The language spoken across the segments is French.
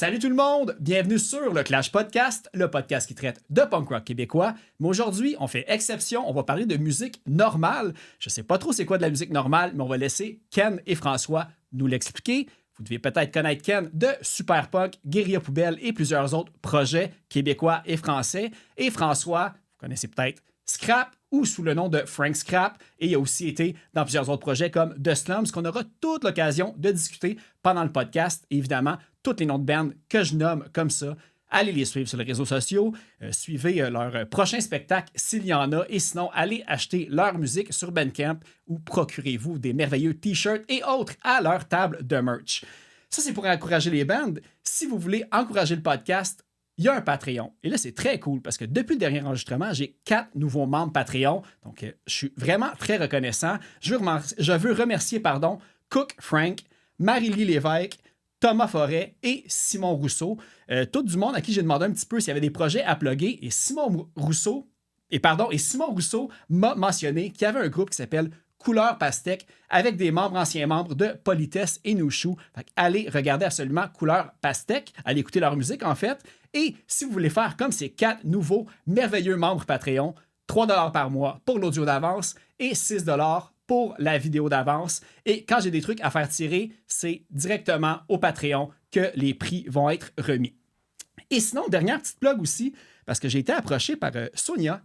Salut tout le monde, bienvenue sur le Clash Podcast, le podcast qui traite de punk rock québécois. Mais aujourd'hui, on fait exception, on va parler de musique normale. Je sais pas trop c'est quoi de la musique normale, mais on va laisser Ken et François nous l'expliquer. Vous devez peut-être connaître Ken de Super Punk, Guérilla Poubelle et plusieurs autres projets québécois et français. Et François, vous connaissez peut-être Scrap ou sous le nom de Frank Scrap, et il a aussi été dans plusieurs autres projets comme The Slums, qu'on aura toute l'occasion de discuter pendant le podcast. Et évidemment, tous les noms de bands que je nomme comme ça, allez les suivre sur les réseaux sociaux, suivez leur prochain spectacle s'il y en a, et sinon, allez acheter leur musique sur Bandcamp ou procurez-vous des merveilleux t-shirts et autres à leur table de merch. Ça, c'est pour encourager les bands. Si vous voulez encourager le podcast, il y a un Patreon. Et là, c'est très cool parce que depuis le dernier enregistrement, j'ai 4 nouveaux membres Patreon. Donc, je suis vraiment très reconnaissant. Je veux remercier Cook Frank, Marie-Lie Lévesque, Thomas Forêt et Simon Rousseau. Tout du monde à qui j'ai demandé un petit peu s'il y avait des projets à plugger. Et Simon Rousseau m'a mentionné qu'il y avait un groupe qui s'appelle Couleur Pastèque avec des anciens membres de Politesse et Nouchou. Allez regarder absolument Couleur Pastèque, allez écouter leur musique en fait. Et si vous voulez faire comme ces 4 nouveaux merveilleux membres Patreon, 3$ par mois pour l'audio d'avance et 6$ pour la vidéo d'avance. Et quand j'ai des trucs à faire tirer, c'est directement au Patreon que les prix vont être remis. Et sinon, dernière petite plug aussi, parce que j'ai été approché par Sonia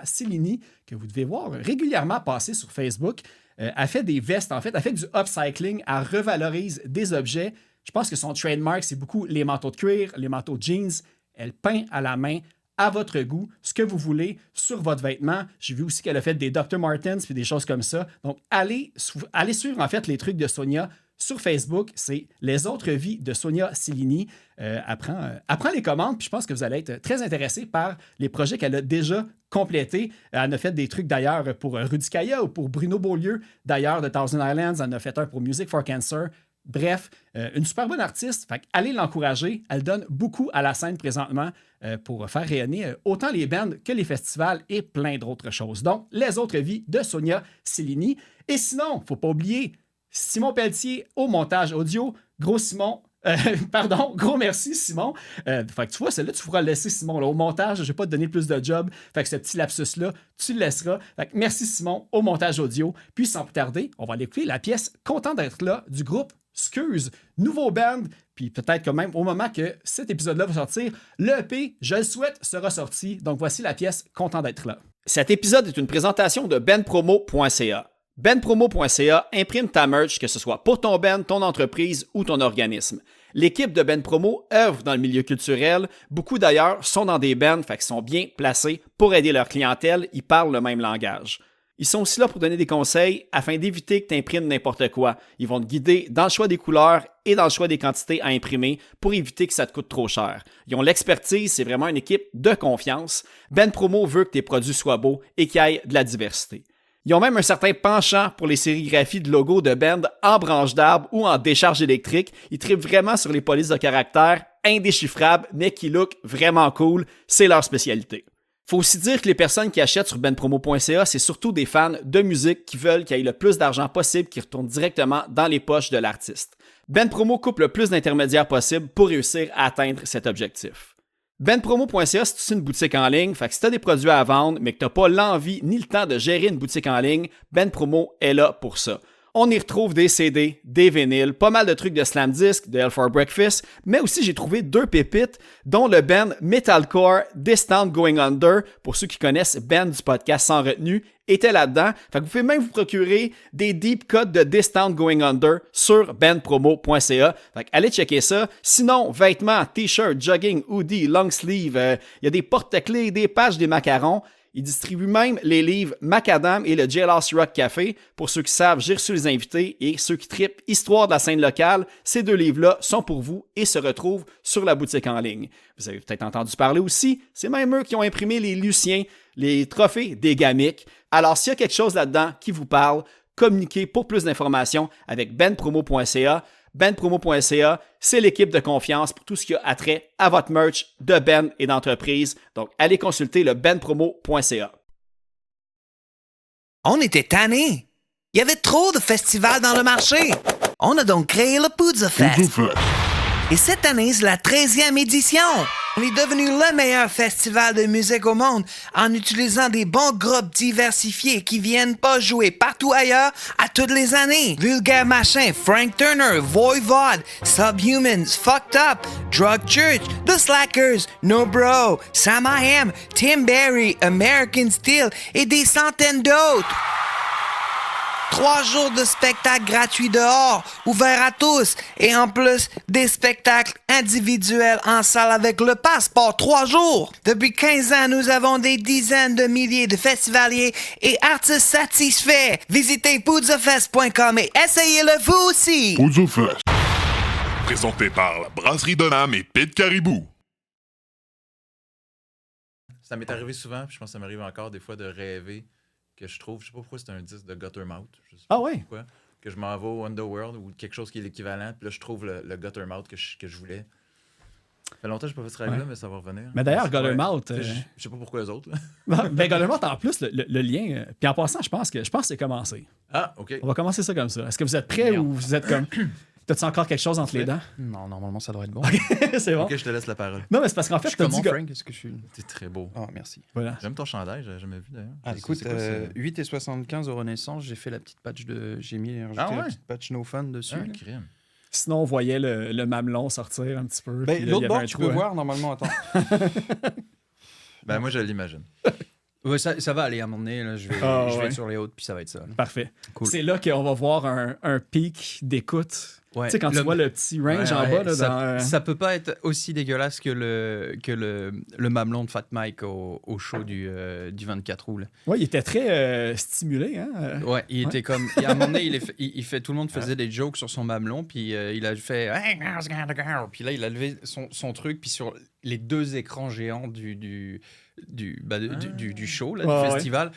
Cellini, que vous devez voir régulièrement passer sur Facebook. Elle fait des vestes, en fait. Elle fait du upcycling. Elle revalorise des objets. Je pense que son trademark, c'est beaucoup les manteaux de cuir, les manteaux de jeans. Elle peint à la main, à votre goût, ce que vous voulez sur votre vêtement. J'ai vu aussi qu'elle a fait des Dr. Martens et des choses comme ça. Donc, allez suivre, en fait, les trucs de Sonia sur Facebook. C'est Les autres vies de Sonia Cellini. Apprends les commandes, puis je pense que vous allez être très intéressés par les projets qu'elle a déjà complétés. Elle en a fait des trucs d'ailleurs pour Rudy Kaya ou pour Bruno Beaulieu, d'ailleurs de Thousand Islands. Elle en a fait un pour Music for Cancer. Bref, une super bonne artiste. Fait allez l'encourager. Elle donne beaucoup à la scène présentement pour faire rayonner autant les bands que les festivals et plein d'autres choses. Donc, Les autres vies de Sonia Cellini. Et sinon, il ne faut pas oublier Simon Pelletier au montage audio. Gros merci Simon. Fait que tu vois, celle-là, tu pourras le laisser Simon là, au montage. Je ne vais pas te donner plus de job. Fait que ce petit lapsus-là, tu le laisseras. Fait que merci Simon au montage audio. Puis sans plus tarder, on va aller écouter la pièce Content d'être là du groupe Scuse, nouveau band. Puis peut-être que même au moment que cet épisode-là va sortir, le EP, je le souhaite, sera sorti. Donc voici la pièce Content d'être là. Cet épisode est une présentation de benpromo.ca. benpromo.ca imprime ta merch, que ce soit pour ton band, ton entreprise ou ton organisme. L'équipe de Ben Promo œuvre dans le milieu culturel. Beaucoup d'ailleurs sont dans des bands, fait qu'ils sont bien placés pour aider leur clientèle. Ils parlent le même langage. Ils sont aussi là pour donner des conseils afin d'éviter que tu imprimes n'importe quoi. Ils vont te guider dans le choix des couleurs et dans le choix des quantités à imprimer pour éviter que ça te coûte trop cher. Ils ont l'expertise, c'est vraiment une équipe de confiance. Ben Promo veut que tes produits soient beaux et qu'il y ait de la diversité. Ils ont même un certain penchant pour les sérigraphies de logos de band en branche d'arbre ou en décharge électrique. Ils trippent vraiment sur les polices de caractère indéchiffrables, mais qui look vraiment cool. C'est leur spécialité. Faut aussi dire que les personnes qui achètent sur benpromo.ca, c'est surtout des fans de musique qui veulent qu'il y ait le plus d'argent possible qui retourne directement dans les poches de l'artiste. Ben Promo coupe le plus d'intermédiaires possible pour réussir à atteindre cet objectif. benpromo.ca, c'est aussi une boutique en ligne, fait que si tu as des produits à vendre, mais que tu n'as pas l'envie ni le temps de gérer une boutique en ligne, Ben Promo est là pour ça. On y retrouve des CD, des vinyles, pas mal de trucs de Slam Disc, de Hell for Breakfast, mais aussi j'ai trouvé 2 pépites, dont le band metalcore This Town Going Under, pour ceux qui connaissent Ben du podcast Sans Retenue, était là-dedans. Fait que vous pouvez même vous procurer des deep cuts de This Town Going Under sur benpromo.ca. Fait que allez checker ça. Sinon, vêtements, t-shirts, jogging, hoodie, long sleeve, il y a des porte-clés, des patchs, des macarons. Il distribue même les livres Macadam et le Jailhouse Rock Café. Pour ceux qui savent, j'ai reçu les invités et ceux qui trippent Histoire de la scène locale. Ces 2 livres-là sont pour vous et se retrouvent sur la boutique en ligne. Vous avez peut-être entendu parler aussi, c'est même eux qui ont imprimé les Luciens, les trophées des Gamiques. Alors, s'il y a quelque chose là-dedans qui vous parle, communiquez pour plus d'informations avec benpromo.ca. benpromo.ca, c'est l'équipe de confiance pour tout ce qui a attrait à votre merch de Ben et d'entreprise. Donc, allez consulter le benpromo.ca. On était tannés. Il y avait trop de festivals dans le marché. On a donc créé le Poudre Fest. Et cette année, c'est la 13e édition. On est devenu le meilleur festival de musique au monde en utilisant des bons groupes diversifiés qui viennent pas jouer partout ailleurs à toutes les années. Vulgaire Machin, Frank Turner, Voivod, Subhumans, Fucked Up, Drug Church, The Slackers, No Bro, Sam I Am, Tim Berry, American Steel et des centaines d'autres. 3 jours de spectacles gratuits dehors, ouverts à tous, et en plus, des spectacles individuels en salle avec le passeport 3 jours. Depuis 15 ans, nous avons des dizaines de milliers de festivaliers et artistes satisfaits. Visitez poudzofest.com et essayez-le vous aussi. Poudzofest. Présenté par la Brasserie Donham et Pit Caribou. Ça m'est arrivé souvent, puis je pense que ça m'arrive encore des fois de rêver que je trouve, je sais pas pourquoi c'est un disque de Guttermouth, je sais pas pourquoi, que je m'en vais au Underworld ou quelque chose qui est l'équivalent, puis là je trouve le Guttermouth que je voulais. Ça fait longtemps que je n'ai pas fait ce rêve-là, mais ça va revenir. Mais d'ailleurs, Guttermouth... Je sais pas pourquoi les autres. Ben, Guttermouth, en plus, le lien... Puis en passant, je pense que c'est commencé. Ah, OK. On va commencer ça comme ça. Est-ce que vous êtes prêts ou vous êtes comme... T'as-tu encore quelque chose entre les dents? Non, normalement, ça devrait être bon. C'est bon. OK, je te laisse la parole. Non, mais c'est parce qu'en fait, Je suis comment, Frank? Est-ce que je suis... T'es très beau. Oh, merci. Voilà. J'aime ton chandail, j'ai jamais vu d'ailleurs. Ah, écoute, 8,75 au Renaissance, j'ai fait la petite patch de... J'ai rajouté la petite patch No Fun dessus. Ah, là. crime. Sinon, on voyait le mamelon sortir un petit peu. Ben, puis là, il y l'autre avait bord, un tu trou, peux hein. voir, normalement, attends. Ben moi, je l'imagine. Ouais, ça va aller à un moment donné, là, je vais être sur les hautes, puis ça va être ça. Là. Parfait. Cool. C'est là qu'on va voir un pic d'écoute. Ouais. Tu sais, quand tu vois le petit range en bas, là, ça peut pas être aussi dégueulasse que le mamelon de Fat Mike au show du 24 août. Là. Ouais, il était très stimulé, hein? Ouais, il était comme... Et à un moment donné, tout le monde faisait des jokes sur son mamelon, puis il a fait... Puis là, il a levé son truc, puis sur les 2 écrans géants du show, là, du festival,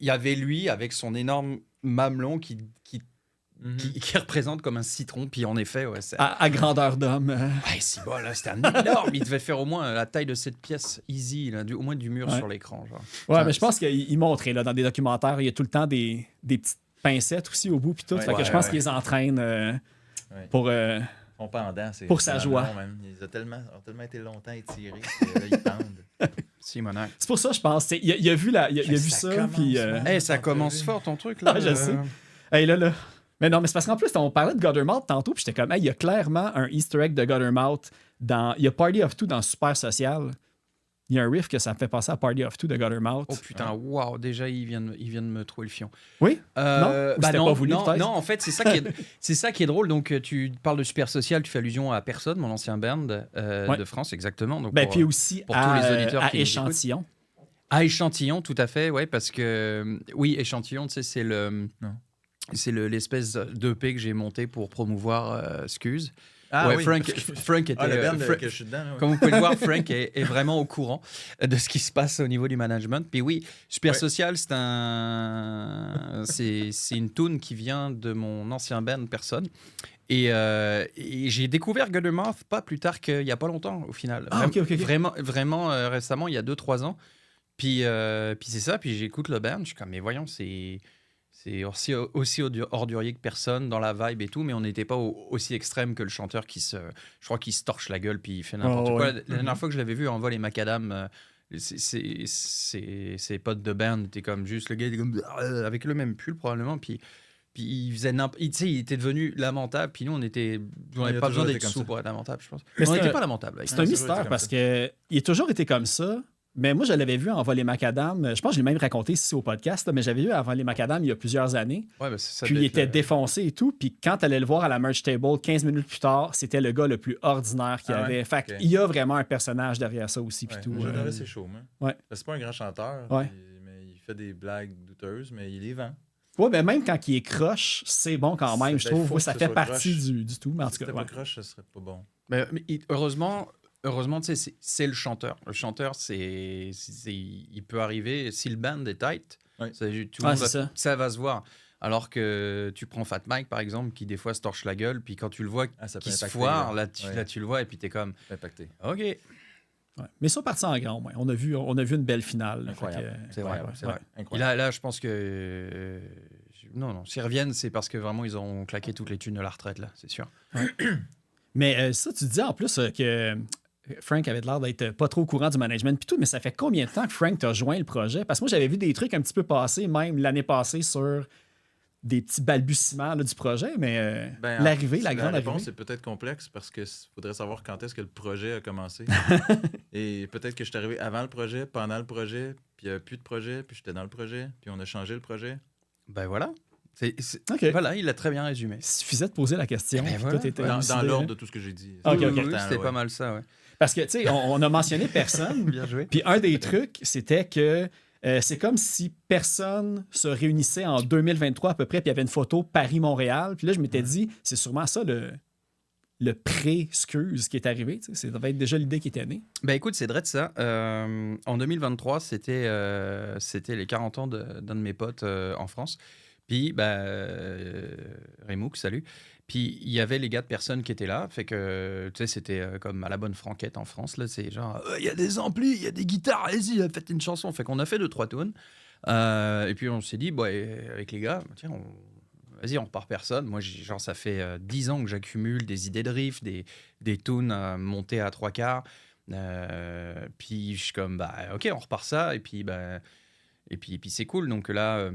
il y avait lui avec son énorme mamelon qui représente comme un citron. Puis en effet, ouais, à grandeur d'homme. Ouais, si bon, là, c'était un énorme. Il devait faire au moins la taille de cette pièce easy, là, au moins du mur sur l'écran. Genre. Ouais, mais je pense qu'il montrait là, dans des documentaires, il y a tout le temps des petites pincettes aussi au bout. Puis tout. Fait que je pense qu'ils les entraînent pour sa joie. Ils ont tellement été longtemps étirés qu'ils pendent. Simonac. C'est pour ça, je pense. Il a vu, ça. Puis, ça commence fort, ton truc. Là, je sais. Hey, là. Mais non, mais c'est parce qu'en plus, on parlait de Guttermouth tantôt, puis j'étais comme, il y a clairement un Easter egg de Guttermouth. Il y a Party of Two dans Super Social. Il y a un riff que ça me fait passer à Party of Two de Guttermouth. Oh putain, wow, déjà, il vient de me trouver le fion. Oui? Non? C'était pas voulu, peut-être? Non, en fait, c'est ça qui est drôle. Donc, tu parles de Super Social, tu fais allusion à Personne, mon ancien band de France, exactement. Donc, puis aussi pour tous les auditeurs à qui Échantillon. À Échantillon, tout à fait, ouais, parce que... Oui, Échantillon, tu sais, c'est le... Non. C'est l'espèce d'EP que j'ai monté pour promouvoir Scuse. Ah ouais, oui, Frank était... que je suis dedans, là, ouais. Comme vous pouvez le voir, Frank est vraiment au courant de ce qui se passe au niveau du management. Puis oui, Super Social, c'est une tune qui vient de mon ancien band Personne. Et j'ai découvert Guttermouth pas plus tard qu'il n'y a pas longtemps, au final. Okay. Vraiment récemment, il y a 2-3 ans. Puis c'est ça, puis j'écoute le band, je suis comme, mais voyons, c'est aussi ordurier que Personne dans la vibe et tout, mais on n'était pas aussi extrême que le chanteur je crois qu'il se torche la gueule puis il fait n'importe quoi. La dernière fois que je l'avais vu en vol et macadam, ses potes de band étaient comme juste, le gars était comme avec le même pull probablement, puis il faisait il était devenu lamentable, puis nous on n'avait pas besoin d'être sous pour être lamentable, je pense. Mais on n'était pas lamentable. C'est un mystère parce qu'il a toujours été comme ça. Mais moi, je l'avais vu en Vol et Macadam. Je pense que je l'ai même raconté ici au podcast, mais j'avais vu en Vol et Macadam il y a plusieurs années. Ouais, puis il était défoncé et tout. Puis quand tu allais le voir à la merch table, 15 minutes plus tard, c'était le gars le plus ordinaire qu'il y avait. Fait qu'il y a vraiment un personnage derrière ça aussi. Puis tout. J'adorais ses shows, hein. Ouais. C'est pas un grand chanteur, mais il fait des blagues douteuses, mais il les vend. Oui, mais même quand il est croche, c'est bon quand même, je trouve. Ça fait partie du tout. Mais en tout cas, si c'était pas croche, ça serait pas bon. Mais heureusement, c'est le chanteur. Le chanteur, il peut arriver, si le band est tight, ça va se voir. Alors que tu prends Fat Mike, par exemple, qui des fois se torche la gueule, puis quand tu le vois qui se foire, là, tu le vois, et puis t'es comme... Impacté. OK. Ouais. Mais ils sont partis en grand. On a vu une belle finale. Incroyable. C'est vrai. Incroyable. Et là, je pense que... Non, s'ils reviennent, c'est parce que vraiment, ils ont claqué toutes les thunes de la retraite, là, c'est sûr. Mais ça, tu dis en plus que Frank avait l'air d'être pas trop au courant du management puis tout, mais ça fait combien de temps que Frank t'a joint le projet? Parce que moi, j'avais vu des trucs un petit peu passer, même l'année passée, sur des petits balbutiements là, du projet, mais l'arrivée, la grande réponse arrivée. c'est peut-être complexe parce qu'il faudrait savoir quand est-ce que le projet a commencé. Et peut-être que je suis arrivé avant le projet, pendant le projet, puis il n'y avait plus de projet, puis j'étais dans le projet, puis on a changé le projet. Ben voilà. OK. Voilà, il l'a très bien résumé. Il suffisait de poser la question. Ben puis voilà. tout était Dans élucidé, l'ordre hein. de tout ce que j'ai dit. OK, OK. Oui, c'était pas mal ça, ouais. Parce que, tu sais, on a mentionné personne. Bien joué. Puis un des trucs, c'était que c'est comme si personne se réunissait en 2023 à peu près, puis il y avait une photo Paris-Montréal. Puis là, je m'étais dit, c'est sûrement ça le pré-Scuse qui est arrivé. Tu sais, ça devait être déjà l'idée qui était née. Ben écoute, c'est vrai de ça. En 2023, c'était les 40 ans d'un de mes potes en France. Puis, Rémouk, salut. Puis, il y avait les gars de personnes qui étaient là. Fait que, tu sais, c'était comme à la bonne franquette en France. Là, c'est genre, il y a des amplis, il y a des guitares, allez-y, faites une chanson. Fait qu'on a fait 2-3 tunes. Et puis, on s'est dit, avec les gars, tiens, vas-y, on repart personne. Moi, genre, ça fait 10 ans que j'accumule des idées de riffs, des tunes montées à 3/4. Puis, je suis comme, OK, on repart ça. Et puis, puis c'est cool. Donc là...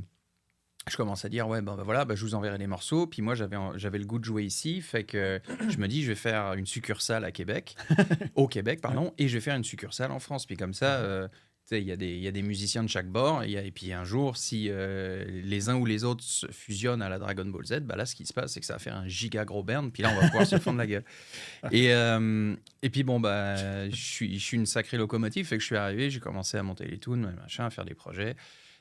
je commence à dire, voilà, je vous enverrai les morceaux. Puis moi, j'avais le goût de jouer ici. Fait que je me dis, je vais faire une succursale au Québec, pardon, et je vais faire une succursale en France. Puis comme ça, tu sais, il y a des musiciens de chaque bord. Et puis un jour, si les uns ou les autres se fusionnent à la Dragon Ball Z, là, ce qui se passe, c'est que ça va faire un giga gros band. Puis là, on va pouvoir se fendre la gueule. Et puis je suis une sacrée locomotive. Fait que je suis arrivé, j'ai commencé à monter les tunes, machin, à faire des projets.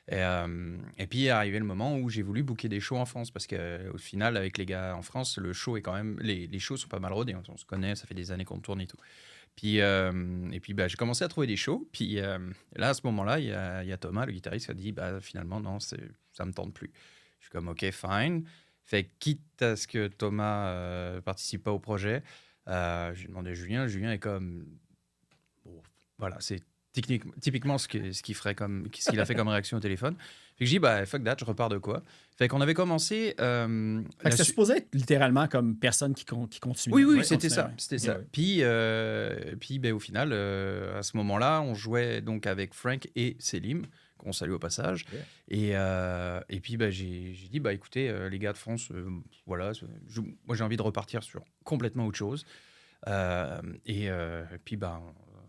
Et puis est arrivé le moment où j'ai voulu booker des shows en France parce qu'au final avec les gars en France le show est quand même les shows sont pas mal rodés, on se connaît, ça fait des années qu'on tourne et tout. Puis et puis j'ai commencé à trouver des shows, puis là à ce moment-là il y a Thomas le guitariste qui a dit finalement non, ça me tente plus. Je suis comme OK fine. Fait quitte à ce que Thomas participe pas au projet, j'ai demandé à Julien est comme bon, voilà, c'est typiquement ce qu'il a fait comme réaction au téléphone. Fait que je dis, fuck that, je repars de quoi. Fait qu'on avait commencé... Fait que ça supposait être littéralement comme personne qui continue. Oui, c'était ça. Ouais. C'était ça. Puis au final, à ce moment-là, on jouait donc avec Frank et Selim, qu'on salue au passage. Yeah. Et puis j'ai dit, écoutez, les gars de France, voilà, moi j'ai envie de repartir sur complètement autre chose. Et puis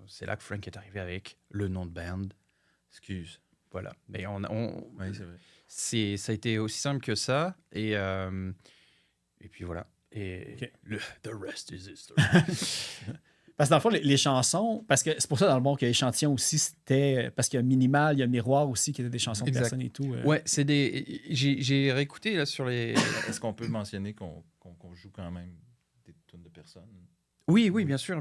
c'est là que Frank est arrivé avec le nom de band. Excuse. Voilà. Mais Oui, c'est vrai. ça a été aussi simple que ça. Et puis voilà. Et Okay. The rest is history. Parce que dans le fond, les chansons, parce que c'est pour ça dans le bon qu'il y a échantillon aussi, c'était parce qu'il y a Minimal, il y a Miroir aussi qui étaient des chansons de Exact. personnes et tout. Ouais, c'est j'ai réécouté là sur les. Est-ce qu'on peut mentionner qu'on joue quand même des tunes de personnes? Oui, bien sûr.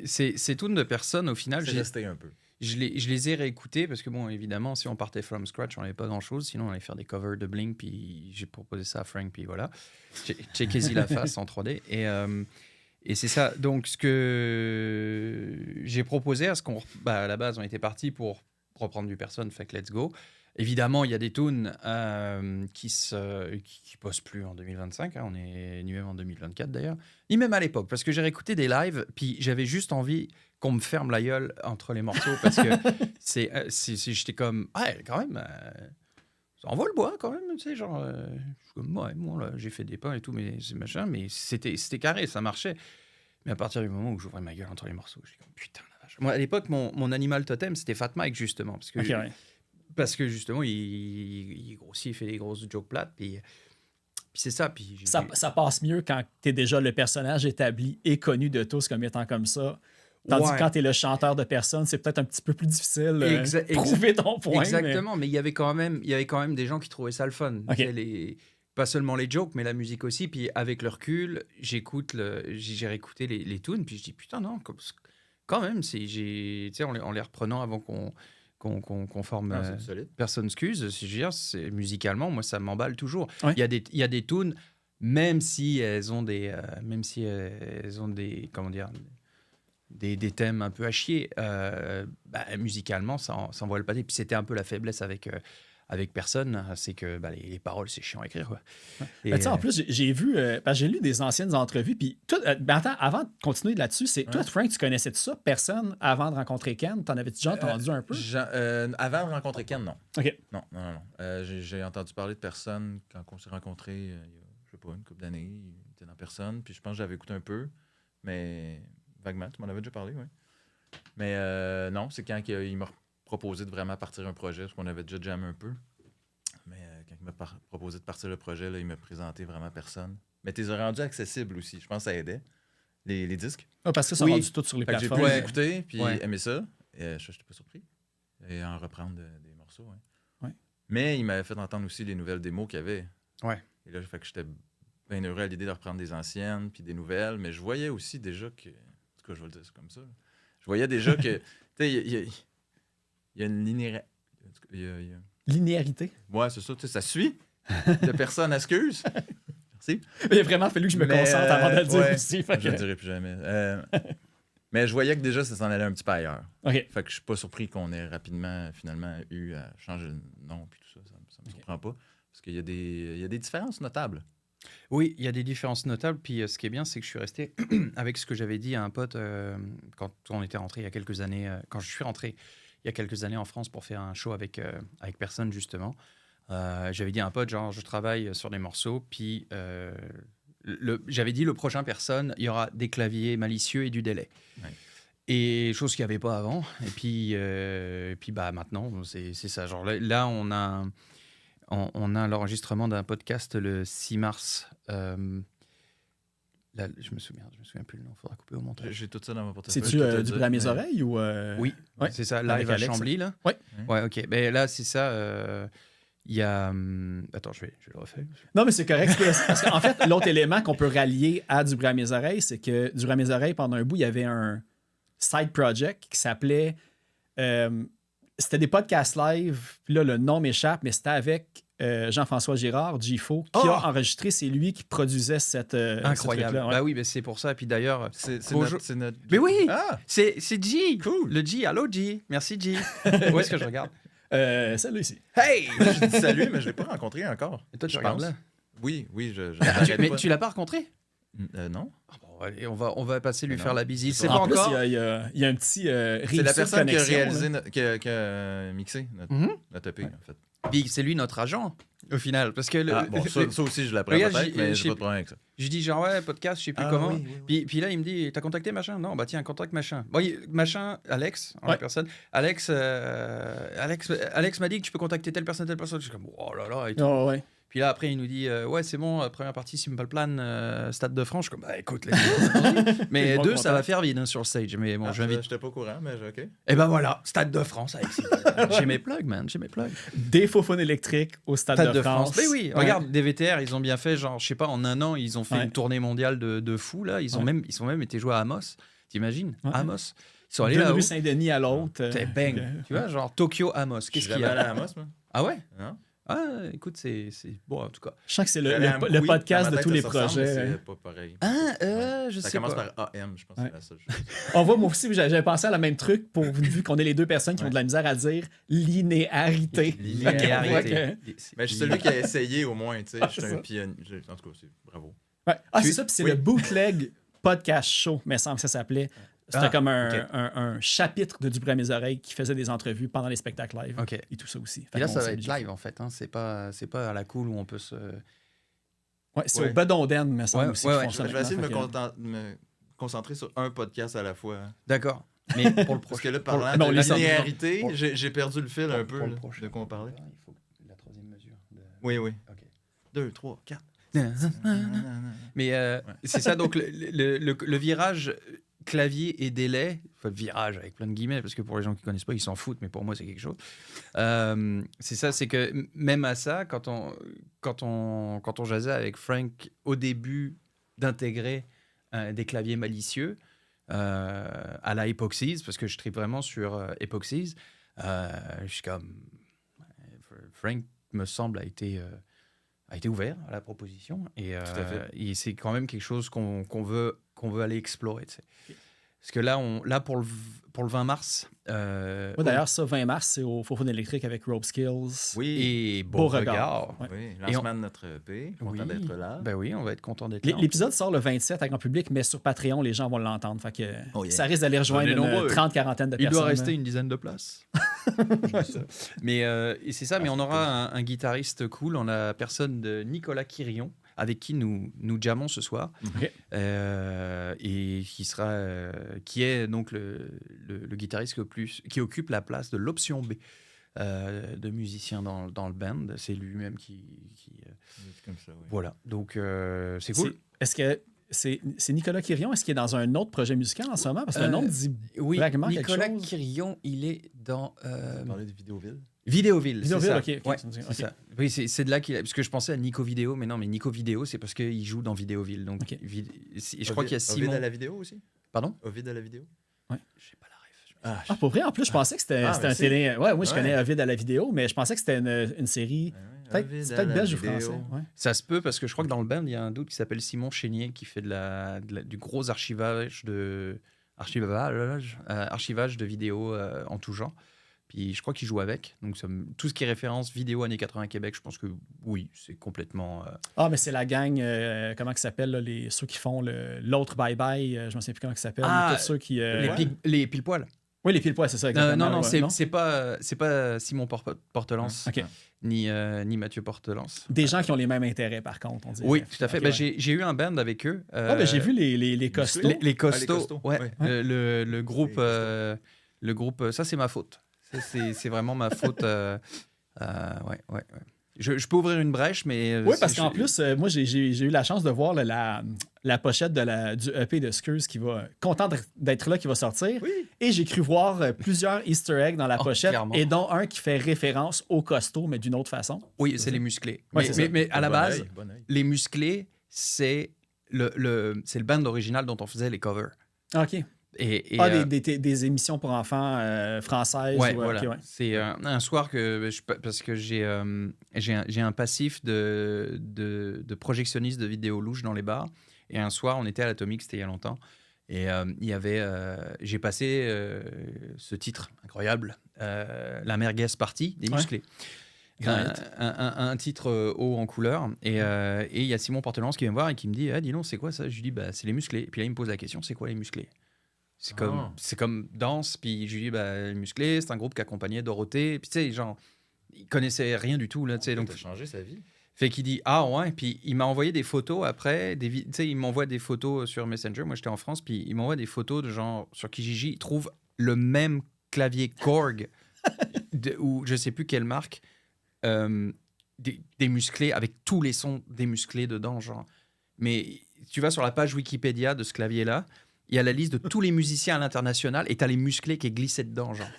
Ces tunes de personnes, au final, C'est resté un peu. Je les ai réécoutés parce que, bon, évidemment, si on partait from scratch, on n'avait pas grand-chose. Sinon, on allait faire des covers de Blink, puis j'ai proposé ça à Frank, puis voilà. Checkez-y la face en 3D. Et c'est ça. Donc, ce que j'ai proposé, à la base, on était parti pour reprendre du personne, fait que let's go. Évidemment, il y a des tunes qui passent plus en 2025. On est ni même en 2024 d'ailleurs. Ni même à l'époque, parce que j'ai réécouté des lives, puis j'avais juste envie qu'on me ferme la gueule entre les morceaux, parce que j'étais comme, quand même, ça envoie le bois quand même, tu sais, genre, je suis comme, moi là, j'ai fait des pains et tout, mais c'est machin, mais c'était carré, ça marchait. Mais à partir du moment où j'ouvrais ma gueule entre les morceaux, j'étais comme, putain la vache. Moi, à l'époque, mon animal totem, c'était Fat Mike, justement, parce que... Okay, ouais. Parce que justement, il grossit, il fait des grosses jokes plates, puis c'est ça. Puis ça passe mieux quand tu es déjà le personnage établi et connu de tous comme étant comme ça. Tandis que quand tu es le chanteur de personne, c'est peut-être un petit peu plus difficile de prouver ton point. Exactement, mais il y avait quand même des gens qui trouvaient ça le fun. Okay. Pas seulement les jokes, mais la musique aussi. Puis avec le recul, j'ai réécouté les tunes, puis je dis putain non, quand même, en les reprenant avant qu'on forme Personne Excuse, c'est musicalement, moi ça m'emballe toujours. Ouais. Il y a des tunes, même si elles ont des comment dire, des thèmes un peu à chier, musicalement ça envoie le pâté. Puis c'était un peu la faiblesse avec avec personne, c'est que les paroles, c'est chiant à écrire. Quoi. Ouais. Et, en plus, j'ai vu, parce que j'ai lu des anciennes entrevues, puis attends, avant de continuer là-dessus, toi, Frank, tu connaissais de ça, personne, avant de rencontrer Ken? T'en avais-tu déjà entendu un peu? Avant de rencontrer Ken, non. OK. Non. J'ai entendu parler de personnes quand on s'est rencontrés il y a, je sais pas, une couple d'années. Il était dans personne, puis je pense que j'avais écouté un peu, mais vaguement, tu m'en avais déjà parlé, oui. Mais non, c'est quand il m'a proposé de vraiment partir un projet, parce qu'on avait déjà jammé un peu. Mais quand il m'a proposé de partir le projet, là, il m'a présenté vraiment personne. Mais tu les as rendus accessibles aussi. Je pense que ça aidait, les disques. Ah, parce que ça rendu tout sur les plateformes. J'ai pu les écouter, puis aimer ça. Je n'étais pas surpris. Et en reprendre des morceaux. Ouais. Mais il m'avait fait entendre aussi les nouvelles démos qu'il y avait. Ouais. Et là, fait que j'étais bien heureux à l'idée de reprendre des anciennes, puis des nouvelles. Mais je voyais aussi déjà que... En tout cas, je vais le dire, c'est comme ça. Je voyais déjà que... Tu sais, il y a une linéarité. Linéarité? Ouais, c'est ça. Ça suit. De personne excuse. Merci. Il a vraiment fallu que je me concentre avant de le dire aussi. Je ne le dirai plus jamais. Mais je voyais que déjà, ça s'en allait un petit peu ailleurs. OK. Fait que je suis pas surpris qu'on ait rapidement, finalement, eu à changer le nom puis tout ça. Ça me surprend pas. Parce qu'il y a des différences notables. Oui, il y a des différences notables. Puis ce qui est bien, c'est que je suis resté avec ce que j'avais dit à un pote quand on était rentré il y a quelques années. Quand je suis rentré il y a quelques années en France pour faire un show avec personne, justement. J'avais dit à un pote, genre, je travaille sur des morceaux. Puis j'avais dit, le prochain personne, il y aura des claviers malicieux et du délai. Ouais. Et chose qu'il n'y avait pas avant. Et puis maintenant, c'est ça. Genre là, on a l'enregistrement d'un podcast le 6 mars. Là, je me souviens plus le nom. Il faudra couper au montage. J'ai tout ça dans mon portefeuille. C'est-tu du bruit à mes oreilles ou Oui, c'est ça. Live à Chambly, là. Oui. Ouais, OK. Mais là, c'est ça. Il y a... Attends, je vais le refaire. Non, mais c'est correct. Parce qu'en fait, l'autre élément qu'on peut rallier à Du bruit à mes oreilles, c'est que Du bruit à mes oreilles, pendant un bout, il y avait un side project qui s'appelait... c'était des podcasts live. Puis là, le nom m'échappe, mais c'était avec Jean-François Girard, GFO, qui a enregistré. C'est lui qui produisait cette... Incroyable. Ce bah oui, mais c'est pour ça. Et puis d'ailleurs... C'est notre... Mais oui! C'est G! Cool! Le G. Allô, G! Merci, G! Où est-ce que je regarde? Celle-là ici. Hey! Je dis salut, mais je ne l'ai pas rencontré encore. Et toi, tu regardes là? Oui, mais tu l'as pas rencontré? Non. Allez, on va passer lui faire la bise. C'est pas encore. Il y a un petit c'est la personne qui a réalisé, qui a mixé notre EP, en fait. Puis c'est lui notre agent, au final. Parce que ça aussi, je l'apprends peut-être, mais j'ai pas de problème avec ça. Je dis genre, podcast, je sais plus comment. Oui. Puis là, il me dit, t'as contacté machin? Non, bah tiens, contacte machin. Bon, machin, Alex, en personne. Alex m'a dit que tu peux contacter telle personne. Je suis comme, oh là là. Et tout. Oh, ouais. Puis là, après, il nous dit, ouais, c'est bon, première partie, Simple Plan, Stade de France. Je suis comme, bah écoute, mais deux, ça va faire vide sur le stage. Mais bon, j'étais pas au courant, mais OK. Et ben voilà, Stade de France avec j'ai mes plugs, man, j'ai mes plugs. Des faux phones électriques au Stade de France. Mais oui, regarde, DVTR, ils ont bien fait, genre, je sais pas, en un an, ils ont fait une tournée mondiale de fou, là. Ils ont même été joués à Amos. T'imagines? Amos. Ils sont allés là. De rue Saint-Denis à l'autre. Bang. Tu vois, genre Tokyo Amos. Qu'est-ce qu'il y a? Allé à Amos, moi. Ah ouais? Non. Ah, écoute, c'est bon, en tout cas. Je sens que c'est le podcast de tous les projets. C'est pas pareil. Je sais pas. Ça commence par AM, je pense que c'est la seule chose. On voit, moi aussi, j'avais pensé à la même truc, vu qu'on est les deux personnes qui ont de la misère à dire linéarité. Linéarité. Mais je suis celui qui a essayé, au moins, tu sais. Je suis un pionnier. En tout cas, bravo. C'est ça, puis c'est le Bootleg Podcast Show, me semble que ça s'appelait. C'était comme un chapitre de Du bruit à mes oreilles qui faisait des entrevues pendant les spectacles live et tout ça aussi. Et là, ça va être live, en fait. Hein. C'est pas à la cool où on peut se... Ouais, c'est au Bedonden, me semble aussi. Je vais essayer de me concentrer sur un podcast à la fois. D'accord. Mais pour le prochain... Parce que là, parlant de linéarité, j'ai perdu le fil un peu de quoi on parlait. Il faut la troisième mesure. Oui. OK. 2, 3, 4. Mais c'est ça, donc le virage... clavier et délai, enfin virage avec plein de guillemets, parce que pour les gens qui ne connaissent pas, ils s'en foutent, mais pour moi, c'est quelque chose. C'est ça, c'est que même à ça, quand on jasait avec Frank au début d'intégrer des claviers malicieux à la Epoxies, parce que je tripe vraiment sur Epoxies, je suis comme... Frank, me semble, a été ouvert à la proposition, et c'est quand même quelque chose qu'on veut aller explorer, tu sais. Parce que là pour le 20 mars... Moi, d'ailleurs, ça, 20 mars, c'est au Faux électrique avec Rope Skills. Oui. Et Beau Beau regard. Regard. Ouais. Oui, lancement de notre EP. Content d'être là. Ben oui, on va être content d'être là. L'épisode sort le 27 à grand public, mais sur Patreon, les gens vont l'entendre. Fait que Oh yeah. ça risque d'aller rejoindre Venez nombreux. une 30-40 de Il personnes. doit rester une dizaine de places. Mais et c'est ça, mais on aura un guitariste cool. On a la personne de Nicolas Quirion, avec qui nous jammons ce soir. Ok. Et qui est donc le guitariste qui occupe la place de l'option B de musicien dans le band. C'est lui-même qui Comme ça, oui. voilà. Donc c'est cool. Est-ce que c'est Nicolas Quirion? Est-ce qu'il est dans un autre projet musical en ce moment? Parce que le nom me dit Oui, vaguement quelque Nicolas chose. Quirion, il est dans On parlait de Vidéoville. Vidéoville. c'est Vidéoville, ça. ok, ok, Ouais, ça me dit- c'est ok. ça. Oui, c'est de là qu'il a... Parce que je pensais à Nico Vidéo, mais non, mais Nico Vidéo, c'est parce qu'il joue dans Vidéoville. Donc, Ok. je crois qu'il y a Ovid Simon... à la vidéo aussi? Pardon? Ovid à la vidéo? J'ai pas la ref. Ah, pour vrai, en plus, je pensais que c'était un merci. télé. Ouais, moi, je Ouais. connais Ovid à la vidéo, mais je pensais que c'était une série. Peut-être Ovid à peut-être la belge ou vidéo. français. Ouais. Ça se peut, parce que je crois que dans le band, il y a un doute qui s'appelle Simon Chénier qui fait du gros archivage de vidéos en tout genre. Puis je crois qu'il joue avec. Donc tout ce qui est référence vidéo années 80 Québec, je pense que oui, c'est complètement... Ah, mais c'est la gang, comment ça s'appelle, là, ceux qui font l'autre Bye Bye, je ne sais plus comment ça s'appelle. Ah, mais tous ceux qui. les pile-poils. Oui, les pile-poils, c'est ça, exactement. non, ouais, c'est pas Simon Portelance, OK. ni Mathieu Portelance. Des gens qui ont les mêmes intérêts, par contre, on dirait. Oui, tout à fait. Ok, Ben, ouais. j'ai eu un band avec eux. Ah, ben, j'ai vu les costauds. Les costauds. Ah, les costauds, Ouais. ouais. Le groupe, Les costauds. ça c'est ma faute. Ça, c'est vraiment ma faute. Ouais. Je peux ouvrir une brèche, mais. Oui, parce qu'en plus, moi, j'ai eu la chance de voir la pochette du EP de Skurs qui va. Content d'être là, qui va sortir. Oui. Et j'ai cru voir plusieurs Easter eggs dans la pochette, clairement. et dont un qui fait référence aux costauds, mais d'une autre façon. Oui, c'est les musclés. Ouais, c'est ça. mais à la Bon base, œil, bon œil. les musclés, c'est le band original dont on faisait les covers. Ah, OK. Et, Des émissions pour enfants françaises. Ouais, ou, voilà. ok, ouais. C'est un soir parce que j'ai un passif de projectionniste de vidéos louches dans les bars. Et un soir, on était à l'Atomique, c'était il y a longtemps. Et il y avait, j'ai passé ce titre incroyable, La merguez partie des Ouais. musclés. Un titre haut en couleur. Et il y a Simon Portelance qui vient me voir et qui me dit, dis donc, c'est quoi ça? Je lui dis, c'est les musclés. Et puis là, il me pose la question, c'est quoi les musclés? C'est comme danse, puis je lui dis, les musclés, c'est un groupe qui accompagnait Dorothée. Puis tu sais, genre, il connaissait rien du tout, là, tu sais. Donc, Ça a changé sa vie. fait qu'il dit, ah ouais, puis il m'a envoyé des photos après, tu sais, il m'envoie des photos sur Messenger, moi j'étais en France, puis il m'envoie des photos de genre, sur Kijiji, il trouve le même clavier Korg, ou je sais plus quelle marque, des musclés, avec tous les sons des musclés dedans, genre. Mais tu vas sur la page Wikipédia de ce clavier-là, il y a la liste de tous les musiciens à l'international et t'as les musclés qui est glissé dedans, genre.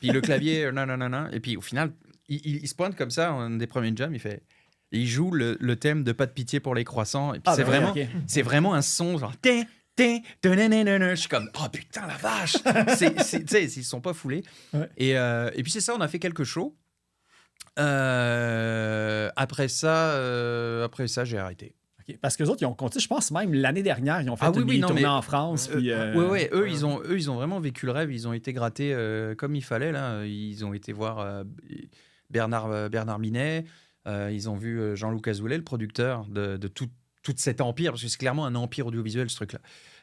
Puis le clavier, non. Et puis au final, il se pointe comme ça, un des premiers jams, il joue le thème de Pas de pitié pour les croissants. Et puis c'est vraiment un son genre... Je suis comme, oh putain, la vache! Tu sais, ils sont pas foulés. Ouais. Et puis c'est ça, on a fait quelques shows. Après ça, j'ai arrêté. OK. Parce que les autres, ils ont compté, je pense même l'année dernière, ils ont fait une mini-tournée en France. Puis, Ouais, eux, ils ont vraiment vécu le rêve. Ils ont été grattés comme il fallait. Là. Ils ont été voir Bernard Minet. Ils ont vu Jean-Loup Azoulay, le producteur de tout cet empire, parce que c'est clairement un empire audiovisuel, ce truc-là.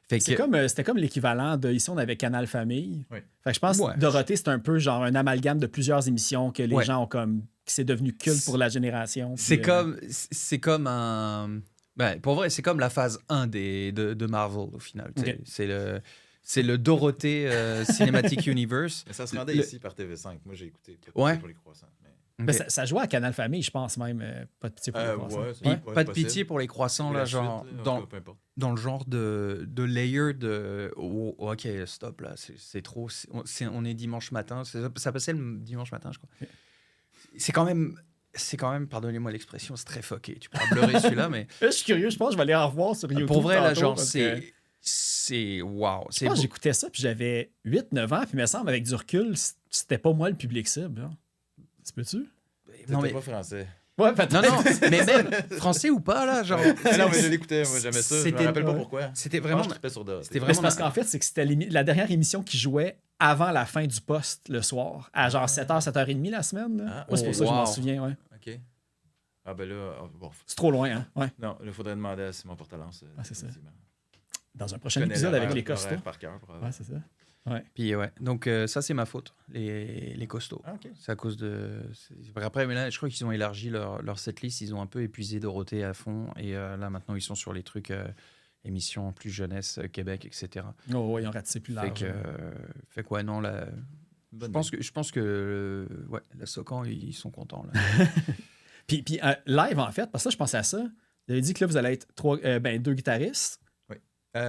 C'était comme l'équivalent de... Ici, on avait Canal Famille. Oui. Fait que je pense que Dorothée, c'est un peu genre un amalgame de plusieurs émissions que les Ouais. gens ont comme... qui c'est devenu culte pour la génération. C'est Puis, comme un... Ben, pour vrai, c'est comme la phase 1 de Marvel, au final. Ok. C'est le Dorothée Cinematic Universe. Mais ça se rendait ici par TV5. Moi, j'ai écouté Ouais. pour les croissants. Mais... mais ça jouait à Canal Famille, je pense même. Pas de pitié pour les croissants. ouais, Puis, ouais, pas de possible. pitié pour les croissants, Ou là, la genre, suite, là, dans, peu importe. dans le genre de layer de... Oh, ok, stop, là, c'est trop... on est dimanche matin. Ça passait le dimanche matin, je crois. C'est quand même, pardonnez-moi l'expression, c'est très fucké. Tu pourras bleurer celui-là, mais... Je suis curieux, je pense que je vais aller en revoir sur YouTube. Pour vrai, là, tantôt, genre, parce que c'est... Wow. Je pense que j'écoutais ça, puis j'avais 8-9 ans, puis il me semble, avec du recul, c'était pas moi le public cible. Hein. Tu peux-tu? Non, mais... pas français. Ouais, peut-être. Non, mais même français ou pas, là, genre. Non, mais je l'écoutais, moi, j'aimais ça. Je me rappelle pas pourquoi. C'était Moi, vraiment. je trippais sur Dorothée. C'était Mais vraiment. c'est parce qu'en fait, c'est que c'était la dernière émission qui jouait avant la fin du poste le soir, à genre 7h, 7h30 la semaine. Là. Ah, Moi, c'est pour ça que je m'en wow. souviens. Ouais. OK. Ah, ben là, bon. C'est trop loin, hein? Ouais. Non, il faudrait demander à Simon Portalance. c'est ça. effectivement. Dans un prochain Je connais épisode avec les l'horaire costauds. par cœur. Ouais, c'est ça. Puis ouais, donc ça c'est ma faute, les costauds. Ah, OK. C'est à cause de. Après, mais là, je crois qu'ils ont élargi leur setlist, ils ont un peu épuisé Dorothée à fond, et là maintenant ils sont sur les trucs émissions plus jeunesse, Québec, etc. Oh, ouais, ils ont ratissé plus large. Fait quoi, non, là. Bonne Je pense que ouais, la Socan, ils sont contents. Là. Puis live, en fait, parce que ça, je pensais à ça. Vous avez dit que là, vous allez être 2 guitaristes. Oui.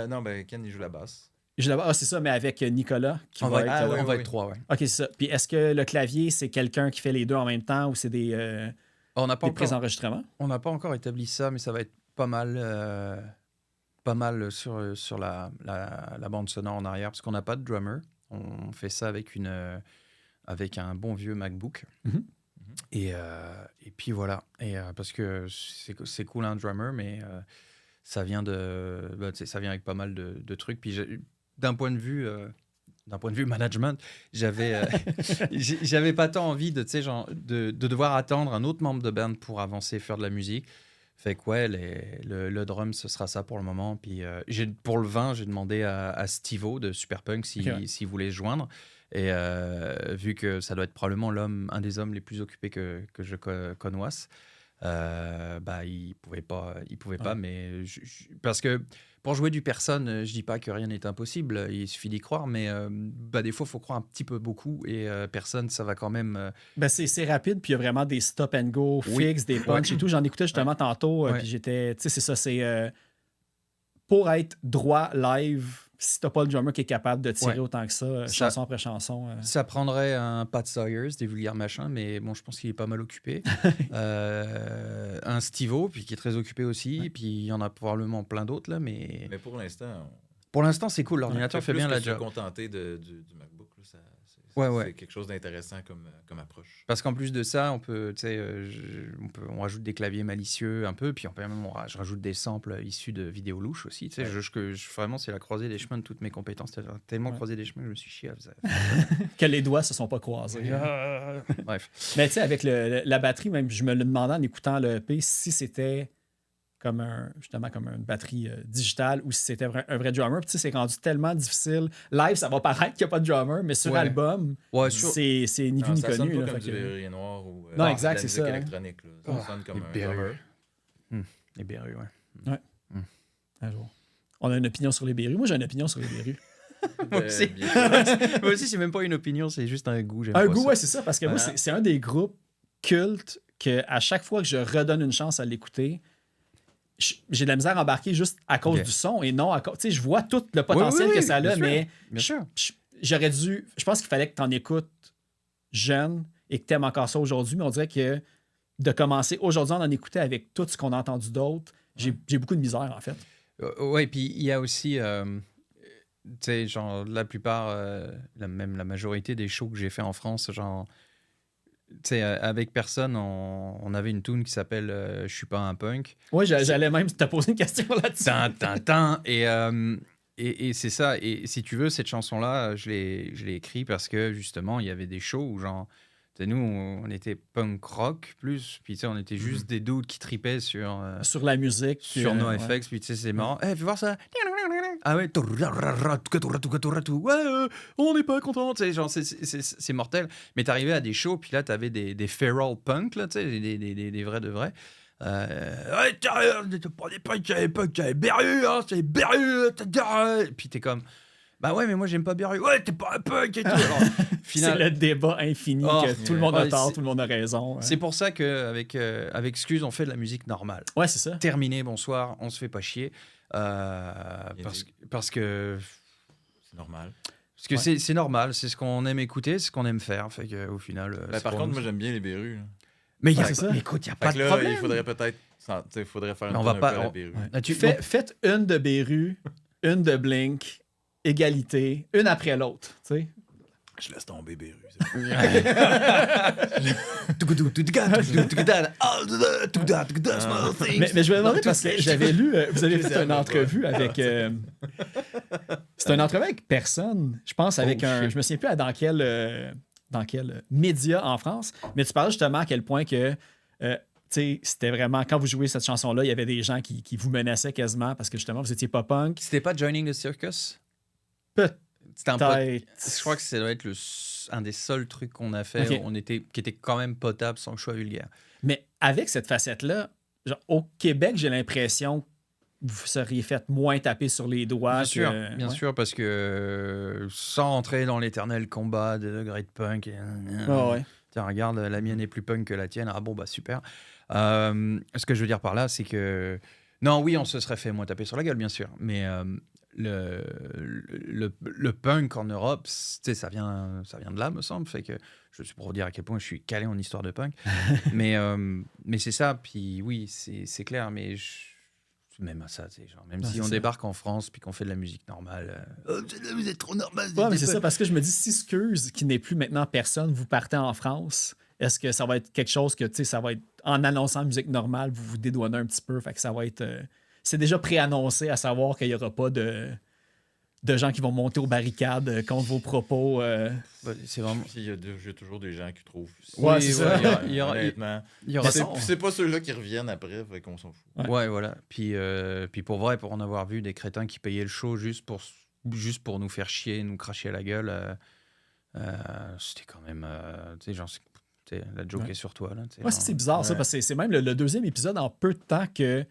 Non, ben Ken, il joue la basse. C'est ça, mais avec Nicolas qui On va va, être. on va oui. être 3, ouais. OK, c'est ça. Puis est-ce que le clavier, c'est quelqu'un qui fait les deux en même temps ou c'est des On n'a pas, prises d'enregistrement? on n'a pas encore établi ça, mais ça va être pas mal sur la bande sonore en arrière, parce qu'on n'a pas de drummer. On fait ça avec un bon vieux MacBook. Mhm. Et puis voilà. Et parce que c'est cool un drummer, mais ça vient ça vient avec pas mal de trucs. Puis d'un point de vue management, j'avais pas tant envie de devoir attendre un autre membre de band pour avancer, faire de la musique. Fait que ouais, le drum, ce sera ça pour le moment. Puis pour le vin, j'ai demandé à Steve-O de Superpunk s'il voulait se joindre. Et vu que ça doit être probablement un des hommes les plus occupés que je connoisse, il pouvait pas, mais parce que pour jouer du personne, je dis pas que rien n'est impossible, il suffit d'y croire, mais des fois, il faut croire un petit peu beaucoup, et personne, ça va quand même... C'est rapide, puis il y a vraiment des stop and go Oui. fixes, des punch et tout. J'en écoutais justement tantôt, Ouais. puis j'étais... Tu sais, c'est ça, c'est... pour être droit live, si t'as pas le drummer qui est capable de tirer autant que ça, chanson après chanson... Ça prendrait un Pat Sawyers, des vulgaires machins, mais bon, je pense qu'il est pas mal occupé. Un Steve-O, puis qui est très occupé aussi, puis il y en a probablement plein d'autres, là, mais... Mais pour l'instant, Pour l'instant, c'est cool, l'ordinateur fait bien la job. Se contenter du MacBook, là, Ouais. c'est quelque chose d'intéressant comme approche. Parce qu'en plus de ça, on peut, on rajoute des claviers malicieux un peu, puis je rajoute des samples issus de vidéos louches aussi. Tu sais, vraiment, c'est la croisée des chemins de toutes mes compétences. Tellement croisé des chemins que je me suis chié à faire. que les doigts se sont pas croisés. Bref. Mais tu sais, avec la batterie, même, je me le demandais en écoutant le EP si c'était comme une batterie digitale ou si c'était un vrai drummer. Puis tu sais, c'est rendu tellement difficile. Live, ça va paraître qu'il n'y a pas de drummer, mais sur album, c'est ni vu ni Ça sonne connu. pas là, comme fait du que- Verrier Noir ou Non, exact, de la c'est musique ça, hein. électronique. Là. Ça sonne comme un drummer. Les berrues, ouais. Un jour. On a une opinion sur les berrues. Moi, j'ai une opinion sur les berrues. Moi aussi. Bien sûr. Moi aussi, c'est même pas une opinion, c'est juste un goût. j'aime Un pas goût, ça. ouais, c'est ça. Parce que moi, Voilà. c'est un des groupes cultes que à chaque fois que je redonne une chance à l'écouter, j'ai de la misère à embarquer juste à cause Ok. du son et non à cause. Tu sais, je vois tout le potentiel oui, que ça a, bien sûr. mais Bien sûr. j'aurais dû. Je pense qu'il fallait que tu en écoutes jeune et que tu aimes encore ça aujourd'hui, mais on dirait que de commencer aujourd'hui à en écouter avec tout ce qu'on a entendu d'autres, j'ai beaucoup de misère, en fait. Ouais, puis il y a aussi, tu sais, genre, la plupart, même la majorité des shows que j'ai fait en France, genre, tu sais, avec personne, on avait une tune qui s'appelle Je suis pas un punk. Oui, j'allais même te poser une question là-dessus. Tin. Et c'est ça. Et si tu veux, cette chanson-là, je l'ai écrite parce que justement, il y avait des shows où, genre, tu sais, nous, on était punk rock plus, puis tu sais, on était juste des dudes qui tripaient sur Sur la musique. sur ouais. NoFX, puis tu sais, c'est marrant. Fais voir ça. Ah ouais, on n'est pas content, tu sais, genre, c'est mortel. Mais t'arrivais à des shows, puis là, t'avais des feral punk, là, tu sais, des vrais de vrais. Ouais, t'es pas des punks, t'es punk, t'es Berru, hein, c'est Berru, puis t'es comme, bah ouais, mais moi, j'aime pas Berru. Ouais, t'es pas un punk et tout. Alors, C'est le débat infini Oh, que tout le monde a ouais, tort, c'est- tout le monde a raison. c'est pour ça qu'avec avec Excuse, on fait de la musique normale. Ouais, c'est ça. Terminé, bonsoir, on se fait pas chier. Parce que C'est normal. c'est normal, c'est ce qu'on aime écouter, c'est ce qu'on aime faire. Fait que, au final. Ben, par contre, moi, j'aime bien les berrues. Là. mais il y a, c'est ça. mais écoute, il n'y a Fait pas que de là, problème. il faudrait peut-être... Il faudrait faire Mais une on va tune un pas- peu à la on- berrue. Ah, Faites une de Beru, une de Blink, égalité, une après l'autre. Tu sais. Je laisse tomber Béru. Mais je me demandais parce que j'avais lu, vous avez fait une entrevue avec. C'est une entrevue avec personne, je pense, avec un. Je me souviens plus dans quel média en France, mais tu parlais justement à quel point que. C'était vraiment, quand vous jouez cette chanson-là, il y avait des gens qui vous menaçaient quasiment parce que justement, vous étiez pas punk. C'était pas Joining the Circus? C'était je crois que ça doit être un des seuls trucs qu'on a fait qui était quand même potable sans que je sois vulgaire. Mais avec cette facette-là, genre, au Québec, j'ai l'impression que vous seriez fait moins taper sur les doigts. Bien sûr, parce que sans rentrer dans l'éternel combat des degrés de punk, tiens, regarde, la mienne est plus punk que la tienne. Ah bon, bah super. Ce que je veux dire par là, c'est que non, oui, on se serait fait moins taper sur la gueule, bien sûr, mais le punk en Europe, ça vient de là, me semble. Fait que je suis pour vous dire à quel point je suis calé en histoire de punk. mais c'est ça. Puis oui, c'est clair. Mais même à ça, genre, même si on débarque en France puis qu'on fait de la musique normale, vous êtes trop normal. Ouais, mais c'est ça, parce que je me dis, si Skurs, qui n'est plus maintenant personne, vous partez en France, est-ce que ça va être quelque chose que, ça va être en annonçant musique normale, vous vous dédouanez un petit peu, fait que ça va être... c'est déjà préannoncé à savoir qu'il n'y aura pas de gens qui vont monter aux barricades contre vos propos. C'est vraiment... Il y a toujours des gens qui trouvent. Ouais, c'est ça. Honnêtement. C'est pas ceux-là qui reviennent après, fait qu'on s'en fout. Ouais, voilà. Puis pour vrai, pour en avoir vu des crétins qui payaient le show juste pour nous faire chier, nous cracher à la gueule, c'était quand même... la joke est sur toi. Là, c'est bizarre, ça, parce que c'est même le deuxième épisode en peu de temps que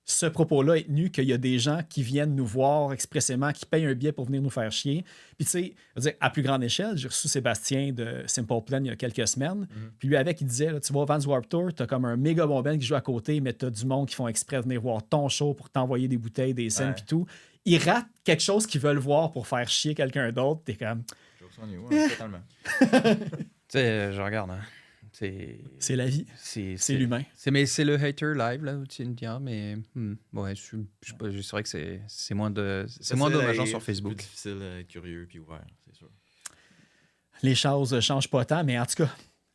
ce propos-là est tenu, qu'il y a des gens qui viennent nous voir expressément, qui payent un billet pour venir nous faire chier. Puis, tu sais, à plus grande échelle, j'ai reçu Sébastien de Simple Plan il y a quelques semaines. Puis lui, avec, il disait, là, tu vois, Vans Warped Tour, t'as comme un méga bon band qui joue à côté, mais t'as du monde qui font exprès de venir voir ton show pour t'envoyer des bouteilles, des scènes, puis tout. Ils ratent quelque chose qu'ils veulent voir pour faire chier quelqu'un d'autre. T'es comme... totalement. Tu sais, je regarde, hein. C'est la vie. C'est l'humain. Mais c'est le hater live, là, tu me dis, mais ouais, c'est vrai que c'est moins dommageant sur Facebook. C'est plus difficile d'être curieux puis ouvert, c'est sûr. Les choses changent pas tant, mais en tout cas.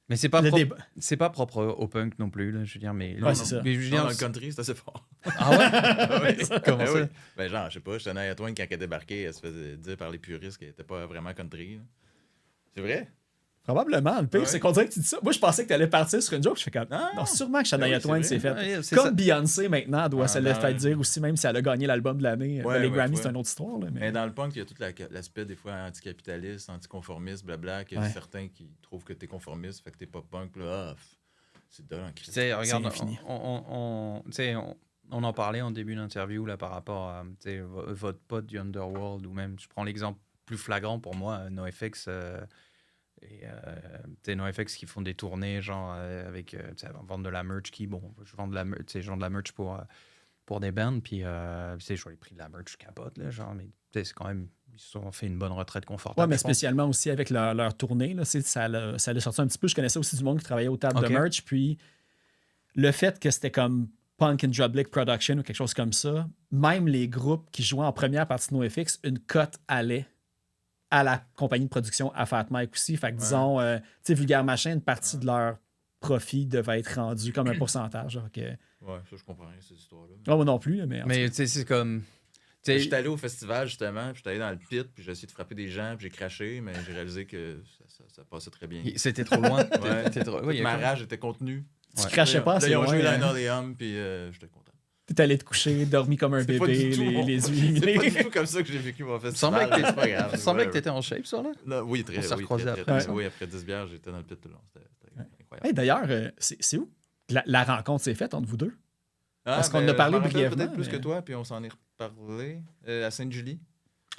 Mais c'est pas propre au punk non plus, là, je veux dire, mais... c'est ça. Mais dans le country, c'est assez fort. Ah ouais? Comment ça? Oui. Ben genre, je sais pas, Shania Twain, quand elle débarquait, elle se faisait dire par les puristes qu'elle était pas vraiment country. Là. C'est vrai? Probablement. Le pire, c'est qu'on dirait que tu dis ça. Moi, je pensais que tu allais partir sur une joke. Je fais comme, non, sûrement que Shania Twain s'est fait. Comme Beyoncé, maintenant, doit se le faire dire aussi, même si elle a gagné l'album de l'année. Les Grammys, c'est une autre histoire. Là, mais dans le punk, il y a tout l'aspect, des fois, anticapitaliste, anticonformiste, blabla, qu'il y a certains qui trouvent que t'es conformiste, fait que t'es pas punk. Là, c'est dingue. Tu sais, regarde, on en parlait en début d'interview là, par rapport à votre pote du Underworld, ou même, je prends l'exemple plus flagrant pour moi, NoFX. Et NoFX qui font des tournées genre avec vendre de la merch je vends de la merch pour des bands, puis je vois les prix de la merch, je capote là, genre, mais c'est quand même, ils se sont fait une bonne retraite confortable. Ouais, mais spécialement aussi avec leur tournée là, ça l'a sorti un petit peu. Je connaissais aussi du monde qui travaillait au table de merch, puis le fait que c'était comme Punk and Drublick Production ou quelque chose comme ça, même les groupes qui jouaient en première partie de NoFX, une cote allait à la compagnie de production, à Fat Mike aussi. Fait que disons, tu sais, Vulgaire Machin, une partie de leur profit devait être rendue comme un pourcentage. Genre que... Ouais, ça, je comprends rien, cette histoire-là. Oh, moi non plus, mais... Mais tu sais, c'est comme... J'étais allé au festival, justement, puis j'étais allé dans le pit, puis j'ai essayé de frapper des gens, puis j'ai craché, mais j'ai réalisé que ça passait très bien. C'était trop loin. Ma rage était contenue. Tu crachais pas assez loin. Ils ont joué hein? Linoleum, puis j'étais content. T'es allé te coucher, dormi comme un bébé, les yeux illuminés. C'est pas du tout comme ça que j'ai vécu mon festival. Il semblait que t'étais en shape, ça, là? Non, oui, très. Oui, après 10 bières, j'étais dans le pit tout le long. C'était incroyable. Hey, d'ailleurs, c'est où la rencontre s'est faite entre vous deux? Parce qu'on en a parlé brièvement. Peut-être plus que toi, puis on s'en est reparlé à Sainte-Julie.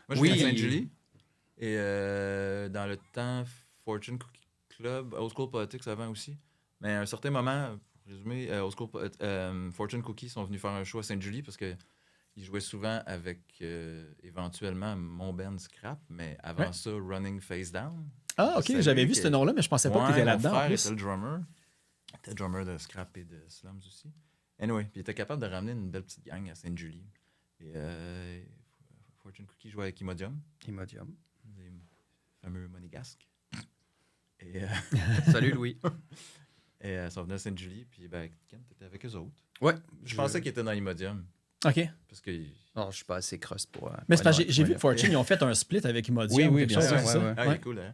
Moi, je suis à Sainte-Julie. Et dans le temps, Fortune Cookie Club, Old School Politics avant aussi. Mais à un certain moment... Résumé, Fortune Cookie sont venus faire un show à Sainte-Julie parce qu'ils jouaient souvent avec éventuellement mon band Scrap, mais avant ça, Running Face Down. Ah, ok, j'avais vu ce nom-là, mais je pensais pas que tu étais là-dedans. Mon frère était le drummer. Il était drummer de Scrap et de Slums aussi. Anyway, puis il était capable de ramener une belle petite gang à Sainte-Julie. Et Fortune Cookie jouait avec Imodium. Imodium. Des fameux monégasques. Et, Salut Louis. et ça venait à Sainte-Julie, puis Ken, t'étais avec eux autres. Ouais. Je pensais qu'ils étaient dans Imodium. OK. Parce que... Non, je suis pas assez crust pour. Mais c'est parce que j'ai vu ouais. que Fortune, ils ont fait un split avec Imodium. Oui, quelque bien chose sûr, comme ça. ouais. Ah, il Ouais. est cool, hein?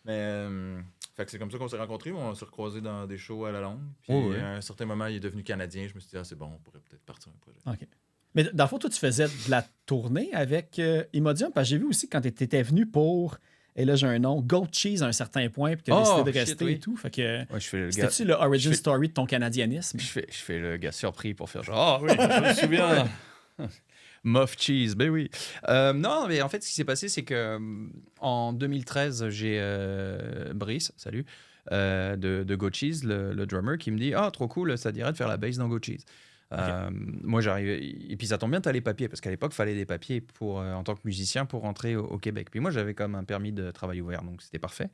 Mais, fait que c'est comme ça qu'on s'est rencontrés. On s'est recroisés dans des shows à la longue. Puis, à un certain moment, il est devenu Canadien. Je me suis dit, c'est bon, on pourrait peut-être partir un projet. OK. Mais dans le fond, toi, tu faisais de la tournée avec Imodium, parce que j'ai vu aussi quand tu étais venu pour, et là j'ai un nom, Goat Cheese à un certain point, puis tu as décidé de rester oui. et tout. Fait que, Ouais, je fais le gars. c'était-tu le origin story de ton canadianisme? Je fais le gars surpris pour faire genre. Ah oui, je me souviens. Muff cheese, ben oui. Non, mais en fait, ce qui s'est passé, c'est que en 2013, j'ai Brice, salut, de Goat Cheese, le drummer, qui me dit ah, trop cool, ça dirait de faire la bass dans Goat Cheese. Moi, j'arrivais. Et puis, ça tombe bien, tu as les papiers, parce qu'à l'époque, il fallait des papiers pour, en tant que musicien pour rentrer au Québec. Puis moi, j'avais comme un permis de travail ouvert, donc c'était parfait.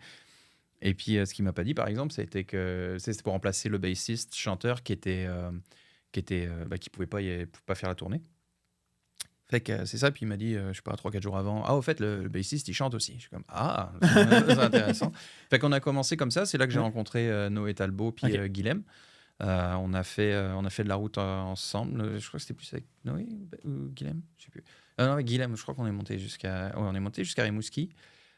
Et puis, ce qu'il m'a pas dit, par exemple, c'était que c'était pour remplacer le bassiste chanteur qui pouvait pas faire la tournée. Fait que c'est ça, puis il m'a dit, je sais pas, 3-4 jours avant, au fait, le bassiste, il chante aussi. Je suis comme, c'est intéressant. Fait qu'on a commencé comme ça, c'est là que j'ai rencontré Noé Talbot, puis Guilhem. On a fait de la route ensemble. Je crois que c'était plus avec Noé ou Guilhem, je sais plus. Non, avec Guilhem, je crois qu'on est monté jusqu'à Rimouski.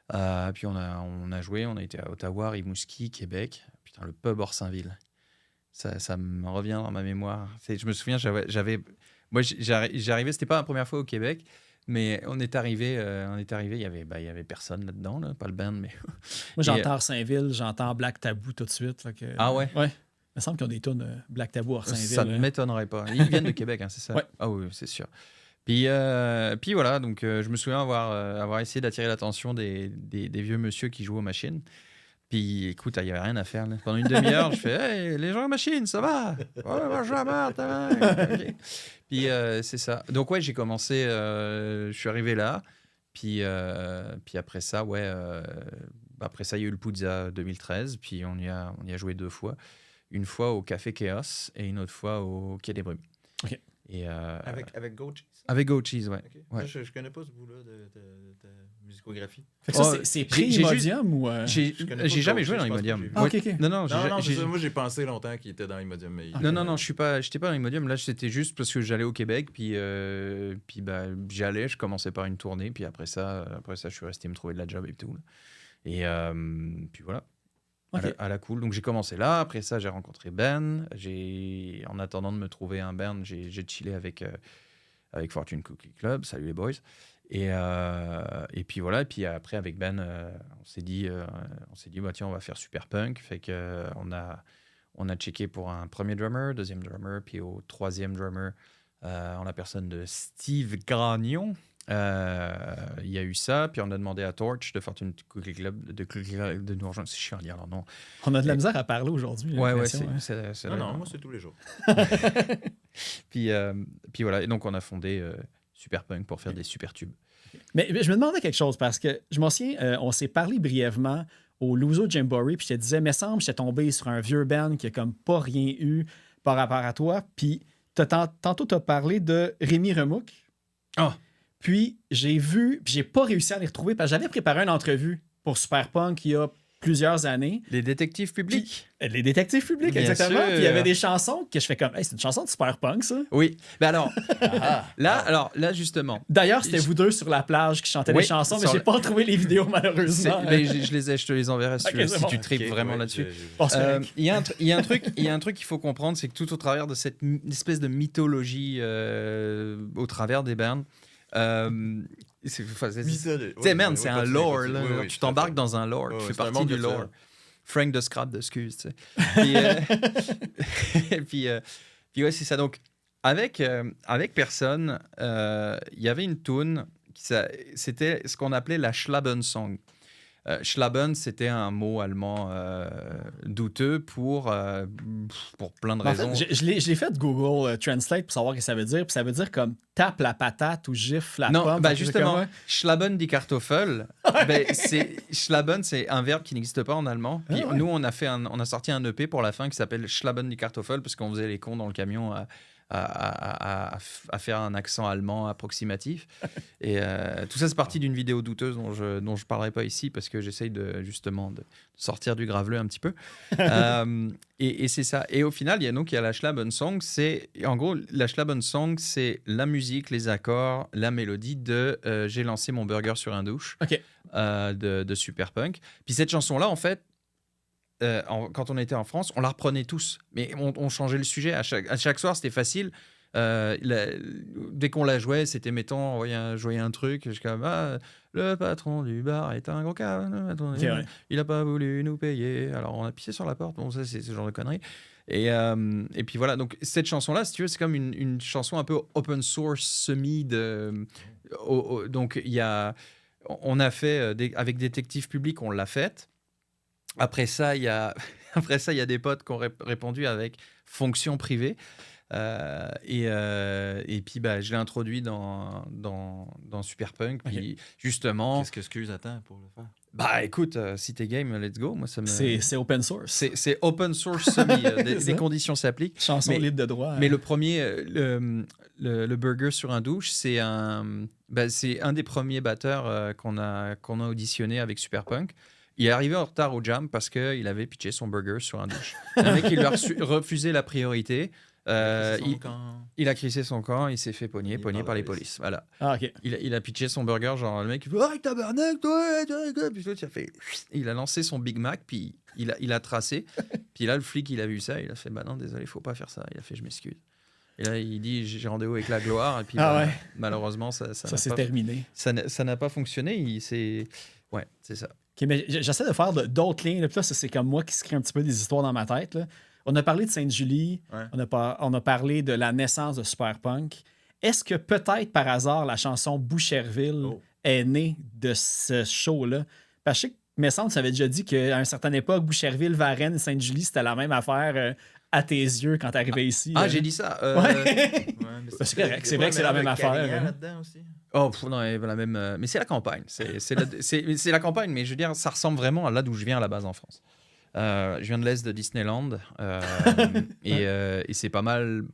Puis on a joué, on a été à Ottawa, Rimouski, Québec. Putain, le pub Orsainville. Ça me revient dans ma mémoire. Je me souviens, moi, j'arrivais, c'était pas la première fois au Québec, mais on est arrivé, il y avait personne là-dedans, là, pas le band, mais... Moi, j'entends Orsainville, j'entends Black Tabou tout de suite. Fait que, Ah ouais? Ouais. Il me semble qu'ils ont des tunes Black Tabou Orsainville. Ça ne m'étonnerait pas. Ils viennent de Québec, hein, c'est ça? Ouais. Ah oui, c'est sûr. Puis voilà, donc je me souviens avoir essayé d'attirer l'attention des vieux monsieur qui jouaient aux machines. Puis écoute, il n'y avait rien à faire. Là. Pendant une demi-heure, je fais hey, les gens aux machines, ça va? Ouais, moi, je la merde, okay. Puis c'est ça. Donc ouais, j'ai commencé, je suis arrivé là. Puis après ça, après ça, il y a eu le Puzza 2013. Puis on y a joué 2 fois. Une fois au Café Chaos et une autre fois au Quai des Brumes. OK. Et, Avec Goat Cheese? Avec Goat Cheese, ouais. Okay. Ouais. Je connais pas ce bout-là de ta musicographie. Fait que ça, c'est pré-Imodium ou... J'ai jamais joué dans Imodium. OK. Non, moi j'ai pensé longtemps qu'il était dans Imodium. Mais non, j'étais pas dans Imodium. Là, c'était juste parce que j'allais au Québec, puis j'allais, je commençais par une tournée, puis après ça, je suis resté me trouver de la job et tout. Là. Et puis voilà. Okay. À la cool. Donc j'ai commencé là. Après ça, j'ai rencontré Ben. En attendant de me trouver un band, j'ai chillé avec Fortune Cookie Club. Salut les boys. Et puis voilà. Et puis après avec Ben, on s'est dit bah tiens, on va faire super punk. Fait que on a checké pour un premier drummer, deuxième drummer, puis au troisième drummer, en la personne de Steve Gragnon. Il y a eu ça, puis on a demandé à Torch de Fortune Cookie Club de nous rejoindre. C'est chiant à dire leur nom. On a de la misère à parler aujourd'hui. Ouais, c'est non, moi c'est tous les jours. puis voilà, et donc on a fondé Super Punk pour faire des super tubes. Mais je me demandais quelque chose parce que je m'en souviens, on s'est parlé brièvement au Luso Jamboree, puis je te disais, mais semble que j'étais tombé sur un vieux band qui a comme pas rien eu par rapport à toi, puis tantôt tu as parlé de Rémi Remouk. Ah! Puis j'ai vu, puis j'ai pas réussi à les retrouver parce que j'avais préparé une entrevue pour Super Punk il y a plusieurs années. Les détectives publics. Puis, les détectives publics, Bien exactement. sûr. Puis il y avait des chansons que je fais comme, hey, c'est une chanson de Super Punk, ça. Oui. Mais alors, là justement. D'ailleurs, c'était vous deux sur la plage qui chantaient des chansons, mais j'ai pas retrouvé les vidéos malheureusement. Mais je te les enverrai si tu tripes vraiment là-dessus. Il y a un truc qu'il faut comprendre, c'est que tout au travers de cette espèce de mythologie au travers des bands, c'est un lore. Là. Tu t'embarques dans un lore. Tu fais partie du lore. Frank de Scrap, d'excuse. Tu sais. Et puis ouais, c'est ça. Donc, avec personne, il y avait une tune, c'était ce qu'on appelait la Schlabensong. Schlaben, c'était un mot allemand douteux pour plein de raisons. En fait, je l'ai fait Google Translate pour savoir ce que ça veut dire. Puis ça veut dire comme tape la patate ou gifle la pomme. Non, justement, Schlaben die Kartoffel, Ben, Schlaben, c'est un verbe qui n'existe pas en allemand. Puis nous, on a sorti un EP pour la fin qui s'appelle Schlaben die Kartoffel parce qu'on faisait les cons dans le camion à faire un accent allemand approximatif. Et tout ça, c'est parti d'une vidéo douteuse dont je parlerai pas ici parce que j'essaye justement de sortir du graveleux un petit peu. Et c'est ça. Et au final, il y a la Schlaben Song. En gros, la Schlaben Song, c'est la musique, les accords, la mélodie de J'ai lancé mon burger sur un douche de Superpunk. Puis cette chanson-là, en fait, quand on était en France, on la reprenait tous, mais on changeait le sujet. À chaque soir, c'était facile. Dès qu'on la jouait, c'était mettons, je voyais un truc, je suis comme le patron du bar est un gros cas, il a pas voulu nous payer, alors on a pissé sur la porte. Bon, ça c'est ce genre de conneries. Et puis voilà, donc cette chanson-là, si tu veux, c'est comme une chanson un peu open source, semi de. Donc on a fait avec Détective Public, on l'a faite. Après ça, il y a des potes qui ont répondu avec fonction privée. Et puis, je l'ai introduit dans Superpunk. Puis, justement... Qu'est-ce que Scuse attend pour le faire? Écoute, si t'es game, let's go. Moi, c'est open source. C'est open source semi. Des conditions s'appliquent. Chanson libre de droit. Mais le premier, le burger sur un douche, c'est un des premiers batteurs qu'on a auditionné avec Superpunk. Il est arrivé en retard au jam parce qu'il avait pitché son burger sur un douche. Le mec, il lui a refusé la priorité. Il a crissé son camp, il s'est fait pogner par les polices. Voilà. Ah, ok. Il a pitché son burger, genre le mec, il fait tabarnak, toi. Puis l'autre, il a lancé son Big Mac, puis il a tracé. Puis là, le flic, il a vu ça, il a fait non, désolé, faut pas faire ça. Il a fait je m'excuse. Et là, il dit j'ai rendez-vous avec la gloire. Et puis malheureusement, ça s'est terminé. Ça n'a pas fonctionné. C'est ça. Okay, mais j'essaie de faire d'autres liens. Là, puis là, c'est comme moi qui se crée un petit peu des histoires dans ma tête. Là. On a parlé de Sainte-Julie. On a parlé de la naissance de Superpunk. Est-ce que peut-être par hasard la chanson Boucherville est née de ce show-là? Parce que je sais que me semble ça avait déjà dit qu'à une certaine époque, Boucherville, Varennes et Sainte-Julie, c'était la même affaire à tes yeux quand t'arrivais ici. J'ai dit ça. C'est correct. C'est vrai que c'est la même affaire. Là-dedans aussi. Non, la même. Mais c'est la campagne. C'est la campagne, mais je veux dire, ça ressemble vraiment à là d'où je viens à la base en France. Je viens de l'est de Disneyland et c'est pas mal.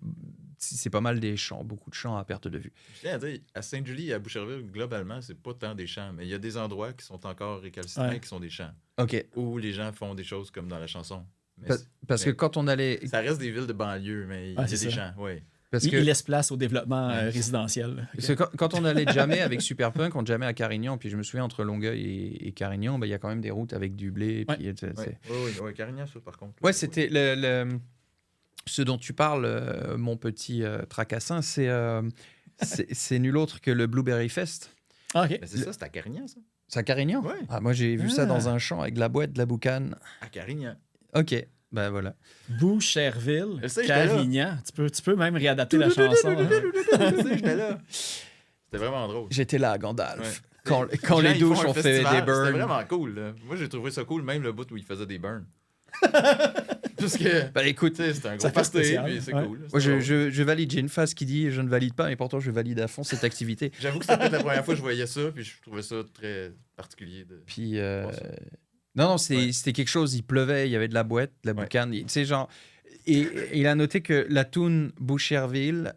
C'est pas mal des champs, beaucoup de champs à perte de vue. Je tiens à dire, à Sainte-Julie et à Boucherville, globalement, c'est pas tant des champs, mais il y a des endroits qui sont encore récalcitrants qui sont des champs. OK. Où les gens font des choses comme dans la chanson. Parce que quand on allait... Ça reste des villes de banlieue, mais il y a des champs, oui. Il laisse place au développement résidentiel. Parce que quand on allait jammer avec Superpunk, on jammait à Carignan, puis je me souviens, entre Longueuil et Carignan, il y a quand même des routes avec du blé. Oui, Carignan, ça, par contre. Ouais, c'était ce dont tu parles, mon petit tracassin, c'est nul autre que le Blueberry Fest. Ah, OK. Ben, c'est ça, c'est à Carignan, ça. C'est à Carignan? Oui. Moi, j'ai vu ça dans un champ avec de la boîte, de la boucane. À Carignan. OK. Voilà. Boucherville, Carignan. Tu peux même réadapter la chanson. J'étais là. C'était vraiment drôle. J'étais là à Gandalf. Quand les douches ont fait des burns. C'était vraiment cool. Là. Moi, j'ai trouvé ça cool, même le bout où il faisait des burns. Parce que, écoute, c'est un gros party, puis c'est cool. Moi, je valide. J'ai une phase qui dit je ne valide pas, mais pourtant, je valide à fond cette activité. J'avoue que c'était peut-être la première fois que je voyais ça, puis je trouvais ça très particulier. Puis... Non, c'était quelque chose. Il pleuvait, il y avait de la boîte, de la boucane. Tu sais, genre... Et il a noté que la toune Boucherville,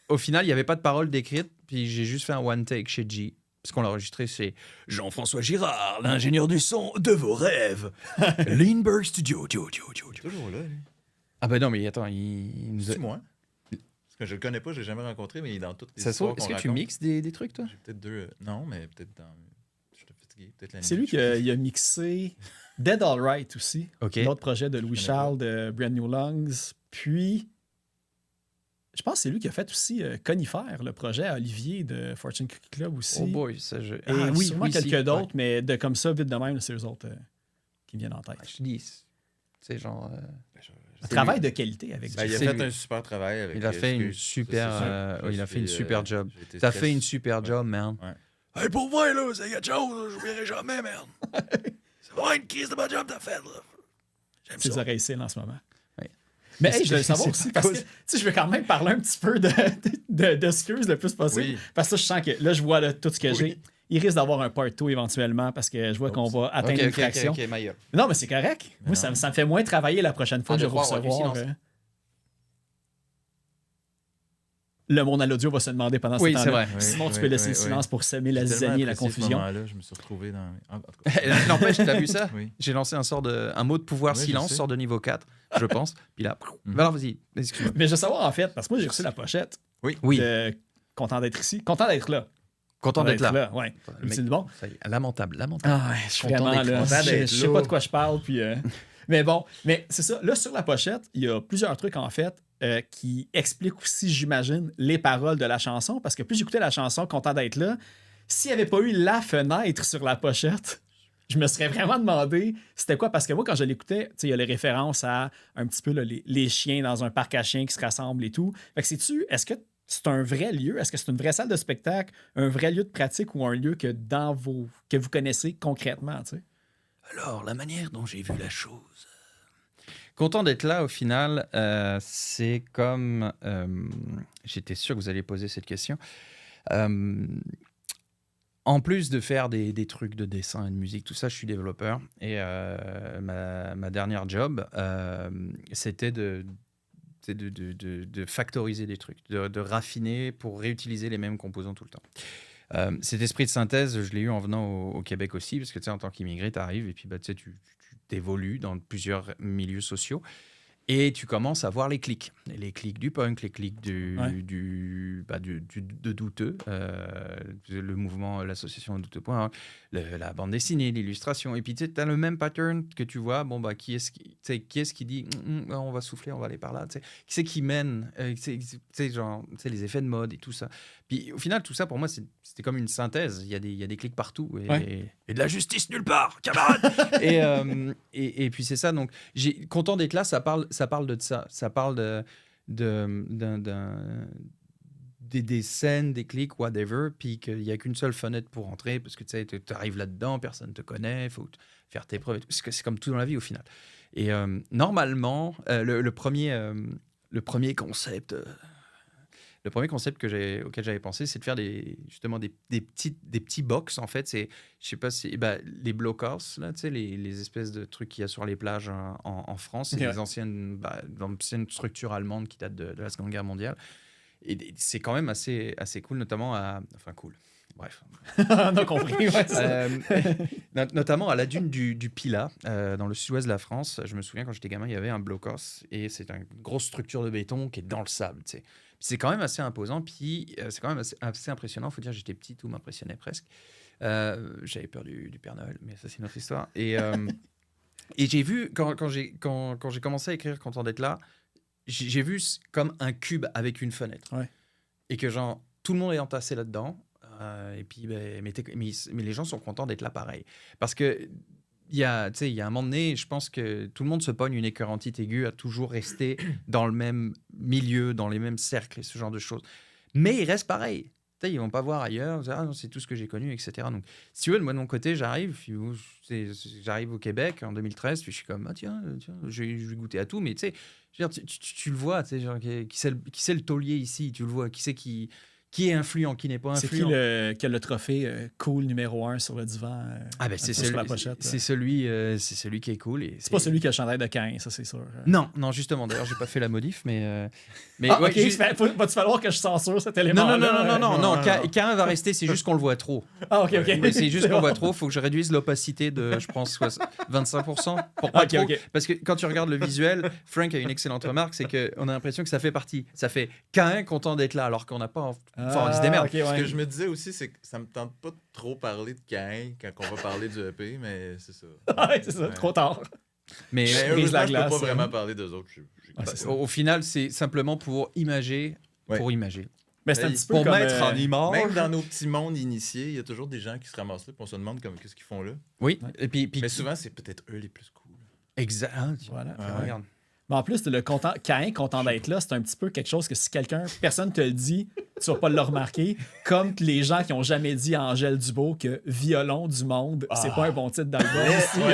au final, il n'y avait pas de paroles décrites, puis j'ai juste fait un one take chez G. Parce qu'on l'a enregistré, c'est Jean-François Girard, l'ingénieur du son de vos rêves. Lindbergh Studio. Toujours là, lui. Ah ben non, mais attends, il nous a... C'est moi. Parce que je le connais pas, je l'ai jamais rencontré, mais il est dans toutes les histoires qu'on raconte. Est-ce que tu mixes des trucs, toi? J'ai peut-être deux... Non, mais peut-être dans... C'est lui qui a mixé Dead All Right aussi, l'autre projet de Louis Charles de Brand New Lungs. Puis, je pense que c'est lui qui a fait aussi Conifère, le projet à Olivier de Fortune Cookie Club aussi. Oh boy, ça je... Et sûrement quelques d'autres, mais comme ça, vite de même, c'est eux autres qui me viennent en tête. Je dis, c'est genre... un travail de qualité avec il a fait un super travail avec il a fait une super job. T'as fait une super job, man. Hey, pour moi, là, c'est quelque chose, j'oublierai jamais, man. C'est vraiment une crise de bonne job t'as fait, là. J'aime ça. Ses oreilles cils en ce moment. Oui. Mais hey, je veux le savoir aussi, parce que je veux quand même parler un petit peu de Scuse le plus possible. Oui. Parce que je sens que là, je vois tout ce que j'ai. il risque d'avoir un part 2 éventuellement parce que je vois qu'on va atteindre une fraction. Ok, ma gueule. Non, mais c'est correct. Moi, ça me fait moins travailler la prochaine fois que je vais vous trois, ouais, recevoir. silence. Le monde à l'audio va se demander pendant ce Oui, temps-là. c'est vrai. Simon, tu peux laisser le silence pour semer la J'ai tellement zizanie et la apprécié ce confusion. moment-là, je me suis retrouvé dans... En tout cas, N'empêche, t'as vu ça? oui. J'ai lancé un mot de pouvoir Oui, je silence, sais. sort de niveau 4, je pense. Puis là, alors vas-y, excuse-moi. Mais je veux savoir, en fait, parce que moi, j'ai reçu la pochette. Oui, Content d'être ici. Content d'être là. content d'être là. Ouais. Le mec, C'est bon. ça y est, lamentable. Ah ouais, je suis Content vraiment d'être là. content Je d'être sais là. pas de quoi je parle. Puis, mais bon, mais c'est ça. Là, sur la pochette, il y a plusieurs trucs, en fait, qui expliquent aussi, j'imagine, les paroles de la chanson. Parce que plus j'écoutais la chanson Content d'être là, s'il n'y avait pas eu la fenêtre sur la pochette, je me serais vraiment demandé c'était quoi. Parce que moi, quand je l'écoutais, il y a les références à un petit peu là, les chiens dans un parc à chiens qui se rassemblent et tout. Fait que est-ce que c'est un vrai lieu? Est-ce que c'est une vraie salle de spectacle, un vrai lieu de pratique ou un lieu que que vous connaissez concrètement, tu sais? Alors, la manière dont j'ai vu la chose. Content d'être là, au final, c'est comme... J'étais sûr que vous alliez poser cette question. En plus de faire des trucs de dessin et de musique, tout ça, je suis développeur. Et ma dernière job, c'était de factoriser des trucs, de raffiner pour réutiliser les mêmes composants tout le temps. Cet esprit de synthèse, je l'ai eu en venant au Québec aussi, parce que tu sais, en tant qu'immigré, tu arrives et puis tu t'évolues dans plusieurs milieux sociaux. Et tu commences à voir les clics. Les clics du punk, les clics de douteux, le mouvement, l'association de douteux.org, la bande dessinée, l'illustration. Et puis tu as le même pattern que tu vois. Bon, qui est-ce qui dit on va souffler, on va aller par là. Qui c'est qui mène les effets de mode et tout ça. Puis au final, tout ça, pour moi, c'était comme une synthèse. Il y a des clics partout et de la justice nulle part, camarade. et puis c'est ça. Donc, content d'être là, ça parle de ça. Ça parle des scènes, des clics, whatever, puis qu'il n'y a qu'une seule fenêtre pour entrer, parce que tu arrives là-dedans, personne ne te connaît, il faut faire tes preuves. C'est comme tout dans la vie, au final. Et normalement, le premier concept... Le premier concept auquel j'avais pensé, c'est de faire des petits box. En fait, c'est, je sais pas si, les blockhouse, là, tu sais, les espèces de trucs qu'il y a sur les plages en France, c'est des anciennes structures allemandes qui datent de la Seconde Guerre mondiale. Et c'est quand même assez cool, notamment cool. Bref. On a compris, ouais, notamment à la dune du Pilat, dans le sud-ouest de la France. Je me souviens, quand j'étais gamin, il y avait un blockhouse et c'est une grosse structure de béton qui est dans le sable, tu sais. C'est quand même assez imposant, puis c'est quand même assez impressionnant. Il faut dire, j'étais petit, tout m'impressionnait presque. J'avais peur du Père Noël, mais ça, c'est une autre histoire. Et j'ai vu, quand j'ai commencé à écrire Content d'être là, j'ai vu comme un cube avec une fenêtre. Ouais. Et que genre, tout le monde est entassé là-dedans. Et puis, mais les gens sont contents d'être là pareil. Parce que il y a un moment donné, je pense que tout le monde se pogne une écœurantite aiguë à toujours rester dans le même milieu, dans les mêmes cercles et ce genre de choses. Mais ils restent pareils. Ils ne vont pas voir ailleurs. C'est tout ce que j'ai connu, etc. Donc, si tu veux, moi, de mon côté, j'arrive au Québec en 2013, puis je suis comme, tiens, je vais goûter à tout. Mais tu le vois, genre, qui c'est le taulier ici, tu le vois, qui est influent, qui n'est pas influent. C'est qui a le trophée cool numéro 1 sur le divan c'est sur la pochette? C'est celui qui est cool. C'est pas celui qui a le chandail de Cain, ça c'est sûr. Non, justement. D'ailleurs, j'ai pas fait la modif, mais OK, va-tu falloir que je censure cet élément-là? Non. Cain va rester, c'est juste qu'on le voit trop. Ah, OK. C'est juste qu'on le voit trop. Il faut que je réduise l'opacité de, je pense, 25%. Pour pas trop. OK. Parce que quand tu regardes le visuel, Frank a une excellente remarque, c'est qu'on a l'impression que ça fait partie. Ça fait Cain content d'être là, alors qu'on n'a pas... on se démerde. Okay, ouais. Ce que je me disais aussi, c'est que ça me tente pas de trop parler de Cain quand on va parler du EP, mais c'est ça. Ouais, c'est ça, trop tard. Mais heureusement, je peux glace, pas vraiment parler d'eux autres. au final, c'est simplement pour imager. Ouais. Pour imager. Mais c'est un petit peu pour comme, mettre en image. Même dans nos petits mondes initiés, il y a toujours des gens qui se ramassent là et on se demande qu'est-ce qu'ils font là. Oui. Et puis, mais souvent, c'est peut-être eux les plus cool. Exact. Voilà. Regarde. Mais en plus, Cain content d'être là, c'est un petit peu quelque chose que si personne te le dit, tu vas pas le remarquer. Comme les gens qui ont jamais dit à Angèle Dubois que Violon du monde, c'est pas un bon titre d'album. Ouais.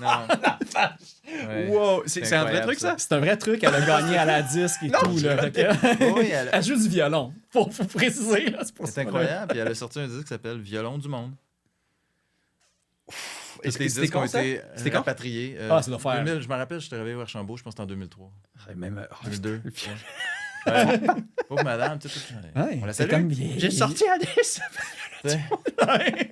Non. Ouais. Wow, c'est un vrai incroyable, truc, ça? C'est un vrai truc, elle a gagné à la disque et tout. Là, fait que- Oui, elle- elle joue du violon, faut préciser. Là, c'est pour C'est ça, là. incroyable. Puis elle a sorti un disque qui s'appelle Violon du monde. Est-ce Tous les que c'était disques ont quand, ça? été C'était quand? rapatriés. Ah, ça doit faire. 2000, je me rappelle, je suis arrivé à Archambault, je pense que c'était en 2003. Même... 2002. Ouais. Pauvre madame, tu sais, Ouais, on la c'est salue. comme vieille. J'ai sorti un disque! Ouais.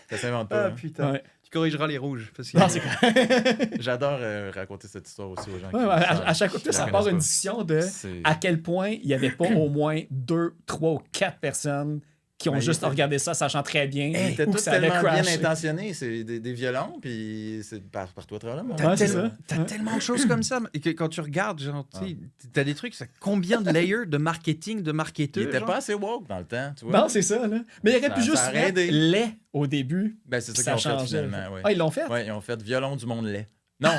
Ça s'invente pas. Ah, hein. putain. Ouais. Tu corrigeras les rouges. Parce que... Non, c'est J'adore raconter cette histoire aussi aux gens. Ouais, qui ouais, à chaque fois, qui la ça part connaissent une pas. discussion de C'est- à quel point il n'y avait pas au moins 2, 3 ou 4 personnes qui ont Ben, juste il était- regardé ça, sachant très bien Ils étaient où que tous ça allait tellement bien crasher. intentionnés. C'est des violons, puis c'est partout à travers le monde. Ouais, c'est ça. T'as tellement de choses comme ça. Et que quand tu regardes, genre, tu sais, t'as des trucs, ça, combien de layers de marketing, de Il marketeurs? était genre? pas assez woke dans le temps, tu vois. Non, c'est ça, là. Mais il aurait pu Ça juste aurait mettre aidé. lait au début. Ben, c'est puis ça qu'ils ont fait changeait. finalement. Ouais. Ah, ils l'ont fait? Ouais, ils ont fait Violon du monde lait. Non!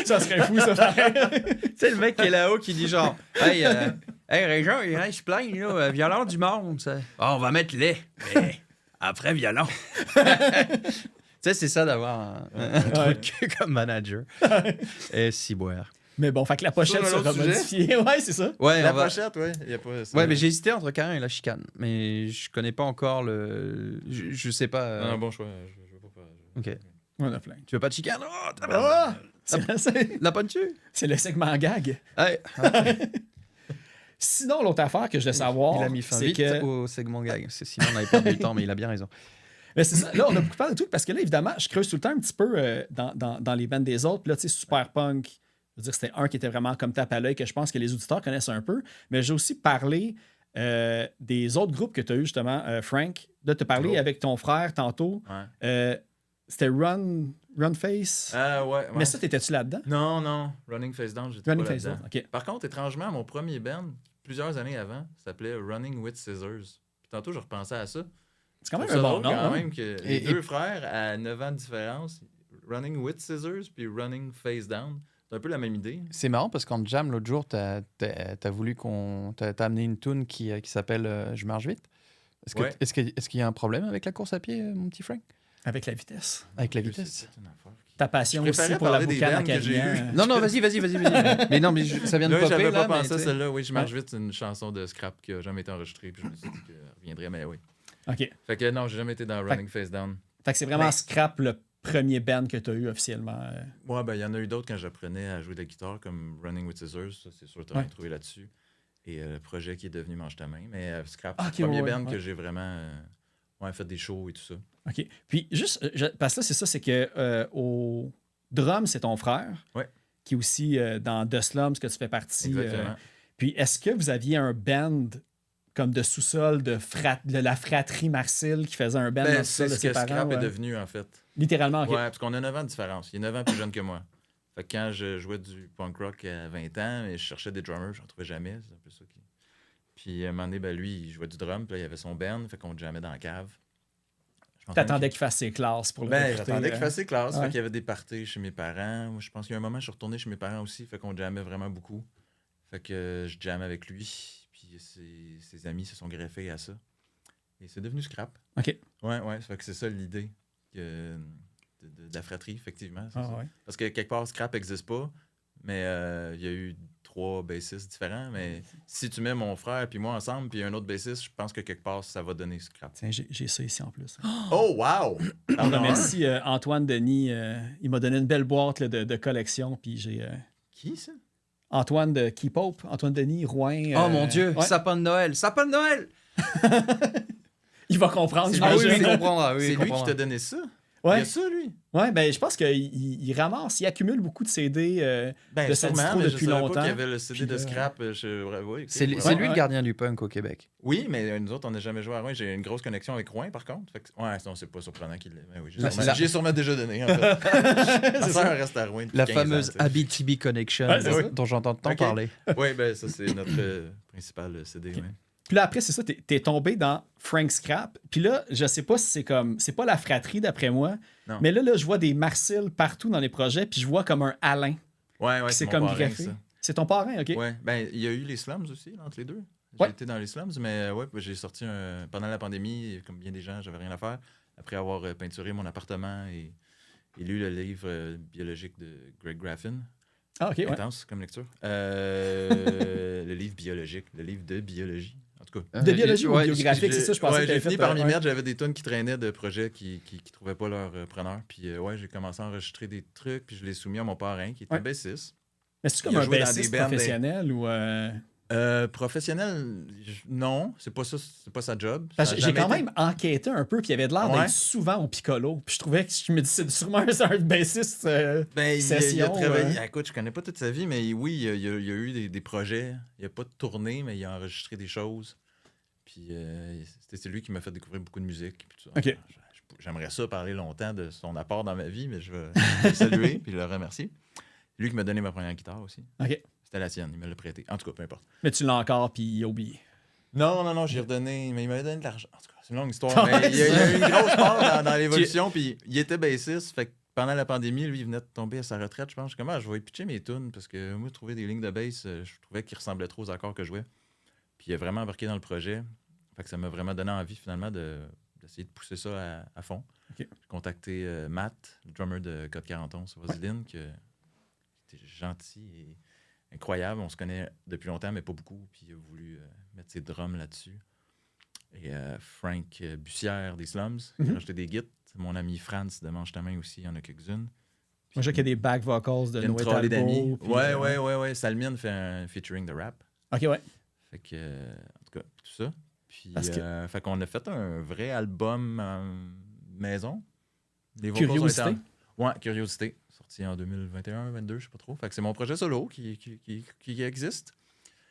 Ça serait fou, ça, pareil. Tu sais, le mec qui est là-haut qui dit genre, hey, Régent, il se plaigne, là, violon du monde. Ça. Ah, on va mettre lait. Mais après, violon. Tu sais, c'est ça d'avoir un truc comme manager. Et si boire. Mais bon, fait que la pochette Sur un sera autre sujet? modifiée. Ouais, c'est ça. Ouais, La on va- pochette, ouais. Il y a pas, Ouais, mais j'ai hésité entre Carin et la chicane. Mais je connais pas encore le. Je sais pas. Non, bon choix. Je veux pas faire. Ok. On en a plein. Tu veux pas de chicane? Oh, Ah! C'est la pontu? c'est le segment gag. Hey, Sinon, l'autre affaire que je voulais savoir, il a mis fin c'est vite que... au segment gag. Sinon, on avait perdu du temps, mais il a bien raison. Mais c'est ça. Là, on a beaucoup parlé de tout parce que là, évidemment, je creuse tout le temps un petit peu dans les bands des autres. Puis là, tu sais, Super Punk, je veux dire, c'était un qui était vraiment comme tape à l'œil que je pense que les auditeurs connaissent un peu. Mais j'ai aussi parlé des autres groupes que tu as eu justement, Frank. Là, tu as parlé Oh. avec ton frère tantôt. Ouais. C'était Run Face. Ah, ouais. Mais ça, t'étais-tu là-dedans? Non. Running Face Down, j'étais Running pas Face là-dedans. Down. OK. Par contre, étrangement, mon premier band, plusieurs années avant, s'appelait Running with Scissors. Puis tantôt, je repensais à ça. C'est quand même Je trouve un ça bon drôle nom. quand hein? même que les deux frères à 9 ans de différence, Running with Scissors puis Running Face Down, c'est un peu la même idée. C'est marrant parce qu'en jam, l'autre jour, t'as voulu qu'on. T'as amené une tune qui s'appelle Je marche vite. Ouais. Est-ce qu'il y a un problème avec la course à pied, mon petit Frank? Avec la vitesse. Avec la Je sais, vitesse? c'est une affaire qui- Ta passion Je aussi préférais pour la parler des boucane bands que j'ai acadienne. Non, non, vas-y. Mais non, mais ça vient de Là, popper, j'avais là. pas mais pensé à tu sais. celle-là. Oui, Je marche vite, c'est une chanson de Scrap qui a jamais été enregistrée. Puis je me suis dit qu'elle reviendrait, mais oui. OK. Fait que non, j'ai jamais été dans Running Face Down. Fait que c'est vraiment Ouais. Scrap le premier band que tu as eu officiellement. Ouais, ben il y en a eu d'autres quand j'apprenais à jouer de la guitare, comme Running with Scissors. Ça, c'est sûr, tu as Ouais. rien trouvé là-dessus. Et le projet qui est devenu Mange ta main. Mais Scrap, Ah, c'est le ok, premier ouais, band ouais. que j'ai vraiment fait des shows et tout ça. OK. Puis juste, parce que là, c'est ça, c'est que au drum, c'est ton frère. Ouais. Qui est aussi dans The Slums que tu fais partie. Exactement. Puis est-ce que vous aviez un band comme de sous-sol de la fratrie Marcel qui faisait un band dans Ben, le sous-sol c'est de ce ses que parents? Scrap est Ouais. devenu, en fait. Littéralement, OK. Ouais, parce qu'on a 9 ans de différence. Il est 9 ans plus jeune que moi. Fait que quand je jouais du punk rock à 20 ans et je cherchais des drummers, je n'en trouvais jamais. C'est un peu ça qui... Puis à un moment donné, ben, lui, il jouait du drum, puis là, il avait son band, fait qu'on jammait dans la cave. T'attendais qu'il fasse ses classes pour le Ben, recruter, j'attendais qu'il hein? fasse ses classes. Ouais. Fait qu'il y avait des parties chez mes parents. Moi, je pense qu'il y a un moment, je suis retourné chez mes parents aussi. Fait qu'on jammait vraiment beaucoup. Fait que je jammais avec lui. Puis ses amis se sont greffés à ça. Et c'est devenu Scrap. OK. Ouais. Ça fait que c'est ça l'idée de la fratrie, effectivement. C'est Ah, ça. ouais. Parce que quelque part, Scrap n'existe pas. Mais il y a eu 3 bassistes différents. Mais si tu mets mon frère puis moi ensemble, puis un autre bassiste, je pense que quelque part, ça va donner Scrap. Tiens, j'ai ça ici en plus. Oh, wow! On Pardon, remercie Antoine Denis. Il m'a donné une belle boîte là, de collection. Puis j'ai Qui, ça? Antoine de Keep Hope, Antoine Denis, Rouen. Oh mon Dieu, ouais. sapin de Noël! Sapin de Noël! Il va comprendre. Ah oui, j'imagine. il comprendra. Oui, C'est il lui qui comprendra. t'a donné ça? Ouais. Il y a ça, lui? Ouais, ben je pense qu'il ramasse, il accumule beaucoup de CD. Ben, de sûrement, Sadistro mais depuis je savais longtemps. pas qu'il y avait le CD Puis de là- Scrap. Oui, ok. C'est lui Ouais. le gardien du punk au Québec. Oui, mais nous autres, on n'a jamais joué à Rouen. J'ai une grosse connexion avec Rouen, par contre. Fait que... Ouais, non, c'est pas surprenant qu'il l'ait. Ben oui, Ouais, c'est j'ai sûrement déjà donné, en fait. Ma sœur reste à Rouen depuis La 15 fameuse ans, tu sais. Abitibi Connection Ouais, c'est ça. dont j'entends tant Ok. parler. Oui, ben ça, c'est notre principal CD. Ok. ouais. Puis là, après, c'est ça, t'es tombé dans Frank Scrap. Puis là, je sais pas si c'est comme. C'est pas la fratrie, d'après moi. Non. Mais là, je vois des Marcel partout dans les projets. Puis je vois comme un Alain. Ouais, Puis c'est mon comme parrain, greffé. ça. C'est ton parrain, OK. Ouais, ben il y a eu les slums aussi, entre les deux. Ouais. J'ai été dans les slums, mais ouais, j'ai sorti pendant la pandémie, comme bien des gens, j'avais rien à faire. Après avoir peinturé mon appartement et lu le livre biologique de Greg Graffin. Ah, OK, ouais. Intense comme lecture. Le livre biologique, le livre de biologie. En tout cas. De biologie ou ouais, biographique, c'est ça, je pensais que j'ai t'avais fini fait, par m'y ouais. mettre. J'avais des tonnes qui traînaient de projets qui trouvaient pas leur preneur. Puis ouais, j'ai commencé à enregistrer des trucs, puis je l'ai soumis à mon parrain, qui était Ouais. bassiste. Mais c'est-tu Il comme a un joué dans bassiste des bands, professionnel ou... Professionnel, non, c'est pas ça, c'est pas sa job. Parce Ça que a j'ai jamais quand été- même enquêté un peu, puis il avait de l'air Ouais. d'être souvent au piccolo. Puis je trouvais que je me dis, c'est sûrement un bassiste Ben, il a session. travaillé. Écoute, je connais pas toute sa vie, mais oui, il y a eu des projets. Il a pas de tournée, mais il a enregistré des choses. Puis c'est lui qui m'a fait découvrir beaucoup de musique. Puis tout ça. OK. J'aimerais ça parler longtemps de son apport dans ma vie, mais je vais le saluer puis le remercier. Lui qui m'a donné ma première guitare aussi. OK. C'était la sienne, il me l'a prêté. En tout cas, peu importe. Mais tu l'as encore, puis il a oublié. Non, j'ai redonné, mais il m'avait donné de l'argent. En tout cas, c'est une longue histoire. Mais il y a eu une grosse part dans l'évolution, puis il était bassiste. Fait que pendant la pandémie, lui, il venait de tomber à sa retraite, je pense. Je suis comme, je vais y pitcher mes tunes, parce que moi, trouver des lignes de bass, je trouvais qu'ils ressemblaient trop aux accords que je jouais. Puis il a vraiment embarqué dans le projet. Fait que ça m'a vraiment donné envie, finalement, d'essayer de pousser ça à fond. OK. J'ai contacté Matt, le drummer de Code 41 sur Vaseline, qui était gentil et incroyable. On se connaît depuis longtemps, mais pas beaucoup. Puis il a voulu mettre ses drums là-dessus. Et Frank Bussière des Slums, qui a rajouté des guides. Mon ami Franz de Mange ta main aussi, il y en a quelques-unes. Moi, je sais qu'il y a des back vocals de Il y a une Noé trolley d'amis. Talbot. puis, Ouais. Salmine fait un featuring de rap. OK, ouais. Fait que, en tout cas, tout ça. Puis, Parce que- fait qu'on a fait un vrai album maison. Les vocals ont Curiosité. été Ouais, Curiosité. Sorti en 2021-22, je sais pas trop. Fait que c'est mon projet solo qui existe.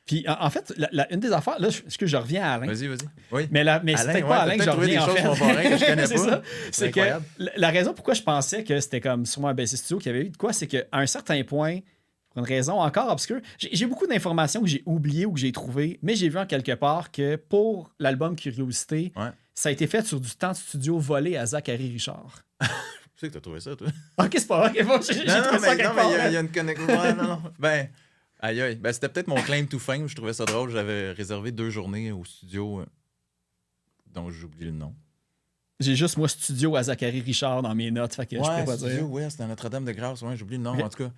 Puis, en fait, une des affaires, là, que je reviens à Alain. Vas-y. Oui. Mais c'est peut-être pas Alain que je trouvé des reviens, en choses fait. sur mon parrain que je connais C'est pas. ça. C'est que incroyable. la raison pourquoi je pensais que c'était comme sûrement un bassiste studio qui avait eu de quoi, c'est qu'à un certain point, pour une raison encore obscure, j'ai beaucoup d'informations que j'ai oubliées ou que j'ai trouvées, mais j'ai vu en quelque part que pour l'album Curiosité, Ouais. ça a été fait sur du temps de studio volé à Zachary Richard. Tu sais que t'as trouvé ça, toi? Ok, c'est pas vrai. Bon, j'ai trouvé ça quelque part. il y a une connexion. Ouais, non. Ben, aïe. Ben, c'était peut-être mon claim to fame. Je trouvais ça drôle. J'avais réservé 2 journées au studio dont j'oublie le nom. J'ai juste, moi, studio à Zachary Richard dans mes notes, fait que je peux pas studio, dire. ouais, c'était à Notre-Dame-de-Grâce. Ouais, j'oublie le nom, Ok. en tout cas.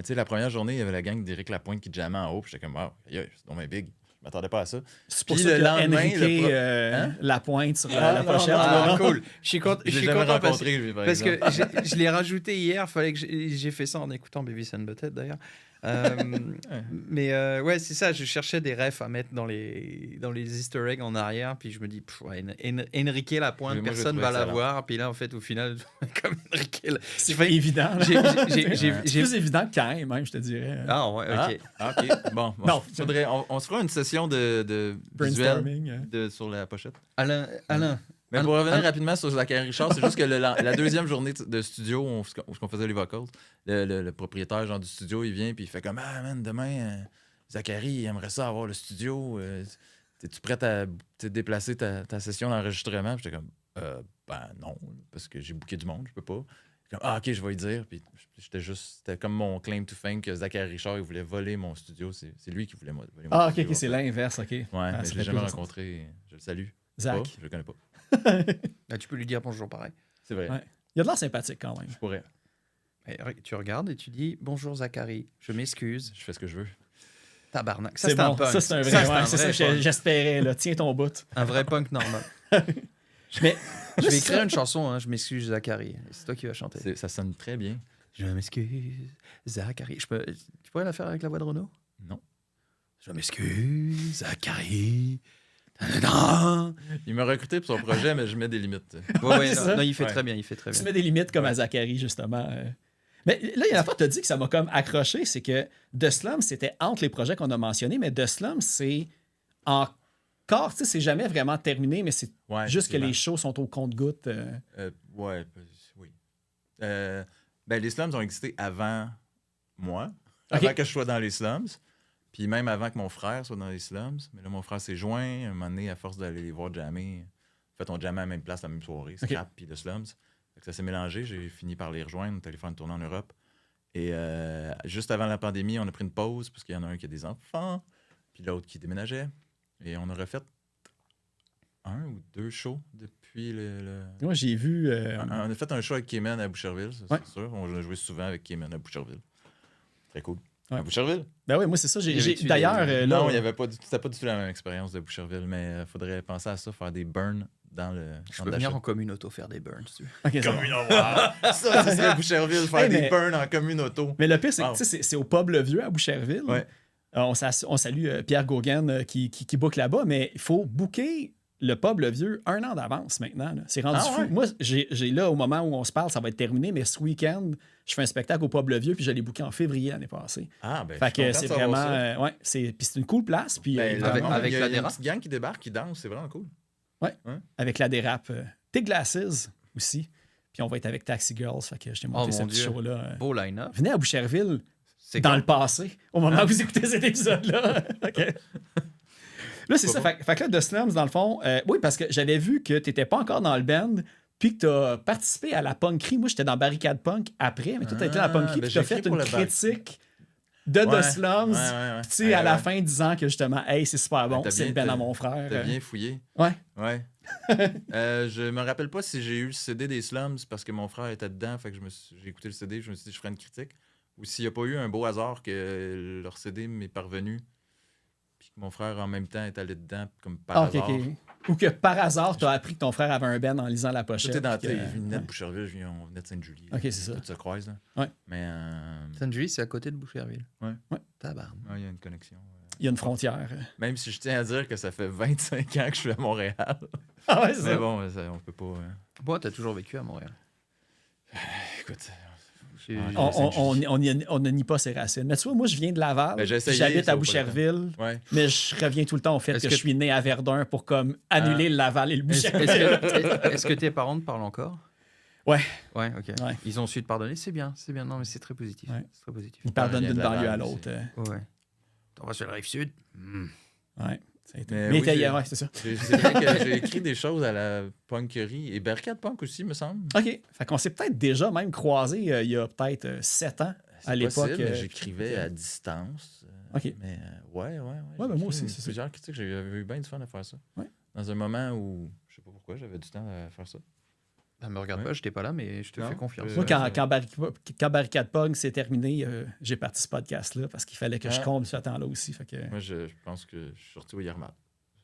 Tu sais, la première journée, il y avait la gang d'Éric Lapointe qui jammait en haut. Puis j'étais comme, wow, aïe, c'est donc bien big. Je m'attendais pas à ça. C'est pour Puis ça le que lendemain, Enrique Hein? Lapointe sur Ah, la non, pochette. non, là. Ah, cool. Je suis Je l'ai content jamais parce, rencontré, lui, par parce que exemple. je l'ai rajouté hier. Fallait que j'ai fait ça en écoutant Beavis and Butthead d'ailleurs. Mais ouais, c'est ça. Je cherchais des refs à mettre dans les Easter eggs en arrière. Puis je me dis, Enrique Lapointe, Moi, j'ai personne trouvé va excellent. l'avoir. Puis là, en fait, au final, comme Enrique. C'est pas évident. là. j'ai- C'est plus évident que quand même, je te dirais. Ah ouais, ok. OK. Bon. Non. On se fera une session de visuel Brainstorming. sur la pochette. Alain, Mais pour revenir rapidement sur Zachary Richard, c'est juste que la deuxième journée de studio où on faisait les vocals, le propriétaire genre, du studio, il vient puis il fait comme « Ah, man, demain, Zachary, il aimerait ça avoir le studio. Es-tu prêt à déplacer ta session d'enregistrement? » Puis j'étais comme « Ben non, parce que j'ai booké du monde, je peux pas. » Comme « Ah, OK, je vais lui dire. » Puis c'était comme mon claim to fame que Zachary Richard, il voulait voler mon studio. C'est lui qui voulait voler mon Ah, studio. ok, c'est en fait. l'inverse, ok. Ouais, Ah, mais ça je fait l'ai jamais plus de rencontré. Je le salue. Zach. Pas, je le connais pas. Là, tu peux lui dire bonjour pareil. C'est vrai. Ouais. Il a de l'air sympathique quand même. Je pourrais. Tu regardes et tu dis bonjour Zachary, je m'excuse. Je fais ce que je veux. Tabarnak. Ça, C'est c'est un bon. punk. Ça, c'est un vrai. c'est ouais, un c'est vrai ça que punk. j'espérais. Là. Tiens ton bout. Un vrai punk normal. Mais Je vais écrire une chanson, hein, je m'excuse Zachary. C'est toi qui vas chanter. Ça sonne très bien. Je m'excuse Zachary. Tu pourrais la faire avec la voix de Renaud? Non. Je m'excuse Zachary. Ta-da-da. Il m'a recruté pour son projet, mais je mets des limites. Ouais, C'est ça. non, il fait Ouais. très bien, il fait très tu bien. mets des limites comme à Zachary, justement. Mais là, il y a une fois que tu as dit que ça m'a comme accroché, c'est que The Slum, c'était entre les projets qu'on a mentionnés, mais The Slum, c'est encore, tu sais, c'est jamais vraiment terminé, mais c'est Ouais, juste que effectivement. les shows sont au compte-gouttes. Ouais, oui. Ben, les slums ont existé avant moi, Ok. avant que je sois dans les slums, puis même avant que mon frère soit dans les slums. Mais là, mon frère s'est joint, un moment donné, à force d'aller les voir jammer. En fait, on jammait à la même place, la même soirée, Scrap puis le slums. Fait que ça s'est mélangé, j'ai fini par les rejoindre, on est allé faire une tournée en Europe. Et juste avant la pandémie, on a pris une pause parce qu'il y en a un qui a des enfants, puis l'autre qui déménageait. Et on aurait fait 1 ou 2 shows depuis Moi, j'ai vu... On a fait un show avec Cayman à Boucherville, c'est sûr. On a joué souvent avec Cayman à Boucherville. Très cool. Ouais. À Boucherville? Ben oui, moi, c'est ça. Y avait-tu D'ailleurs, des- là... Non, c'était pas du tout la même expérience de Boucherville, mais il faudrait penser à ça, faire des burns dans le. Je dans peux le venir d'achat. en communauto faire des burns, si tu veux. Ok, c'est bon. Ça, ce serait Boucherville, faire Hey, mais- des burns en communauto. Mais le pire, c'est que Wow. tu sais, c'est au pub Le Vieux à Boucherville. Ouais. On salue Pierre Gauguin qui book là-bas, mais il faut booker le pub Le Vieux 1 an d'avance maintenant. Là. C'est rendu Ah fou. ouais? Moi, j'ai là, au moment où on se parle, ça va être terminé, mais ce week-end, je fais un spectacle au pub Le Vieux, puis je l'ai booké en février l'année passée. Ah, ben, Fait je suis que content c'est de savoir vraiment... ça. ouais, puis c'est une cool place. Puis Ben, vraiment, avec il y a la une dérape. petite gang qui débarque, qui danse, c'est vraiment cool. avec la dérape. Tig Glasses aussi. Puis on va être avec Taxi Girls. Fait que je t'ai monté Oh, ce mon petit Dieu. show-là. Beau line-up. Venez à Boucherville C'est dans quoi? le passé, au moment où vous écoutez cet épisode-là. OK. Là, c'est ça. Fait que là, The Slums, dans le fond, oui, parce que j'avais vu que tu n'étais pas encore dans le band, puis que tu as participé à la punkerie. Moi, j'étais dans Barricade Punk après, mais toi, tu as été dans la punkerie, ben puis tu as j'ai fait écrit une pour le bac. critique de The Ouais, Slums. ouais. Puis, tu sais, à la fin, disant que justement, hey, c'est super bon, T'as c'est bien- le band à t'as- mon frère. T'as bien fouillé. Ouais. Ouais. Je me rappelle pas si j'ai eu le CD des Slums parce que mon frère était dedans, fait que j'ai écouté le CD, je me suis dit je ferais une critique. Ou s'il n'y a pas eu un beau hasard que leur CD m'est parvenu, puis que mon frère en même temps est allé dedans comme par Ah, ok, hasard. ok. Ou que par hasard, tu as appris que ton frère avait un band en lisant la pochette. Tout est dans puis tes. que- Je venais de Boucherville, on venait de Sainte-Julie. Ok, c'est ça. Tout se croise, là. Ouais. Mais Sainte-Julie, c'est à côté de Boucherville. Ouais. Tabarne. il y a une connexion. Il y a une frontière. Même si je tiens à dire que ça fait 25 ans que je suis à Montréal. Ah ouais, c'est Mais ça. bon, on peut pas. Moi, t'as toujours vécu à Montréal. Écoute. J'ai- On ne nie pas ses racines. Mais tu vois, moi, je viens de Laval. Ben, j'ai essayé, J'habite ça à vaut pas la Boucherville. Ouais. Mais je reviens tout le temps au fait Est-ce que que je suis né à Verdun pour comme annuler le Laval et le Est-ce Boucherville. est-ce que tes parents te parlent encore? Ouais. Ouais, ok. Ouais. Ils ont su te pardonner, c'est bien, c'est bien. Non, mais c'est très positif. Ouais. C'est très positif. Ils pardonnent vient d'une de Laval banlieue à aussi. l'autre. Ouais. T'en vas sur la rive sud? Ouais. Ça a été- Mais Mais oui, t'as- j'ai- ouais, c'est ça. C'est vrai que j'ai écrit des choses à la punkerie et Barricade Punk aussi, me semble. OK. Fait qu'on s'est peut-être déjà même croisé il y a peut-être 7 ans à C'est l'époque. possible, mais j'écrivais à distance. OK. Mais ouais. Ouais, j'ai ben moi écrit aussi, c'est ça. Plusieurs critiques, j'avais eu bien du fun à faire ça. Ouais. Dans un moment où, je sais pas pourquoi, j'avais du temps à faire ça. Ah, me regarde Ouais. pas, j'étais pas là, mais je te Non, fais confiance. Moi, Ouais, quand Barricade Punk s'est terminé, j'ai parti ce podcast-là parce qu'il fallait que je Ah. comble ce temps-là aussi. Fait que... Moi, je pense que je suis sorti au Yermal.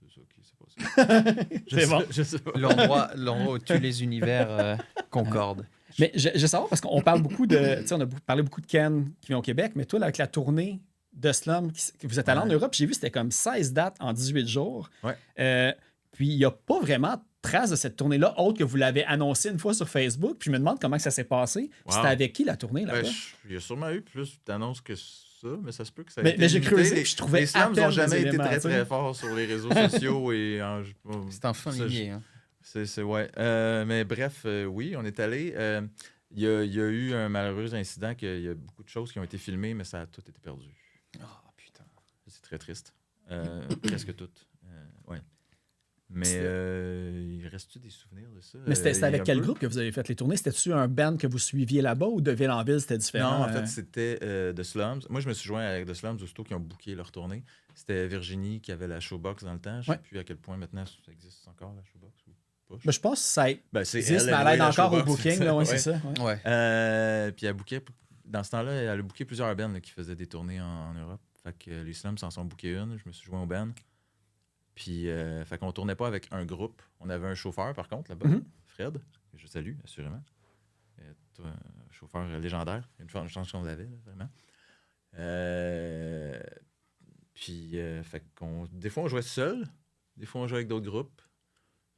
C'est ça qui s'est passé. C'est bon. Je sais pas. L'endroit où tous les univers concordent. Mais je veux savoir, parce qu'on parle beaucoup de. Tu sais, on a parlé beaucoup de Ken qui vient au Québec, mais toi, là, avec la tournée de Slum, que vous êtes allé en Ouais. Europe, j'ai vu c'était comme 16 dates en 18 jours. Ouais. Puis il n'y a pas vraiment de trace de cette tournée-là, autre que vous l'avez annoncé une fois sur Facebook. Puis je me demande comment que ça s'est passé. Wow. C'était avec qui la tournée là-bas? Il y a sûrement eu plus d'annonces que ça, mais ça se peut que ça ait Mais- été mais j'ai limité. creusé, Les- puis je trouvais Les slams à peine n'ont jamais des été éléments, très, tu sais. très forts sur les réseaux sociaux. Et C'est un fin ça, limier. Hein. ouais. Mais bref, oui, on est allé. Il y a eu un malheureux incident qu'il y a beaucoup de choses qui ont été filmées, mais ça a tout été perdu. Oh, putain. C'est très triste. Presque toutes. Ouais. Mais il reste-tu des souvenirs de ça? Mais c'était Il y a avec un quel peu. groupe que vous avez fait les tournées? C'était-tu un band que vous suiviez là-bas ou de ville en ville, c'était différent? Non, en fait, c'était The Slums. Moi, je me suis joint avec The Slums aussitôt qui ont booké leur tournée. C'était Virginie qui avait la Showbox dans le temps. Je ne sais Ouais. plus à quel point maintenant ça existe encore, la Showbox. Ou pas. Ben, je pense que ça Ben, c'est existe, mais elle, elle aide la encore au Showbox, booking. Là, ouais, ouais. c'est ça. ouais. Ouais. Puis elle bookait, dans ce temps-là, elle a booké plusieurs bands là, qui faisaient des tournées en Europe. Fait que les Slums s'en sont bookés une. Je me suis joint au band. Puis, fait qu'on tournait pas avec un groupe. On avait un chauffeur, par contre, là-bas, Mhm. Fred, que je salue, assurément. Un chauffeur légendaire. Une chance qu'on l'avait, là, vraiment. Puis, fait qu'on, des fois, on jouait seul. Des fois, on jouait avec d'autres groupes.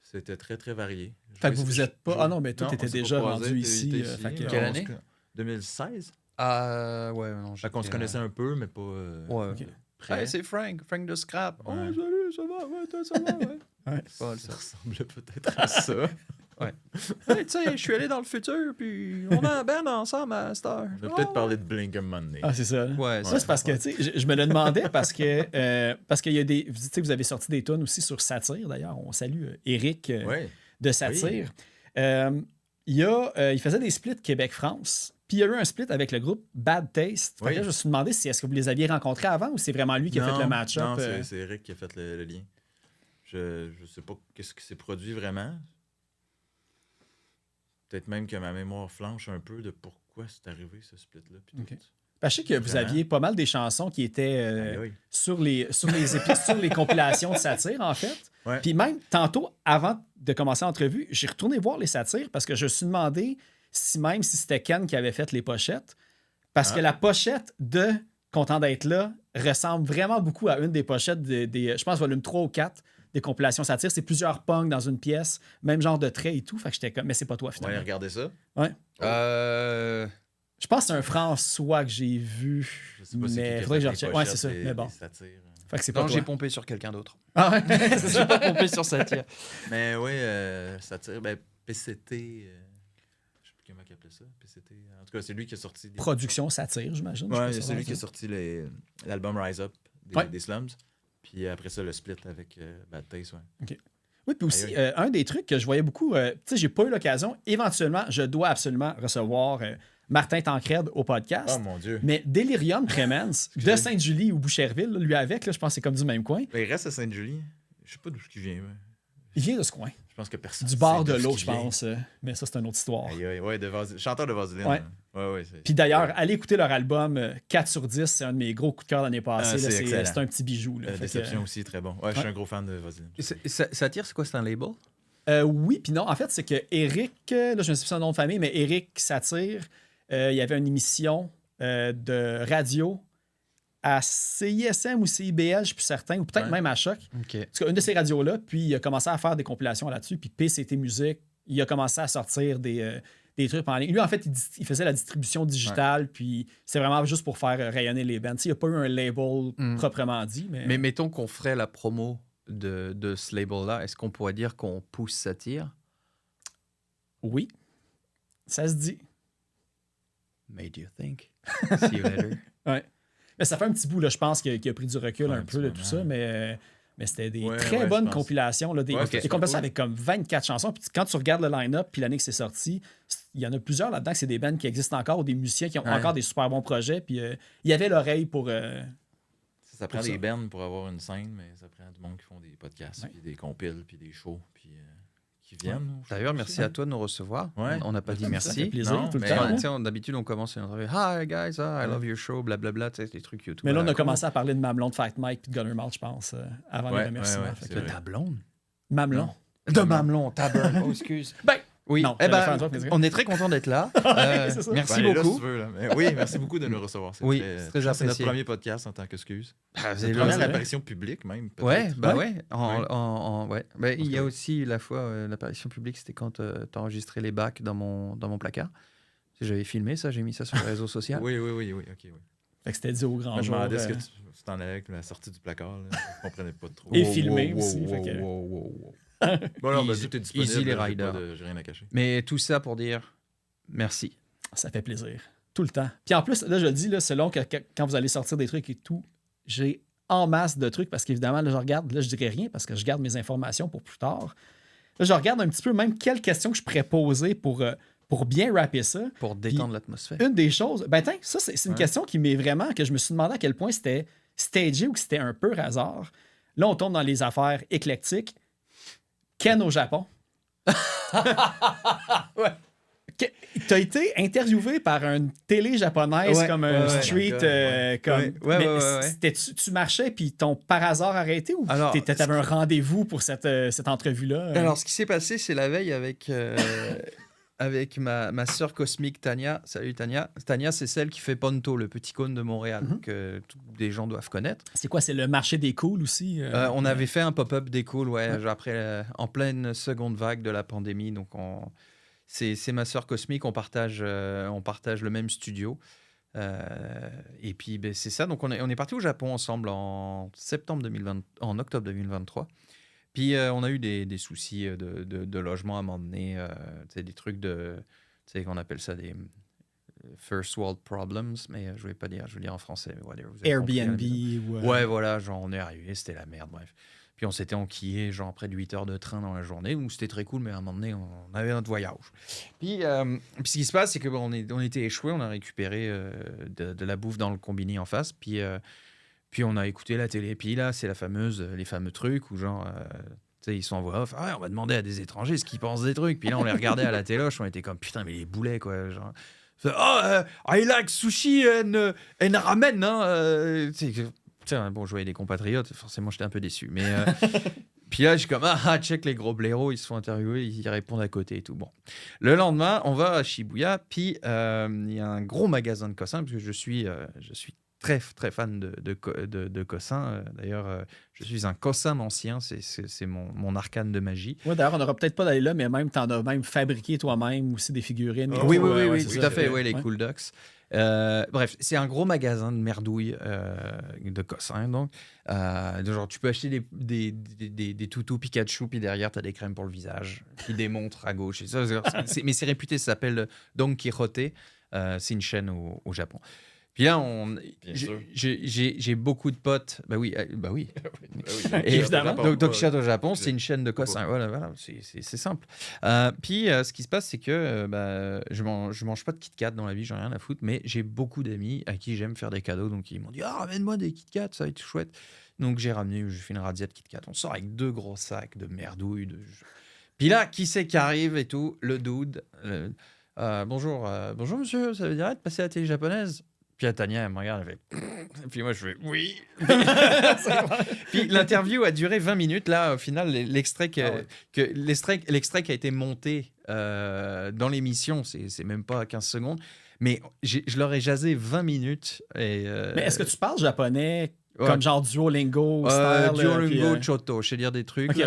C'était très, très varié. Fait que vous êtes pas. Je- Ah non, mais toi, Non, t'étais on s'est déjà pas croisés, rendu t'es- ici. t'es fait que- Quelle on année? se- 2016. Ah, ouais, non. Fait qu'on se connaissait un peu, mais pas Ouais, Ok. près. Hey, c'est Frank de Scrap. Oh, Ouais. salut, ça va? Ouais, toi, ça va? Ouais. Ouais. C'est pas mal, Ça ça. ressemblait peut-être à ça. Hey, tu sais, je suis allé dans le futur, puis on a un band ensemble à cette heure. On va peut-être parler de Blink un moment donné. Ah, c'est ça. Ouais, Ça, c'est parce que, tu sais, je me le demandais parce qu'il y a des. Tu sais, vous avez sorti des tunes aussi sur Satire, d'ailleurs. On salue Eric Ouais. de Satire. il faisait des splits Québec-France. Puis il y a eu un split avec le groupe Bad Taste. Fait que là, je me suis demandé si est-ce que vous les aviez rencontrés avant ou c'est vraiment lui qui a fait le match-up. Non, c'est Eric qui a fait le lien. Je sais pas qu'est-ce qui s'est produit vraiment. Peut-être même que ma mémoire flanche un peu de pourquoi c'est arrivé ce split-là. Okay. Je sais que vous aviez pas mal des chansons qui étaient sur les compilations de satire, en fait. Ouais. Puis même, tantôt, avant de commencer l'entrevue, j'ai retourné voir les satires parce que je me suis demandé si c'était Ken qui avait fait les pochettes. Parce que la pochette de Content d'être là ressemble vraiment beaucoup à une des pochettes je pense, volume 3 ou 4 des compilations satire. C'est plusieurs punks dans une pièce, même genre de traits et tout. Fait que j'étais comme, mais c'est pas toi, finalement. Ouais, regardez ça. Ouais. Je pense que c'est un François que j'ai vu. Je sais pas mais faudrait que je recheck. Ouais, c'est ça. Mais bon. Fait que c'est pas non, toi. j'ai pompé sur quelqu'un d'autre. Ah ouais? J'ai pas pompé sur Satire. Mais oui, satire, PCT. Je sais plus comment il appelait ça. PCT. En tout cas, c'est lui qui a sorti. Production satire, j'imagine. Ouais, c'est lui qui a sorti l'album Rise Up des Slums. Puis après ça, le split avec Bad Taste. Ouais. OK. Oui, puis aussi, un des trucs que je voyais beaucoup, tu sais, j'ai pas eu l'occasion. Éventuellement, je dois absolument recevoir Martin Tancred au podcast. Oh mon Dieu. Mais Delirium Tremens de Sainte-Julie ou Boucherville, lui avec, là, je pense que c'est comme du même coin. Mais il reste à Sainte-Julie. Je sais pas d'où il vient. Il vient de ce coin. Je pense que personne. Du bord de l'eau, je pense. Mais ça, c'est une autre histoire. Chanteur de Vaseline. Ouais. Puis d'ailleurs, allez écouter leur album 4 sur 10. C'est un de mes gros coups de cœur l'année passée. C'est un petit bijou. Là. Déception aussi, très bon. Ouais, je suis un gros fan de Vaseline. Satire, c'est quoi? C'est un label? Oui, puis non. En fait, c'est que Eric, là, je ne sais plus son nom de famille, mais Eric Satire, il y avait une émission de radio à CISM ou CIBL, je suis plus certain, ou peut-être même à Choc. Okay. En tout cas, une de ces radios-là, puis il a commencé à faire des compilations là-dessus, puis PCT Musique, il a commencé à sortir des trucs en ligne. Lui, en fait, il faisait la distribution digitale, puis c'est vraiment juste pour faire rayonner les bands. Il n'y a pas eu un label proprement dit. Mais mettons qu'on ferait la promo de ce label-là, est-ce qu'on pourrait dire qu'on pousse Satire? Oui, ça se dit. Made you think. See you later. Ouais. Mais ça fait un petit bout, là, je pense, qu'il a pris du recul un peu de tout ça, mais c'était des très bonnes compilations. Là, des compilations avec comme 24 chansons. Puis quand tu regardes le line-up, puis l'année que c'est sorti, il y en a plusieurs là-dedans que c'est des bands qui existent encore, ou des musiciens qui ont encore des super bons projets. Puis il y avait l'oreille pour... ça prend des bands pour avoir une scène, mais ça prend du monde qui font des podcasts, puis des compiles, puis des shows, puis... qui viennent. D'ailleurs, merci à toi de nous recevoir. Ouais. On n'a pas dit merci. Ça fait plaisir tout le temps. D'habitude, on commence une entrevue. Hi guys, I love your show, blablabla, tu sais, des trucs YouTube. Mais là, on a commencé à parler de Mamelon, de Fight Mike puis de Gunner Mouth, je pense, avant les remerciements. De ta blonde? Mamelon. De Mamelon, ta blonde. Oh, excuse. Oui, non, on est très content d'être là. Merci beaucoup. Oui, merci beaucoup de nous recevoir. C'est très apprécié. C'est notre premier podcast en tant qu'excuse. C'est la première apparition publique, même. Ouais. Il y a aussi la fois, l'apparition publique, c'était quand tu as enregistré les bacs dans mon placard. J'avais filmé ça, j'ai mis ça sur les réseaux sociaux. Oui. OK. Fait que c'était dit au grand jour. Je me demandais ce que tu t'en allais avec la sortie du placard. Je ne comprenais pas trop. Et filmé aussi. Bon, non, tout est disponible. Easy les riders. J'ai rien à cacher. Mais tout ça pour dire merci. Ça fait plaisir. Tout le temps. Puis en plus, là, je le dis, là, selon que quand vous allez sortir des trucs et tout, j'ai en masse de trucs parce qu'évidemment, là, je regarde, là, je dirais rien parce que je garde mes informations pour plus tard. Là, je regarde un petit peu même quelles questions que je pourrais poser pour bien rapper ça. Pour détendre l'atmosphère. Une des choses, ça, c'est une question qui m'est vraiment, que je me suis demandé à quel point c'était stagé ou que c'était un peu hasard. Là, on tombe dans les affaires éclectiques. Ken au Japon. T'as été interviewé par une télé japonaise comme un street. Tu marchais puis t'ont par hasard arrêté ou t'avais un rendez-vous pour cette entrevue-là? Alors, ce qui s'est passé, c'est la veille avec ma sœur cosmique Tania. Salut Tania. Tania, c'est celle qui fait Ponto, le petit cône de Montréal, que tous les gens doivent connaître. C'est quoi? C'est le marché des cools aussi? On avait fait un pop-up des cools, après, en pleine seconde vague de la pandémie. Donc, c'est ma sœur cosmique, on partage le même studio. Et puis, c'est ça. Donc, on est parti au Japon ensemble en octobre 2023. Puis, on a eu des soucis de logement à un moment donné, des trucs qu'on appelle ça des first world problems, mais je ne vais pas dire, je vais dire en français. Whatever, Airbnb. Ouais, voilà, genre on est arrivé, c'était la merde, bref. Puis on s'était enquillé genre près de 8 heures de train dans la journée, donc c'était très cool, mais à un moment donné, on avait notre voyage. Puis ce qui se passe, c'est qu'on on était échoués, on a récupéré de la bouffe dans le combini en face, puis on a écouté la télé. Puis là, c'est les fameux trucs où genre... tu sais, ils sont en voix off. Ah, on va demander à des étrangers ce qu'ils pensent des trucs. Puis là, on les regardait à la téloche, on était comme putain, mais les boulets, quoi. Genre, I like sushi and ramen. Hein, bon, je voyais des compatriotes, forcément, j'étais un peu déçu. Mais puis là, je suis comme check les gros blaireaux, ils se font interviewer, ils répondent à côté et tout. Bon, le lendemain, on va à Shibuya, puis il y a un gros magasin de cossins, parce que je suis très, très fan de cossins. D'ailleurs, je suis un cossin ancien, c'est mon arcane de magie. Ouais, d'ailleurs, on n'aura peut-être pas d'aller là, mais même, tu en as même fabriqué toi-même aussi des figurines. Oui, tout à fait, les Cool Ducks. Bref, c'est un gros magasin de merdouilles de cossins, donc. Genre, tu peux acheter des toutous Pikachu, puis derrière, tu as des crèmes pour le visage, puis des montres à gauche. Et ça, mais c'est réputé, ça s'appelle Don Quijote. C'est une chaîne au Japon. Puis là, j'ai beaucoup de potes. Bah oui. Et évidemment. Donc Chat au Japon, c'est une chaîne de cossins. Voilà, c'est simple. Puis ce qui se passe, c'est que je mange pas de Kit Kat dans la vie, j'en ai rien à foutre, mais j'ai beaucoup d'amis à qui j'aime faire des cadeaux. Donc ils m'ont dit ramène-moi des Kit Kat, ça va être chouette. Donc j'ai fait une razzia de Kit Kat. On sort avec 2 gros sacs de merdouilles. Puis là, qui c'est qui arrive et tout? Le dude. Bonjour monsieur, ça veut dire de passer à la télé japonaise? Puis Tania, elle me regarde, elle fait... Puis moi, je fais oui. Puis l'interview a duré 20 minutes. Là, au final, l'extrait qui a été monté dans l'émission, c'est même pas 15 secondes. Mais je leur ai jasé 20 Mais est-ce que tu parles japonais comme genre Duolingo style? Duolingo, Choto, je sais dire des trucs. Okay.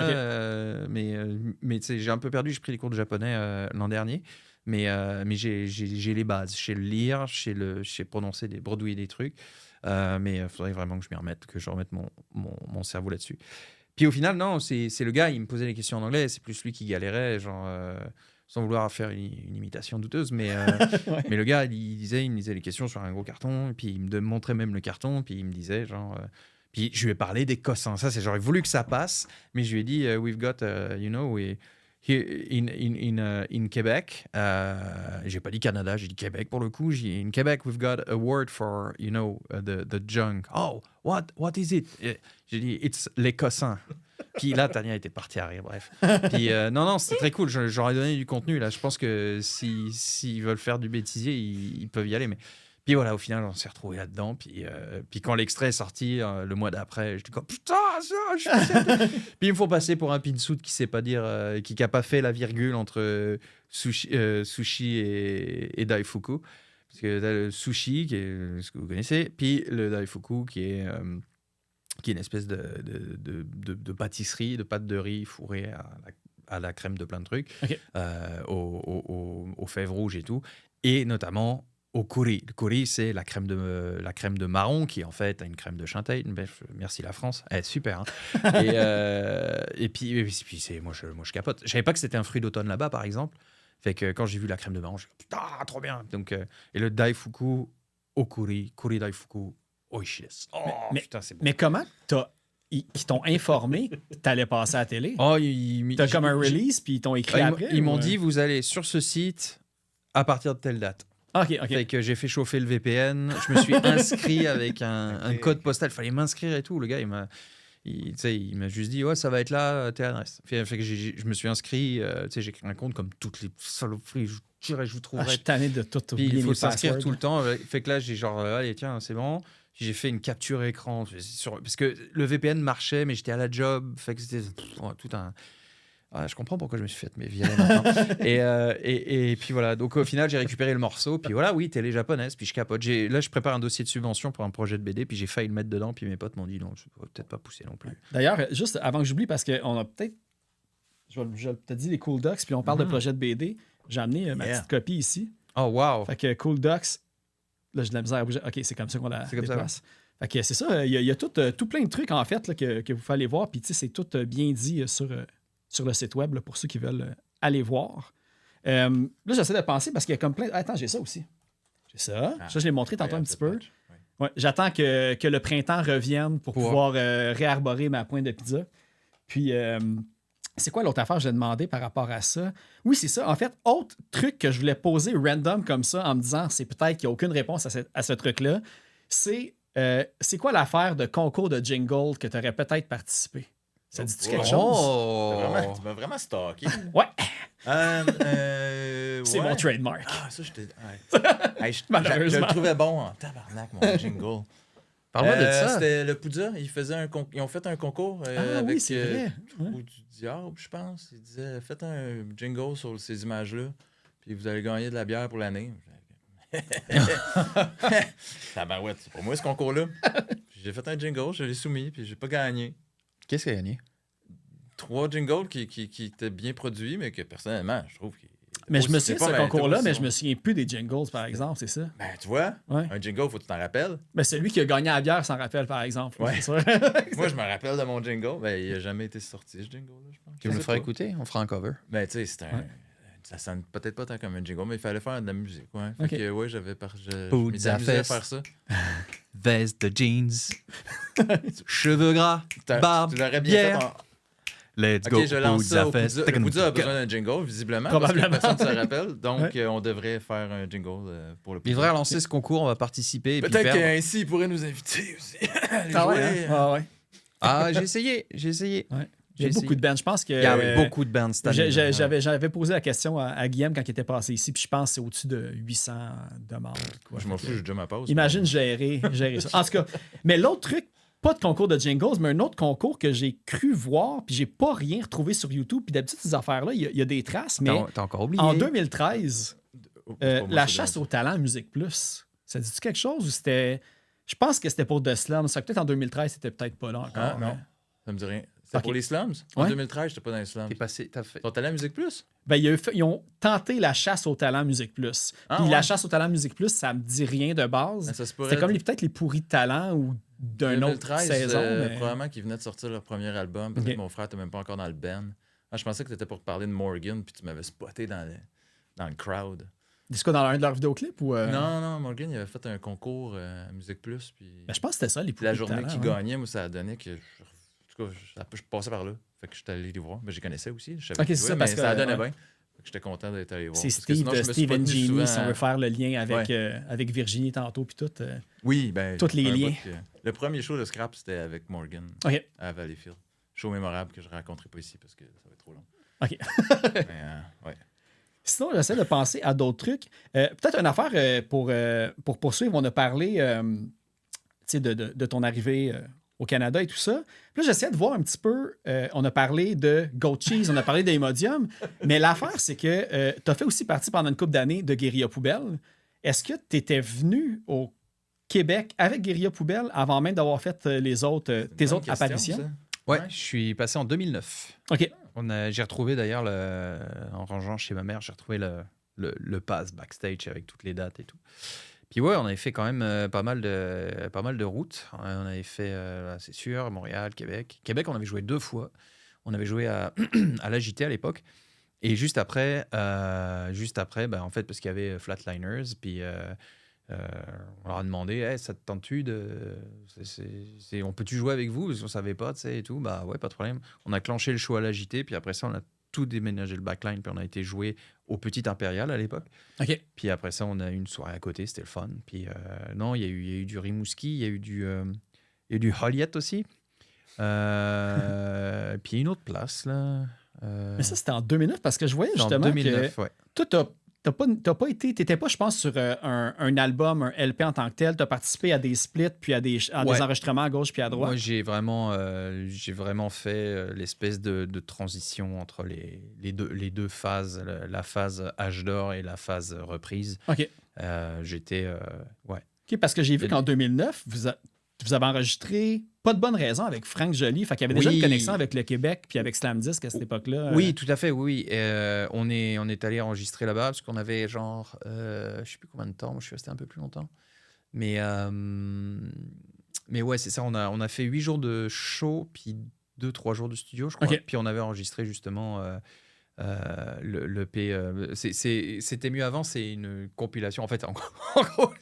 Mais tu sais, j'ai un peu perdu. J'ai pris les cours de japonais l'an dernier. Mais j'ai les bases. Je sais le lire, je sais prononcer, bredouiller des trucs. Mais il faudrait vraiment que je m'y remette, que je remette mon cerveau là-dessus. Puis au final, non, c'est le gars, il me posait des questions en anglais. C'est plus lui qui galérait, genre, sans vouloir faire une imitation douteuse. Mais, mais le gars, il me disait les questions sur un gros carton. Puis il me montrait même le carton. Puis il me disait, genre... puis je lui ai parlé des cossins. Ça, j'aurais voulu que ça passe. Mais je lui ai dit, we've got, here in Québec, j'ai pas dit Canada, j'ai dit Québec pour le coup. In Québec, we've got a word for, the junk. Oh, what is it? J'ai dit, it's les cossins. Puis là, Tania était partie à rire, bref. Puis non, c'était très cool. J'aurais donné du contenu, là. Je pense que s'ils veulent faire du bêtisier, ils peuvent y aller, mais... Puis voilà, au final, on s'est retrouvés là-dedans. Puis quand l'extrait est sorti le mois d'après, j'étais comme putain, ça, je suis passé. Puis ils me font passer pour un pinsout qui sait pas dire, qui n'a pas fait la virgule entre sushi et daifuku. Parce que t'as le sushi, qui est ce que vous connaissez, puis le daifuku, qui est une espèce de pâtisserie, de pâte de riz fourrée à la crème de plein de trucs, okay. Aux fèves rouges et tout. Et notamment... au curry. Le curry, c'est la crème de marron qui, en fait, a une crème de chantilly. Merci la France. Super. Hein. et puis moi, je capote. Je savais pas que c'était un fruit d'automne là-bas, par exemple. Fait que quand j'ai vu la crème de marron, je me suis dit, putain, trop bien. Donc, et le daifuku au curry daifuku oishii. Putain, c'est bon. Mais comment qui t'ont informé que t'allais passer à la télé? T'as comme un release, puis ils t'ont écrit après? Ils m'ont dit, vous allez sur ce site à partir de telle date. OK. Fait que j'ai fait chauffer le VPN. Je me suis inscrit avec un code postal. Il fallait m'inscrire et tout. Le gars, il m'a juste dit, ouais, ça va être là, telle adresse. Fait que je me suis inscrit. J'ai créé un compte comme toutes les saloperies. Je vous trouverai. Je suis tanné de tout oublier. Il faut s'inscrire tout le temps. Fait que là, j'ai genre, allez, tiens, c'est bon. J'ai fait une capture écran. Parce que le VPN marchait, mais j'étais à la job. Fait que c'était tout un... je comprends pourquoi je me suis fait virer maintenant. et puis voilà, donc au final, j'ai récupéré le morceau. Puis voilà, oui, télé japonaise. Puis je capote. Là, je prépare un dossier de subvention pour un projet de BD. Puis j'ai failli le mettre dedans. Puis mes potes m'ont dit non, je ne vais peut-être pas pousser non plus. D'ailleurs, juste avant que j'oublie, parce qu'on a peut-être. Je vais peut-être dire les Cool Ducks. Puis on parle de projet de BD. J'ai amené ma petite copie ici. Oh, wow. Fait que Cool Ducks. Là, j'ai de la misère à bouger. OK, c'est comme ça qu'on la déplace. Ça. Fait que c'est ça. Il y a tout plein de trucs, en fait, là, que vous fallait voir. Puis tu sais, c'est tout bien dit sur le site web, là, pour ceux qui veulent aller voir. Là, j'essaie de penser parce qu'il y a comme plein... Attends, j'ai ça aussi. J'ai ça. Ça, je l'ai montré tantôt un petit peu. Ouais, j'attends que le printemps revienne pour pouvoir réarborer ma pointe de pizza. Puis, c'est quoi l'autre affaire que j'ai demandé par rapport à ça? Oui, c'est ça. En fait, autre truc que je voulais poser random comme ça en me disant, c'est peut-être qu'il n'y a aucune réponse à ce truc-là, c'est quoi l'affaire de concours de jingle que tu aurais peut-être participé? Ça dit-tu quelque chose? Tu m'as vraiment stalké. Ouais, c'est ouais. mon trademark. Ah, ça, j'étais. Malheureusement. Je le trouvais bon en tabarnak, mon jingle. Parle-moi de ça. C'était le Poudja. Ils ont fait un concours Ah avec oui, c'est vrai. Ouais. ou du diable, je pense. Ils disaient faites un jingle sur ces images-là, puis vous allez gagner de la bière pour l'année. Tabarouette, c'est pour moi ce concours-là. J'ai fait un jingle, je l'ai soumis, puis j'ai pas gagné. Qu'est-ce qu'il a gagné? 3 jingles qui étaient bien produits, mais que personnellement, je trouve qu'ils. Mais je me souviens de ce concours-là, mais je me me souviens plus des jingles, par exemple, c'est ça? Ben, tu vois, Ouais. un jingle, faut que tu t'en rappelles. Mais celui qui a gagné à la bière s'en rappelle, par exemple. Ouais. C'est sûr. Moi, je me rappelle de mon jingle. Ben, il a jamais été sorti, ce jingle-là, je pense. Tu me le Je sais feras pas. écouter? On fera un cover. Ben, tu sais, c'est un. Ouais. Ça sonne peut-être pas tant comme un jingle, mais il fallait faire de la musique. Ouais. Fait Ok. que, ouais, je Boots m'étais à amusé à fesses. faire ça. Veste de jeans. Cheveux gras. Barbe. Tu l'aurais bien bière. fait en. Let's Ok, go. je lance Boots ça à au fesses. Poudja. Le Poudja a besoin d'un jingle, visiblement. Probablement. Parce que personne ne se rappelle. Donc, Ouais. on devrait faire un jingle pour le Il devrait relancer ce concours, on va participer. Et puis Peut-être perdre. qu'ainsi, il pourrait nous inviter aussi. Aller Ah ouais, jouer. hein? Ah ouais. Ah, j'ai essayé. Il y a J'ai beaucoup de bands. Je pense que. Il y a beaucoup de bands cette année. J'avais posé la question à Guillaume quand il était passé ici, puis je pense que c'est au-dessus de 800 demandes. Quoi. Je m'en fous, j'ai déjà ma pause. Imagine gérer ça. En tout cas, mais l'autre truc, pas de concours de jingles, mais un autre concours que j'ai cru voir, puis j'ai pas rien retrouvé sur YouTube. Puis d'habitude, ces affaires-là, il y a des traces, mais T'as encore oublié. en 2013, Pour moi, la c'est chasse bien. au talent Musique Plus, ça dit-tu quelque chose ou c'était. Je pense que c'était pour The Slums. Ça peut-être en 2013, c'était peut-être pas là encore. Ah, mais- non. Ça me dit rien. C'était Ok. pour les slums? En Ouais. 2013, j'étais pas dans les slums. T'es passé, t'as fait. Ton talent Musique Plus? Ben, ils ont tenté la chasse au talent Musique Plus. Ah, Puis ouais. la chasse au talent Musique Plus, ça me dit rien de base. Ah, ça se pourrait. C'était comme peut-être les pourris de talent ou d'un autre 2013, saison. mais- probablement qu'ils venaient de sortir leur premier album. Peut-être Ok. que mon frère n'était même pas encore dans le band. Ah, je pensais que tu étais pour te parler de Morgan, puis tu m'avais spoté dans le crowd. C'est quoi, dans un de leurs vidéoclips ou. Non, Morgan, il avait fait un concours à Musique Plus, puis Ben, je pense que c'était ça, les pourris la de journée talent, qu'il ouais. gagnait, moi, ça a donné que. En tout cas, je passais par là. Fait que j'étais allé les voir. Mais je les connaissais aussi. Je savais Ok, qu'ils c'est jouaient, ça, mais parce que, ça donnait ouais. bien. Fait que j'étais content d'être allé voir. C'est Parce que Steve sinon, de je me suis Steve pas and tenu Genie, souvent si on à- veut faire le lien avec, Ouais. avec Virginie tantôt, puis tout. Oui, ben. Tous les un liens. bout le premier show de Scrap, c'était avec Morgan OK. à Valleyfield. Show mémorable que je ne raconterai pas ici parce que ça va être trop long. OK. Mais, ouais. Sinon, j'essaie de penser à d'autres trucs. Peut-être une affaire pour poursuivre. On a parlé tu sais, de ton arrivée au Canada et tout ça. Puis là, j'essaie de voir un petit peu. On a parlé de Goat Cheese, on a parlé d'Imodium. Mais l'affaire, c'est que tu as fait aussi partie pendant une couple d'années de Guérilla Poubelle. Est-ce que tu étais venu au Québec avec Guérilla Poubelle avant même d'avoir fait les autres, tes Bonne autres question, apparitions? ça. Ouais, je suis passé en 2009. OK. J'ai retrouvé d'ailleurs, en rangeant chez ma mère, j'ai retrouvé le pass backstage avec toutes les dates et tout. Puis ouais, on avait fait quand même pas mal de routes. On avait fait, c'est sûr, Montréal, Québec. Québec, on avait joué 2 fois. On avait joué à l'AJT à l'époque. Et juste après, ben, en fait, parce qu'il y avait Flatliners, puis on leur a demandé, hey, ça te tente-tu on peut-tu jouer avec vous? Parce qu'on savait pas, tu sais, et tout. Bah ouais, pas de problème. On a clenché le show à l'AJT, puis après ça, on a tout déménagé le backline, puis on a été joué au Petit Impérial à l'époque. OK. Puis après ça, on a eu une soirée à côté, c'était le fun. Puis non, il y a eu du Rimouski, il y a eu du Joliette aussi. Puis une autre place, là. Mais ça, c'était en 2009 parce que je voyais c'est en justement 2009, que ouais. toi, t'as pas été, t'étais pas, je pense, sur un album, un LP en tant que tel. Tu as participé à des splits, puis à des Ouais. enregistrements à gauche puis à droite. Moi, j'ai vraiment fait l'espèce de transition entre les deux phases, la phase âge d'or et la phase reprise. OK. J'étais... ouais. OK, parce que j'ai vu qu'en 2009, vous avez enregistré Pas de bonne raison avec Frank Joly. Fait qu'il y avait déjà Oui. une connexion avec le Québec puis avec Slam Disc à cette époque-là. Oui, tout à fait, oui. On est allé enregistrer là-bas parce qu'on avait genre, je sais plus combien de temps, moi je suis resté un peu plus longtemps. Mais ouais, c'est ça, on a fait 8 jours de show, puis 2-3 jours de studio, je crois. Ok. Puis on avait enregistré justement L'EP, c'était mieux avant, c'est une compilation. En fait, en gros,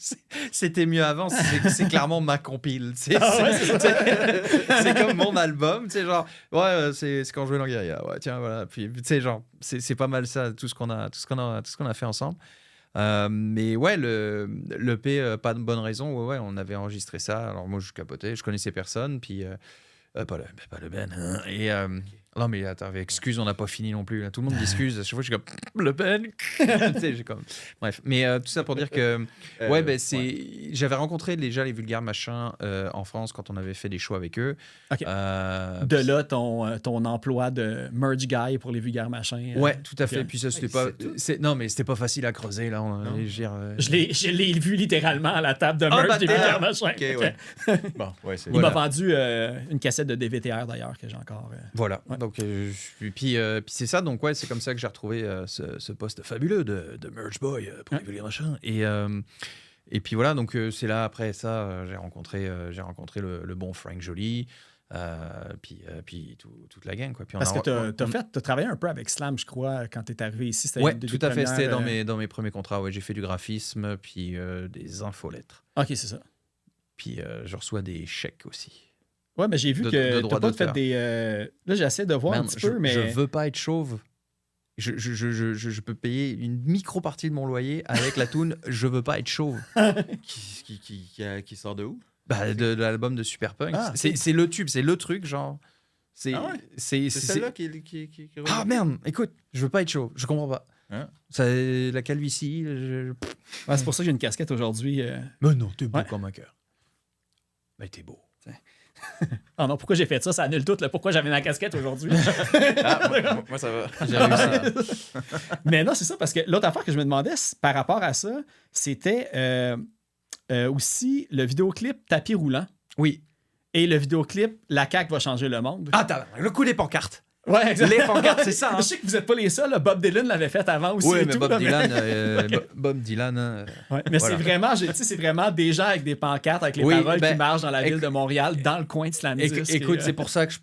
c'était mieux avant, c'est clairement ma compile. C'est comme mon album, tu sais, genre, ouais, c'est quand je jouais dans Guerilla, ouais, tiens, voilà. Puis, tu sais, genre, c'est pas mal ça, tout ce qu'on a fait ensemble. Mais ouais, l'EP, pas de bonne raison, ouais, on avait enregistré ça. Alors moi, je capotais, je connaissais personne, puis pas le Ben. Hein, et non, mais attends, excuse, on n'a pas fini non plus. Là. Tout le monde m'excuse. À chaque fois, je suis comme le Ben. Tu sais, j'ai comme... Bref, mais tout ça pour dire que ouais, ben j'avais rencontré déjà les Vulgaires Machins en France quand on avait fait des shows avec eux. Okay. De là, ton emploi de merge guy pour les Vulgaires Machins. Ouais, tout à fait. Puis ça, c'était pas... Non, mais c'était pas facile à creuser, là. Je l'ai vu littéralement à la table de merge des Vulgaires Machins. Okay, ouais. Bon, ouais, il m'a vendu une cassette de DVTR, d'ailleurs, que j'ai encore... Voilà. Ouais. Donc, puis c'est ça. Donc, ouais, c'est comme ça que j'ai retrouvé ce poste fabuleux de Merge Boy pour les Vulgaires Machins. Et puis voilà, donc c'est là, après ça, j'ai rencontré le bon Frank Joly, puis toute la gang. Quoi. Puis parce que tu as travaillé un peu avec Slam, je crois, quand tu es arrivé ici. Oui, tout à fait. C'était dans mes premiers contrats. Ouais, j'ai fait du graphisme, puis des infolettres. OK, c'est ça. Puis je reçois des chèques aussi. Ouais, mais j'ai vu que tu n'as pas fait des... Là, j'essaie de voir un petit peu, mais... Je veux pas être chauve. Je peux payer une micro-partie de mon loyer avec la toune « Je veux pas être chauve ». Qui sort de où? Bah, de l'album de Superpunk. C'est le tube, c'est le truc, genre... C'est celle-là qui... Ah merde, écoute, je veux pas être chauve, je comprends pas. Hein? La calvitie... c'est pour ça que j'ai une casquette aujourd'hui. Mais non, t'es beau comme un cœur. Mais t'es beau. Ah non, pourquoi j'ai fait ça? Ça annule tout. Là. Pourquoi j'avais ma casquette aujourd'hui? Moi, ça va. J'ai réussi. Mais non, c'est ça, parce que l'autre affaire que je me demandais par rapport à ça, c'était aussi le vidéoclip Tapis roulant. Oui. Et le vidéoclip La CAQ va changer le monde. Ah, le coup des pancartes. Ouais, exactement. Les pancartes, c'est ça. Hein? Je sais que vous n'êtes pas les seuls. Là. Bob Dylan l'avait fait avant aussi. Oui, et mais tout, Bob là, Dylan. Bob Dylan. Ouais, mais voilà. C'est vraiment des gens avec des pancartes, avec les paroles qui marchent dans la ville de Montréal, dans le coin de Slamdisc. Écoute, c'est pour ça que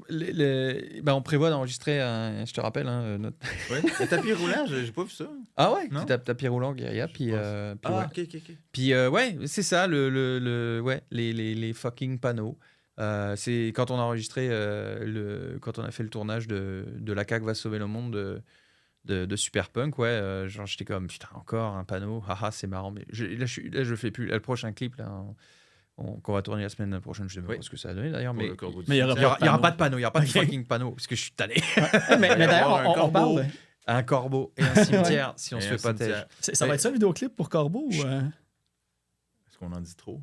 on prévoit d'enregistrer je te rappelle, notre... Le tapis roulant, j'ai pas vu ça. Ah ouais? Tu tapes tapis roulant, Guerilla, puis ouais. OK. Puis ouais, c'est ça, les fucking panneaux. C'est quand on a enregistré quand on a fait le tournage de La CAQ va sauver le monde de Superpunk, ouais, genre j'étais comme putain, encore un panneau, haha, c'est marrant, mais je fais plus. Là, le prochain clip là qu'on va tourner la semaine prochaine, je sais pas ce que ça a donné d'ailleurs, mais il y aura pas de panneau, il y aura pas de fucking panneau parce que je suis tanné. mais d'ailleurs on parle un corbeau et un cimetière si on se fait pas taire. Ça va être ça le vidéoclip pour Corbeau ou Est-ce qu'on en dit trop?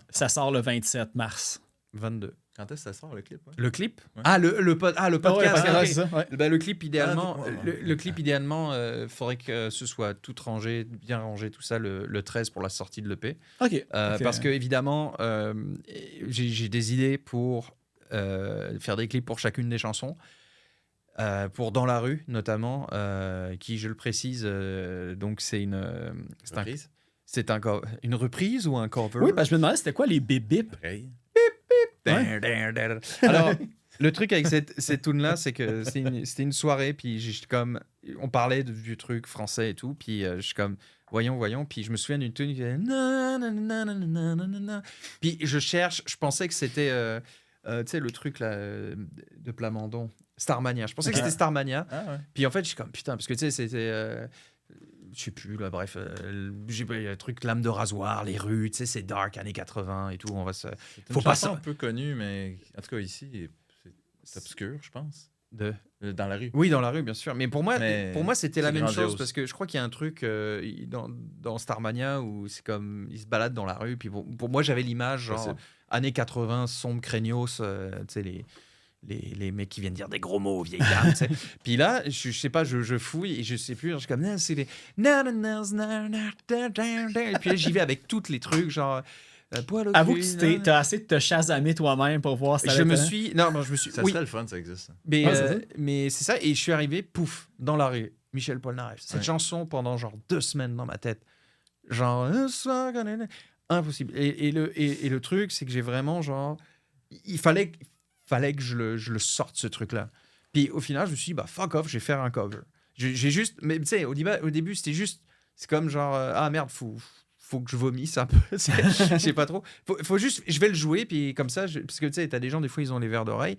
Ça sort le 27 mars. 22. Quand est-ce que ça sort, le clip? Ouais? Le clip? Ouais. Le podcast. Ouais, c'est ça, ouais. Le clip, idéalement, faudrait que ce soit tout rangé, bien rangé, tout ça, le 13 pour la sortie de l'EP. OK. Parce que, évidemment, j'ai des idées pour faire des clips pour chacune des chansons. Pour Dans la rue, notamment, qui, je le précise, donc c'est une reprise. C'est une reprise ou un cover? Oui, parce que je me demandais c'était quoi les bip-bip? Alors, le truc avec cette tune-là, c'est que c'était une soirée, puis on parlait de vieux trucs français et tout, puis je suis comme, voyons, puis je me souviens d'une tune qui faisait puis je pensais que c'était, tu sais, le truc là, de Plamondon, Starmania. Je pensais que c'était Starmania, puis en fait, je suis comme, putain, parce que tu sais, c'était... je sais plus, là, bref, j'ai le truc lame de rasoir, les rues, tu sais, c'est dark, années 80 et tout, on va se... Faut pas ça. Un peu connu, mais en tout cas ici, c'est obscur, je pense. Dans la rue. Oui, dans la rue, bien sûr. Mais pour moi c'était la même chose, parce que je crois qu'il y a un truc dans Starmania où c'est comme, ils se baladent dans la rue, puis pour moi, j'avais l'image, genre, années 80, sombre, craignos, tu sais, les mecs qui viennent dire des gros mots, vieilles dames, tu sais. Puis là, je sais pas, je fouille et je sais plus, je suis comme, c'est les... Et puis là, j'y vais avec tous les trucs, genre... Avoue que tu as assez de te chasamer toi-même pour voir si ça serait le fun, ça existe. Mais c'est ça, et je suis arrivé, pouf, dans la rue, Michel Polnareff. Cette chanson, pendant genre 2 semaines dans ma tête. Genre, impossible. Et le truc, c'est que j'ai vraiment, genre... Il fallait que je le sorte, ce truc-là. Puis au final, je me suis dit, bah fuck off, je vais faire un cover. J'ai juste, mais tu sais, au début, c'était juste, c'est comme genre, ah merde, faut que je vomisse un peu. Je sais pas trop. Faut juste, je vais le jouer, puis comme ça, parce que tu sais, t'as des gens, des fois, ils ont les verres d'oreille.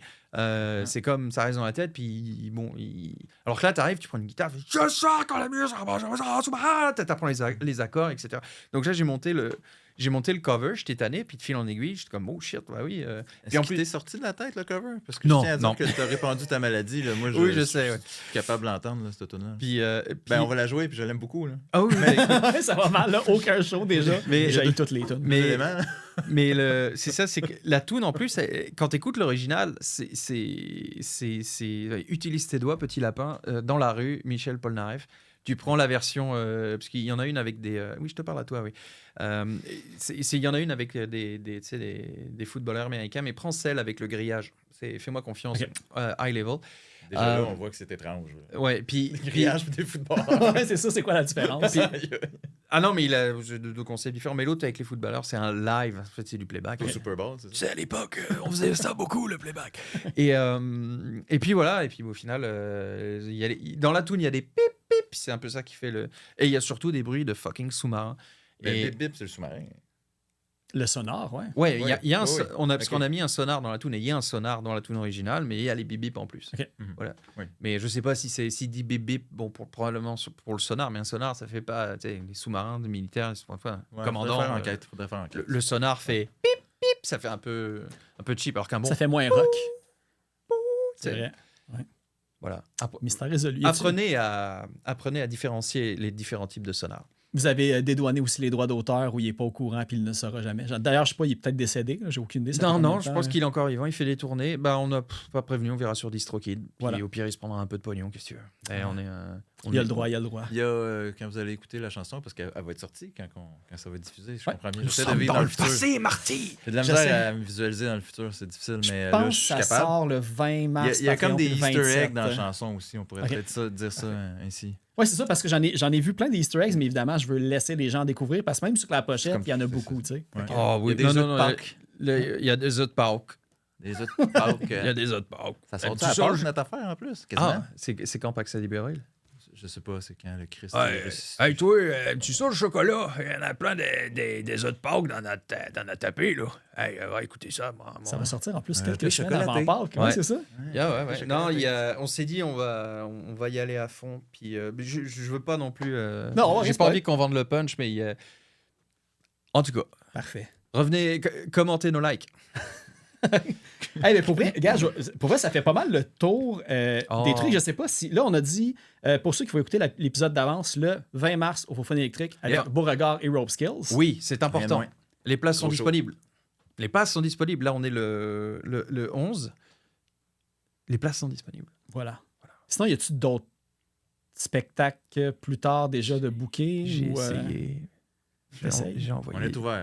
C'est comme, ça reste dans la tête, puis bon. Alors que là, t'arrives, tu prends une guitare, tu fais, je sens quand la musique, t'apprends les accords, etc. Donc là, j'ai monté le cover, j'étais tanné, puis de fil en aiguille, j'étais comme, oh shit, bah oui. Est-ce que t'es sorti de la tête, le cover? Parce que Non, je tiens à dire que t'as répandu ta maladie. Là. Moi, oui, je sais. Ouais. Je suis capable d'entendre cette automne-là. Puis, on va la jouer, puis je l'aime beaucoup. Là. Ah oui, mais Ça va mal, là. Aucun show déjà. Mais- J'ai toutes les tunes. mais c'est ça, c'est que la tune en plus, quand t'écoutes l'original, c'est utilise tes doigts, petit lapin, dans la rue, Michel Polnareff. Tu prends la version, parce qu'il y en a une avec des... oui, je te parle à toi, oui. Il y en a une avec des footballeurs américains, mais prends celle avec le grillage. Fais-moi confiance. Okay. High level. Déjà là, on voit que c'est étrange. Ouais, puis... Le grillage des footballeurs. Ouais, c'est ça, c'est quoi la différence? Ah non, mais il a deux concepts différents. Mais l'autre avec les footballeurs, c'est un live. En fait, c'est du playback. Au Super Bowl, c'est ça? C'est à l'époque, on faisait ça beaucoup, le playback. Et puis voilà, et puis au final, dans la tune, il y a des pip pip, c'est un peu ça qui fait le... Et il y a surtout des bruits de fucking sous-marins. Mais Bip Bip, c'est le sous-marin. Le sonore, ouais. Ouais, il y a oui. parce qu'on a mis un sonar dans la tune, et il y a un sonar dans la tune originale, mais il y a les bip bip en plus. Ok. Voilà. Oui. Mais je sais pas s'il dit bip bip, bon, probablement pour le sonar, mais un sonar, ça fait pas, tu sais, les sous-marins, les militaires, commandant. Faudrait faire enquête. Le sonar fait pip pip, ça fait un peu cheap, alors qu'un bon. Ça fait moins rock. C'est vrai. Voilà. Mystère résolu. Apprenez à différencier les différents types de sonars. Vous avez dédouané aussi les droits d'auteur où il n'est pas au courant puis il ne le saura jamais. D'ailleurs, je sais pas, il est peut-être décédé. J'ai aucune idée. Non, je pense qu'il est encore vivant. Il fait des tournées. Bah, on n'a pas prévenu. On verra sur DistroKid. Puis Voilà. au pire, il se prendra un peu de pognon. Qu'est-ce que tu veux? Et Il y a le droit. Il y a, quand vous allez écouter la chanson, parce qu'elle va être sortie quand ça va être diffusé, je comprends bien. Nous J'essaie de sommes vivre dans le futur. passé, Marty! J'ai de la Je misère sais. à me visualiser dans le futur, c'est difficile, mais Je là, pense je que suis ça capable. sort le 20 mars. Il y a comme des Patreon, puis Easter eggs 27. dans la chanson aussi, on pourrait Ok. peut-être dire ça ainsi. Oui, c'est ça, parce que j'en ai vu plein d'Easter eggs, mais évidemment, je veux laisser les gens découvrir, parce que même sur la pochette, Comme- il y en a c'est beaucoup, ça. tu sais. Ouais. Oh oui, Il y a des autres Pâques. Il y a des autres Pâques. Des autres Pâques. Il y a des autres Pâques. Ça sort Tu à sors Pâques, notre affaire en plus, quasiment. Ah, c'est quand Pâques a libéré? Je sais pas, c'est quand le Christ. Hey, toi, tu sors le chocolat? Il y en a plein des autres Pâques dans notre tapis, là. Hey, va écouter ça. Ça va sortir en plus Un quelques peu semaines avant chocolaté. Pâques. Ouais, Ouais. c'est ça? Ouais. Non, on s'est dit on va y aller à fond. Puis je veux pas non plus. Non, j'ai reste pas pas. envie qu'on vende le punch, mais en tout cas, Parfait. revenez, commentez nos likes. Hey, mais pour vrai, gars, pour vrai, ça fait pas mal le tour des trucs. Je sais pas si. Là, on a dit, pour ceux qui vont écouter l'épisode d'avance, le 20 mars au Faux électrique avec Yeah. Beauregard et Rope Skills. Oui, c'est important. Rien de moins. Les places sont Trop chaud. disponibles. Les places sont disponibles. Là, on est le 11. Les places sont disponibles. Voilà. Sinon, y a-tu d'autres spectacles plus tard déjà de booker? J'ai ou, essayé. j'essaye. J'ai envoyé. On est ouvert. Il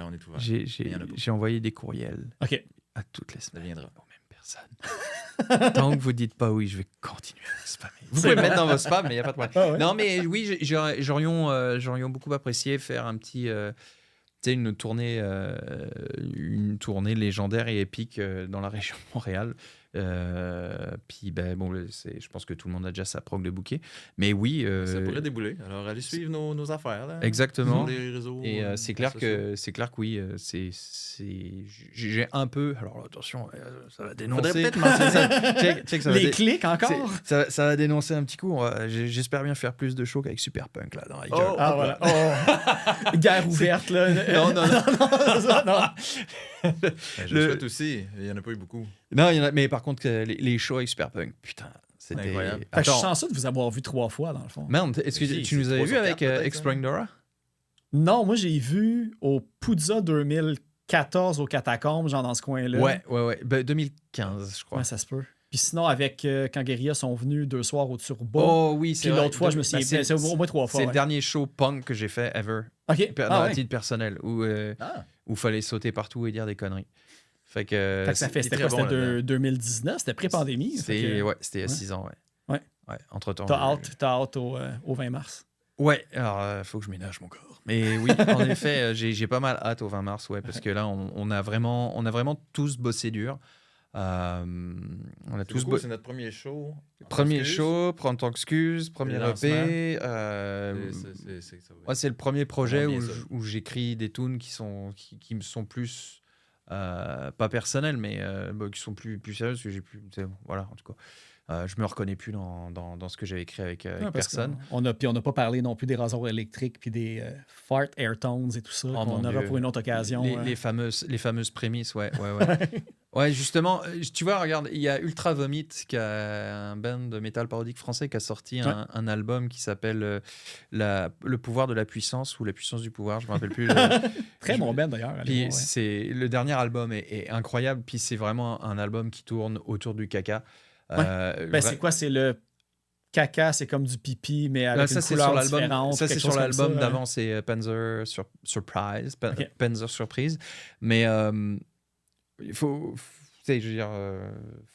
y en a pas. J'ai envoyé des courriels OK. à toutes les Ça semaines. viendra. Aux mêmes personnes. Tant que vous dites pas oui, je vais continuer à spammer. Vous pouvez me mettre dans vos spams, mais il n'y a pas de problème. Ah ouais. Non, mais oui, j'aurions beaucoup apprécié faire un petit. Tu sais, une tournée légendaire et épique dans la région de Montréal. Puis, ben, bon, je pense que tout le monde a déjà sa prog de bouquet. Mais oui. Ça pourrait débouler. Alors, allez suivre nos affaires. Là, Exactement. Sur les réseaux. Et c'est clair que oui, j'ai un peu. Alors attention, ça va dénoncer. Faudrait peut-être mentionner ça. Check, ça va Les clics encore? ça va dénoncer un petit coup. J'espère bien faire plus de shows qu'avec Super Punk là dans la gueule. Ah, voilà. Oh. Guerre ouverte, là. Non. Je le souhaite aussi. Il n'y en a pas eu beaucoup. Non, il y en a, mais par contre, les shows avec Super Punk, putain, c'était Incroyable. Fait que je suis Attends, chanceux de vous avoir vu 3 fois, dans le fond. merde, est-ce que Si, tu nous c'est avais 3 vu sur avec 4 peut-être, Exploring Dora? Non, moi, j'ai vu au Poudza 2014 au Catacombes, genre dans ce coin-là. Ouais. Ben, 2015, je crois. Ouais, ça se peut. Puis sinon, avec quand Guerilla sont venus 2 soirs au Turbo. Oh oui, c'est Puis vrai. l'autre fois, je me suis Ben, c'est au moins 3 fois. C'est ouais. le dernier show punk que j'ai fait ever, OK. dans Ah, la ouais. titre personnelle, où fallait sauter partout et dire des conneries. Fait que, Fait que ça fait, c'était quoi? très bon C'était là-dedans. 2019? C'était pré-pandémie? Fait que c'était il y a 6 ans, ouais. Ouais. Entre-temps. T'as hâte au 20 mars. Ouais, alors faut que je ménage mon corps. Mais oui, en effet, j'ai pas mal hâte au 20 mars, ouais, parce que là, on a vraiment tous bossé dur. On a tous C'est notre premier show. Premier show, Prends ton excuse, premier EP. C'est le premier projet où j'écris des tunes qui me sont plus pas personnelles, mais qui sont plus sérieuses, que j'ai plus. Voilà, en tout cas. Je me reconnais plus dans ce que j'avais écrit avec personne. On n'a pas parlé non plus des rasoirs électriques puis des fart airtones et tout ça. On aura pour une autre occasion. Les fameuses prémices, ouais. Ouais, justement, tu vois, regarde, il y a Ultra Vomit, qui a un band de métal parodique français qui a sorti un album qui s'appelle Le pouvoir de la puissance ou La puissance du pouvoir, je me rappelle plus. Très bon band d'ailleurs. Puis le dernier album est incroyable, puis c'est vraiment un album qui tourne autour du caca. C'est quoi? C'est le caca, c'est comme du pipi, mais avec une couleur différente. Ça, c'est sur l'album d'avant, c'est Panzer Surprise. Panzer Surprise. Mais il faut... je veux dire,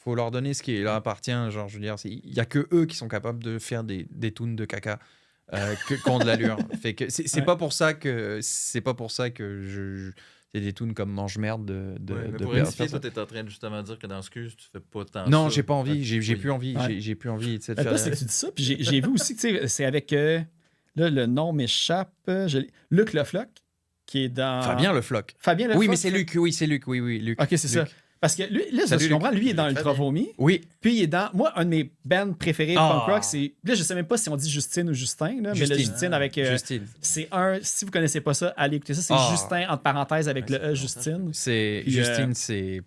faut leur donner ce qui leur appartient. Genre, je veux dire, il n'y a que eux qui sont capables de faire des tunes de caca qui ont de l'allure. Fait que c'est pas pour ça que je c'est des tunes comme Mange-merde pour rectifier, toi, t'es en train de justement dire que dans Excuse, tu fais pas tant non, j'ai pas envie. J'ai plus envie. J'ai plus envie de faire... c'est que tu dis ça. Puis j'ai vu aussi que c'est avec... là, le nom m'échappe. Luc Le Floch, qui est dans... Fabien Le Floch. Oui, mais c'est Luc. Oui, c'est Luc. Oui, Luc. OK, c'est ça. Parce que lui, là, je comprends, lui, il est dans Ultra Vomi. Oui. Puis il est dans... Moi, un de mes bands préférés de punk rock, c'est... Là, je sais même pas si on dit Justine ou Justin, là, mais le Justine avec... Justine. C'est un... Si vous connaissez pas ça, allez écouter ça. C'est Justin, entre parenthèses, avec le E, Justine. Justine, c'est...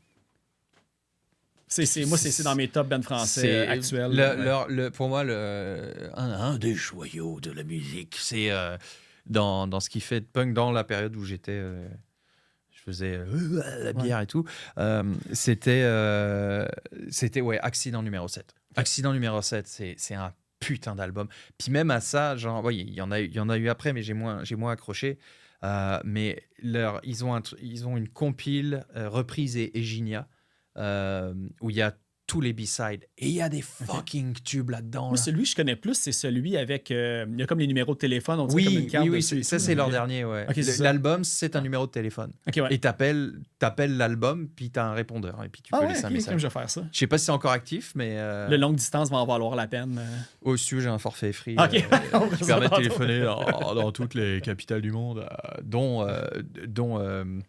Moi, c'est dans mes top bands français actuels. Pour moi, un des joyaux de la musique, c'est dans ce qui fait de punk, dans la période où j'étais... je faisais la bière et tout. C'était Accident numéro 7. Accident numéro 7, c'est un putain d'album. Puis même à ça, genre, il y en a eu après, mais j'ai moins accroché. Mais ils ont une compile reprise et Ginia où il y a tous les B-sides. Et il y a des fucking tubes là-dedans. Moi, celui que je connais plus, c'est celui avec... il y a comme les numéros de téléphone. On dirait comme une carte dessus. Ça, c'est leur dernier, ouais. Okay, l'album, c'est un numéro de téléphone. Okay, ouais. Et t'appelles l'album, puis t'as un répondeur. Et puis tu peux laisser un message. Je vais faire ça. Je sais pas si c'est encore actif, mais... Le longue distance va en valoir la peine. Au-dessus, j'ai un forfait free qui permet de téléphoner dans toutes les capitales du monde, dont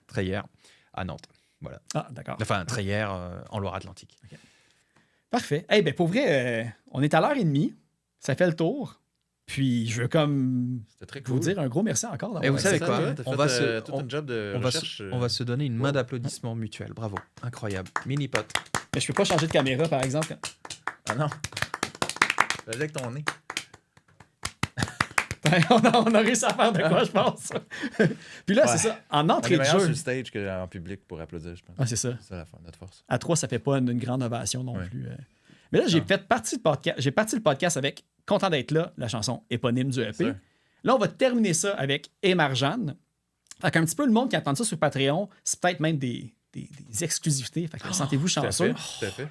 Treillère, à Nantes. Voilà. Ah, d'accord. Enfin, Treillère, en Loire-Atlantique. Okay. Parfait. Hey, ben pour vrai, on est à l'heure et demie. Ça fait le tour. Puis je veux comme vous dire un gros merci encore d'avoir. Et vous savez quoi? On va se donner une main d'applaudissement mutuelle. Bravo. Incroyable. Mini pot. Mais je peux pas changer de caméra, par exemple. Ah non. Fais avec ton nez. on a réussi à faire de quoi, je pense. Puis là, c'est ça. En entrée de jeu. sur le stage qu'en public pour applaudir, je pense. Ah, c'est ça. C'est notre force. À 3, ça fait pas une grande ovation non plus. Mais là, j'ai parti le podcast avec Content d'être là, la chanson éponyme du EP. Là, on va terminer ça avec Emarjane. Fait qu'un petit peu le monde qui attend ça sur Patreon, c'est peut-être même des exclusivités. Fait que sentez-vous chanceux. Tout à fait.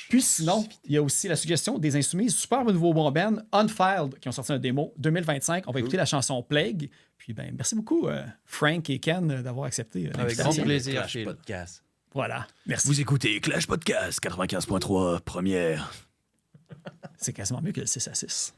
Puis sinon, il y a aussi la suggestion des Insoumises, super nouveau bon band, Unfiled, qui ont sorti un démo 2025. On va écouter la chanson Plague. Puis ben, merci beaucoup, Frank et Ken, d'avoir accepté l'invitation. Avec grand plaisir. Clash Podcast. Voilà, merci. Vous écoutez Clash Podcast 95.3, première. C'est quasiment mieux que le 6 à 6.